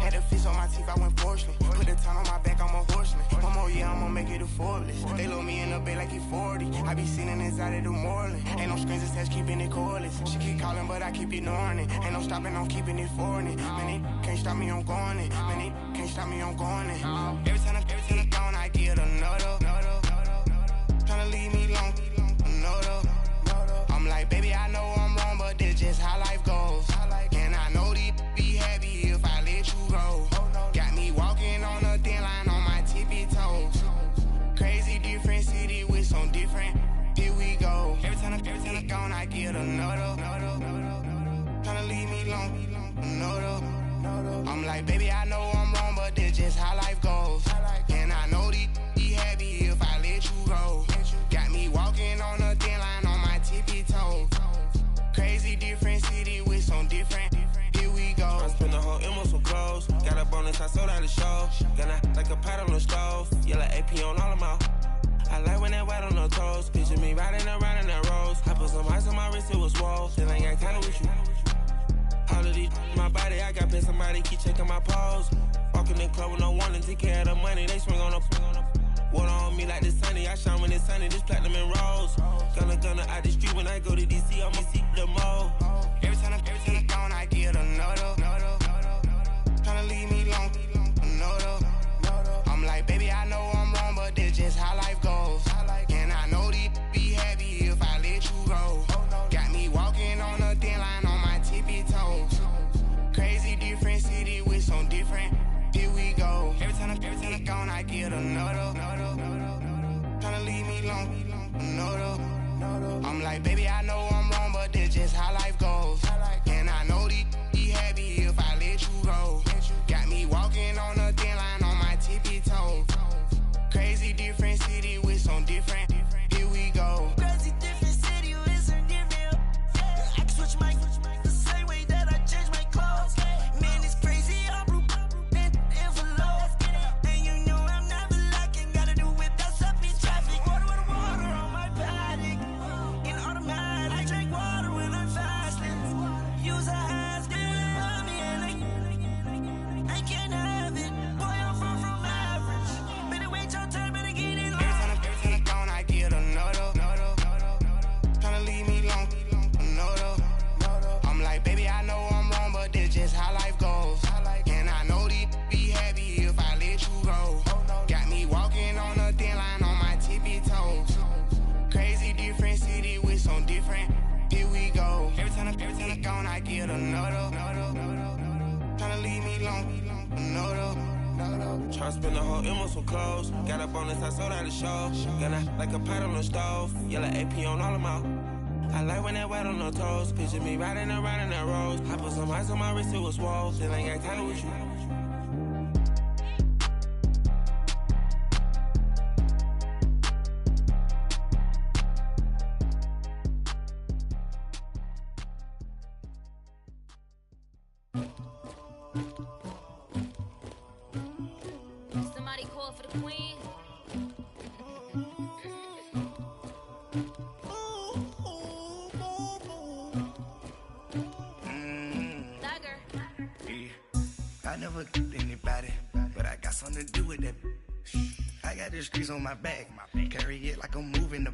Had a fist on my teeth, I went fortunate. Put the ton on my back, I'm a horseman. One more year, I'ma make it a Forbes. They load me in the bed like he 40. I be sitting inside of the Moreland. Ain't no strings attached, keeping it cordless. She keep calling, but I keep ignoring it. Ain't no stopping, I'm keeping it for it. Man, it can't stop me, I'm going it. Man, it can't stop me, I'm going it. Every time I gone, I get another. Tryna leave me alone, another. I'm like, baby, I know I'm wrong, but this just how life goes. And I know these be happy if I let you go. Got me walking on a thin line on my tippy toes. Crazy different city with some different. Here we go. Every time I gone, I get another. Tryna leave me alone, another. I'm like, baby, I know I'm wrong, but this just how life goes. And I know these be happy if I let you go. Got me walking on a thin line on my tippy toes. Crazy different city with some different. Here we go. I spent the whole M on some clothes. Got a bonus, I sold out the show. Gonna like a pot on the stove. Yellow AP on all of my. I like when that white on the toes. Picture me riding around in that rose. I put some ice on my wrist, it was swole. Still ain't got time with you. All of these my body, I got pissed. Somebody keep checking my pose. Walking in club with no warning, take care of the money. They swing on the. Water on me like the sunny, I shine when it's sunny. This platinum and rose. Gonna out the street when I go to DC. I'ma see the mall. Every time I gone, I get another. Tryna leave me alone, another. I'm like, baby, I know I'm wrong, but this just how life goes. And I know these be happy if I let you go. Got me walking on a thin line on my tippy toes. Crazy different city with some different. Here we go. Every time I gone, I get another. Tryna leave me alone, another. I'm like, baby, I know I'm wrong, but this just how life goes. And I know these be happy if I let you go. Got me walking on a thin line on my tippy toes. Crazy different city with some different. Here we go. Crazy different city with some different. I can switch my the same way that I change my clothes. Man, it's crazy. I'm blue and envelope. And you know I'm never lacking. Gotta do with that stuff in traffic. Water on my paddock. In automatic. I drink water when I'm fasting. Use a has on me and I can't have it. Boy, I'm far from average. Better wait your turn, better get in line. Every time I gone, I get another. Tryna leave me alone, another. I'm like, baby, I know I'm wrong, but this just how life goes. And I know these be happy if I let you go. Got me walking on a thin line on my tippy toes. Crazy different city with some different. Here we go. Every time I gone, I get another. Tryna leave me alone, another. Tryna spend the whole M on some clothes. Got a bonus, I sold out the show. Gonna like a pot on the stove. Yellow AP on all of my. I like when that white on the toes. Picture me riding around in that rose. I put some ice on my wrist, it was swole. Still ain't got time with you. Somebody call for the queen. I never killed anybody, but I got something to do with that. I got the streets on my back, carry it like I'm moving the.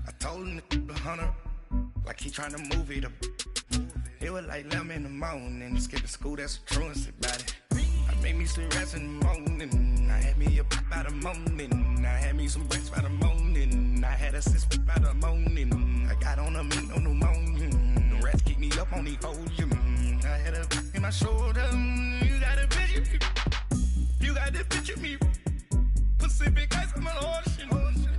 I told him the hunter, like he trying to move it up. It was like 11 in the morning, skipping school, that's a truancy about it. I made me some rats in the morning, I had me a pop by the morning, I had me some breaks by the morning, I had a sis by the morning, I got on a meat on the morning, the rats keep me up on the volume, I had a in my shoulder, you got a picture me, you got this picture me, Pacific ice on my ocean,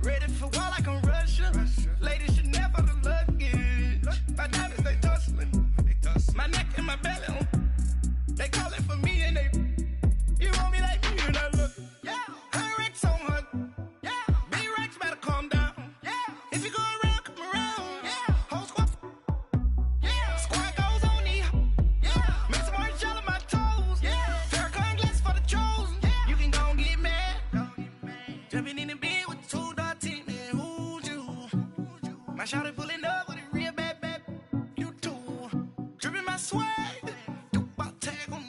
ready for war like I'm Russia, ladies should never the luggage, my diamonds they tussling, my neck and my belly, they calling for me and they, you want me like me and I look, yeah, her Rex on her, yeah, B-Rex better calm down, yeah, if you go around, come around, yeah, whole squad, yeah, squad goes on me, yeah, make some orange gel on my toes, yeah, Farrakhan glass for the chosen, yeah, you can go and get mad, jumping in the bed with the 2 dot team, man, who's you, my shawty pulling up with a real bad, you too, dripping my swag, tag on,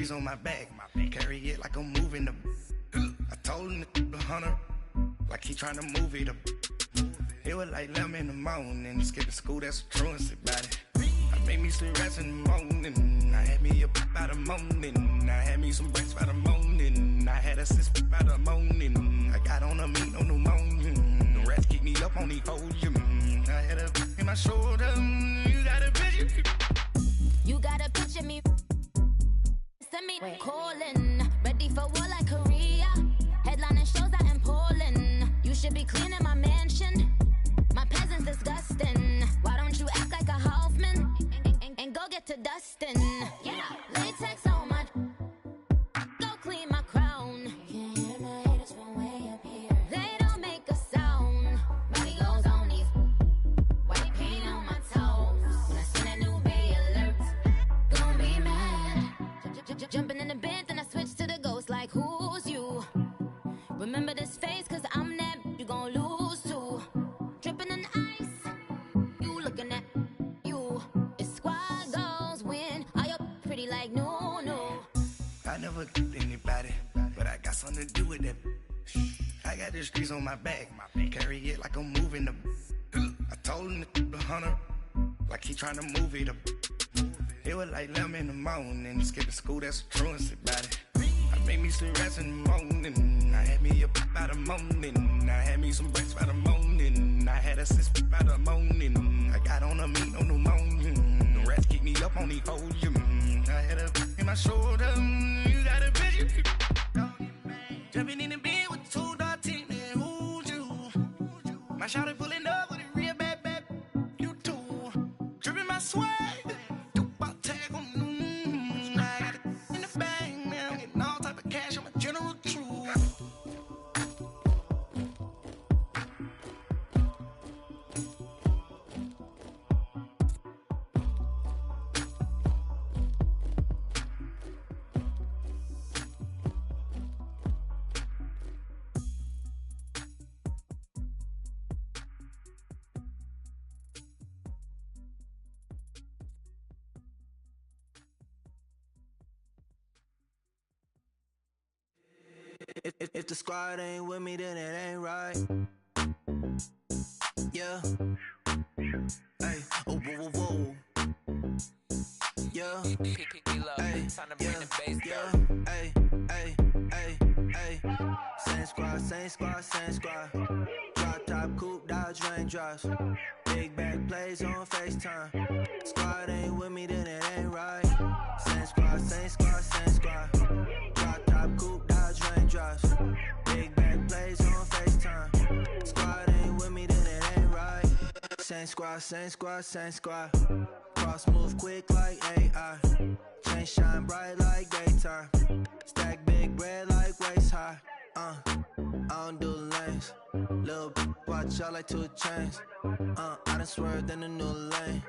screws on my back. Carry it like I'm moving the. I told him the hunter, like he trying to move it up. It was like 11 in the morning, skipping school, that's a truancy about it. I made me some rats in the morning, I had me a by the morning. I had me some breaks by the morning, I had a sis by the morning. I got on a meat, no pneumonia. The rats keep me up on the podium. I had a in my shoulder, you got a picture. You got a picture me. Send me calling, ready for war like Korea. Headlining shows out in Poland. You should be cleaning my mansion. My peasants disgusting. Why don't you act like a Hoffman and go get to dustin'? Yeah, latex on my. Go clean my crown. Can't hear my haters from way up here. They don't make a sound. Money goes on these. White paint on my toes. When I send a new bay alert, gon' be mad. Jumping in the bed, then I switch to the ghost like who's you? Remember this face, cause I'm that you gon' lose too. Dripping in ice, you looking at you. It's squad goals win. Are you pretty like no? I never anybody, but I got something to do with that. I got the streets on my back, carry it like I'm moving the. I told him the hunter, like he trying to move it up. It was like 11 in the morning, skipping school, that's a truancy about it. I made me some rats in the morning, I had me a by the morning. I had me some breaks by the morning, I had a sis by the morning. I got on a meat, no pneumonia. The rats keep me up on the podium. I had a in my shoulder, you got a picture. Jumping in the bed with 2 dark teeth, man, who's you? My shawty pulling up with a real bad, you too. Dripping my swag. If the squad ain't with me, then it ain't right. Yeah. Hey. Oh, whoa, whoa, whoa. Yeah. Hey. Yeah. Hey. Hey. Hey. Hey. Same squad, same squad, same squad. Drop top, coupe, Dodge raindrops. Big back plays on FaceTime. Squad ain't with me, then it ain't right. Same squad, same squad, same squad. Drop top, coupe, Dodge raindrops. Big back plays on FaceTime. Squad ain't with me, then it ain't right. Same squad, same squad, same squad. Cross move quick like AI. Chain shine bright like daytime. Stack big bread like waist high. I don't do lanes. Little watch out like 2 chains. I done swerved in a new lane.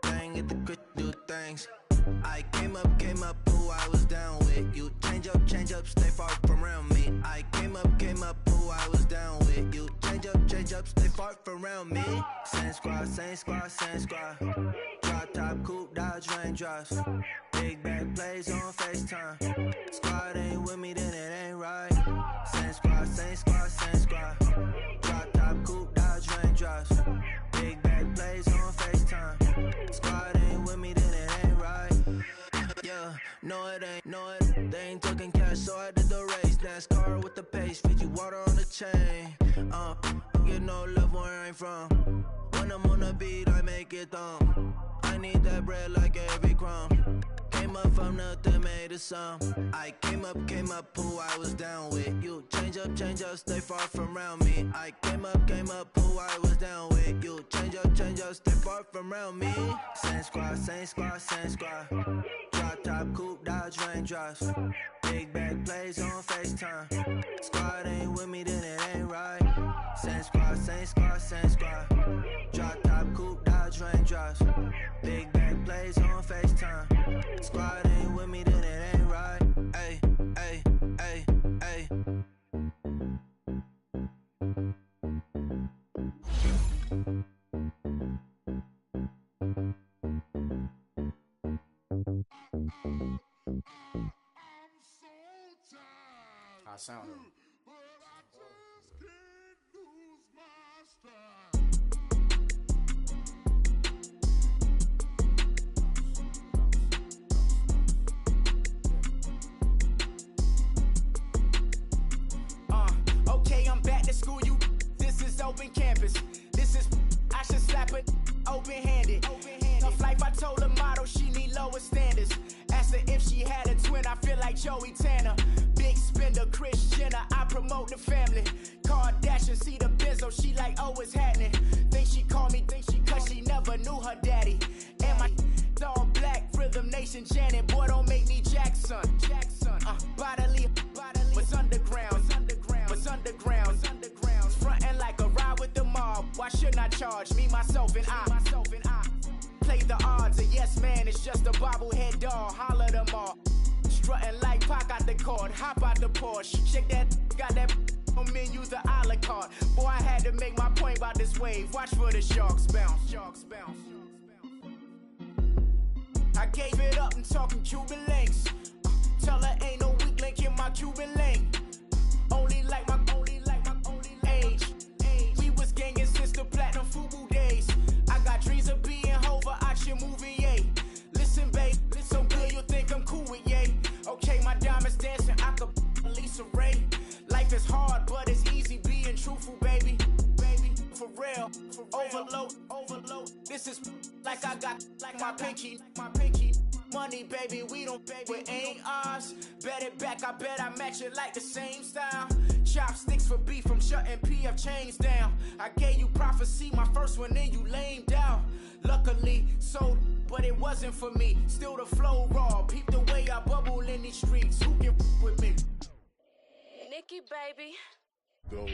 Bang at the crit, do things. I came up, who I was down with. You change up, stay far from around me. I came up, who I was down with. You change up, stay far from around me. Same squad, same squad, same squad. Drop top, coupe, Dodge raindrops. Big back plays on FaceTime. Squad ain't with me, then it ain't right. Same squad, same squad, same squad. Drop top, coupe, Dodge raindrops. Big back plays on FaceTime. Squad ain't with me, then it ain't right. Yeah, no it ain't, they ain't talking cash, so I did the race. NASCAR with the pace, feed you water on the chain. Get no love where I'm from. When I'm on the beat, I make it thumb. I need that bread like every crumb. Came up from nothing, made a sum. I came up, who I was down with. You change up, stay far from around me. I came up, who I was down with. You change up, stay far from around me. Same squad, same squad, same squad. Drop top, coupe, Dodge raindrops. Big back plays on FaceTime. Squad ain't with me, then it ain't right. Same squad, same squad, same squad. Drop top, coupe, Dodge raindrops. Big back plays on FaceTime. Squad ain't with me, then it ain't right. Ay, ay, ay, ay. sound. Okay, I'm back to school, you. This is open campus. This is, I should slap it open-handed. Tough life, I told her motto, she need lower standards. Asked her if she had a twin, I feel like Joey Tanner. Big spender, Kris Jenner, I promote the family. Kardashian, see the Benzo, she like, oh, it's happening. Think she called me, cause she never knew her daddy. And my all black, Rhythm Nation, Janet, boy, don't make me Jackson. Bodily, what's underground, what's underground, frontin' like a ride with the mob. Why shouldn't I charge me, myself, and I? Play the odds, a yes man is just a bobblehead doll. Holler them all, strutting like Pac out the court, hop out the Porsche, shake that, got that on menu, the a la carte. Boy, I had to make my point about this wave. Watch for the sharks bounce, sharks bounce. I gave it up and talking Cuban links. Tell her ain't no weak link in my Cuban link. Only like my age. We was gangin' since the platinum FUBU days. I got dreams of being Hova out your movie, yay. Listen, babe, so good you'll think I'm cool with yay. Okay, my diamonds dancing, I could Lisa Ray. Life is hard, but it's easy being truthful, baby. For real, overload. This is like I got like my pinky. Money, baby, we don't pay, it ain't ours. Bet it back, I bet I match it like the same style. Chopsticks for beef from shutting PF chains down. I gave you prophecy, my first one, then you lamed out. Luckily, sold, but it wasn't for me. Still the flow raw, peep the way I bubble in these streets. Who can with me? Nikki, baby. Go.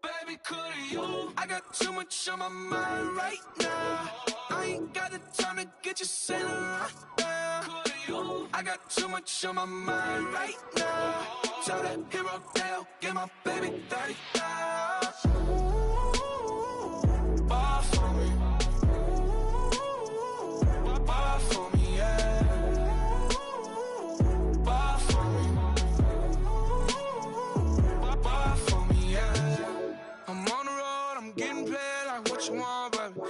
Baby, could you? I got too much on my mind right now. I ain't got the time to get you sailing right now. Could you? I got too much on my mind right now. Tell that hero Dale, get my baby 30,000. Ball for me. Ball for me, yeah. Ball for me. Ball for me, yeah. I'm on the road, I'm getting paid like what you want, baby.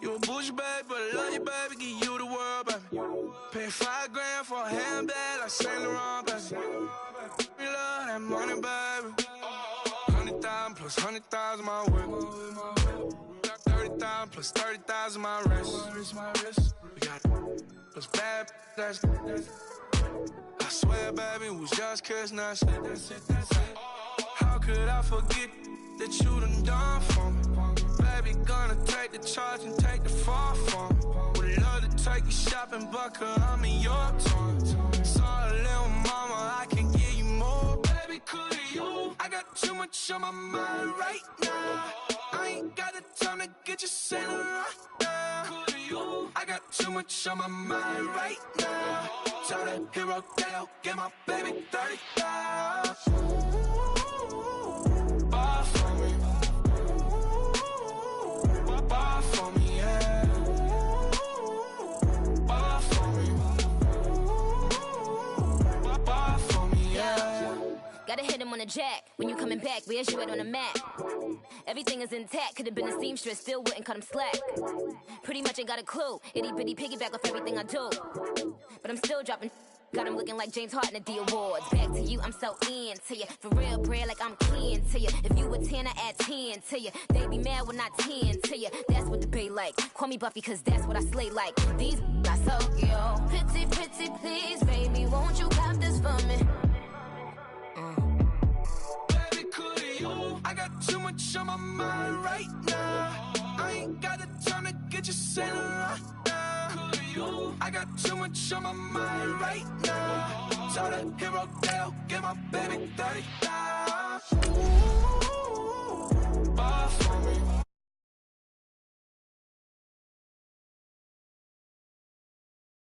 You a bougie, baby, but I love you, baby. Give you the world, baby. Pay $5 grand for a handbag like Saint Laurent, baby. We love that money, baby. 100,000 plus 100,000 my whip. 30,000 plus 30,000 my wrist. We got those bad, that's I swear, baby, it was just kissing us. How could I forget that you done for me? Baby, gonna take the charge and take the fall from me. Would love to take you shopping, but I'm in your town. Sorry, little mama, I can give you more. Baby, could you? I got too much on my mind right now. I ain't got the time to get you sailing right now. Could you? I got too much on my mind right now. Tell that hero Dale, get my baby 30,000. Ball for me. Ball for me, yeah. Ball for me. Ball for me, yeah. Gotta hit him on the jack. When you coming back, where's you at on the map? Everything is intact. Could've been a seamstress, still wouldn't cut him slack. Pretty much ain't got a clue. Itty bitty piggyback off everything I do. But I'm still dropping. Got him looking like James Harden at the awards. Back to you, I'm so into you. For real, bread, like I'm keen to you. If you a 10, I add 10 to you. They be mad when I 10 to you. That's what the bay like. Call me Buffy, cause that's what I slay like. These I so yo. Pretty, pretty, please, baby, won't you cop this for me? Baby, could you? I got too much on my mind right now. I ain't got the time to get you sailing right now. Could you. I got too much on my mind right now. So the hero Dale, give my baby 30,000.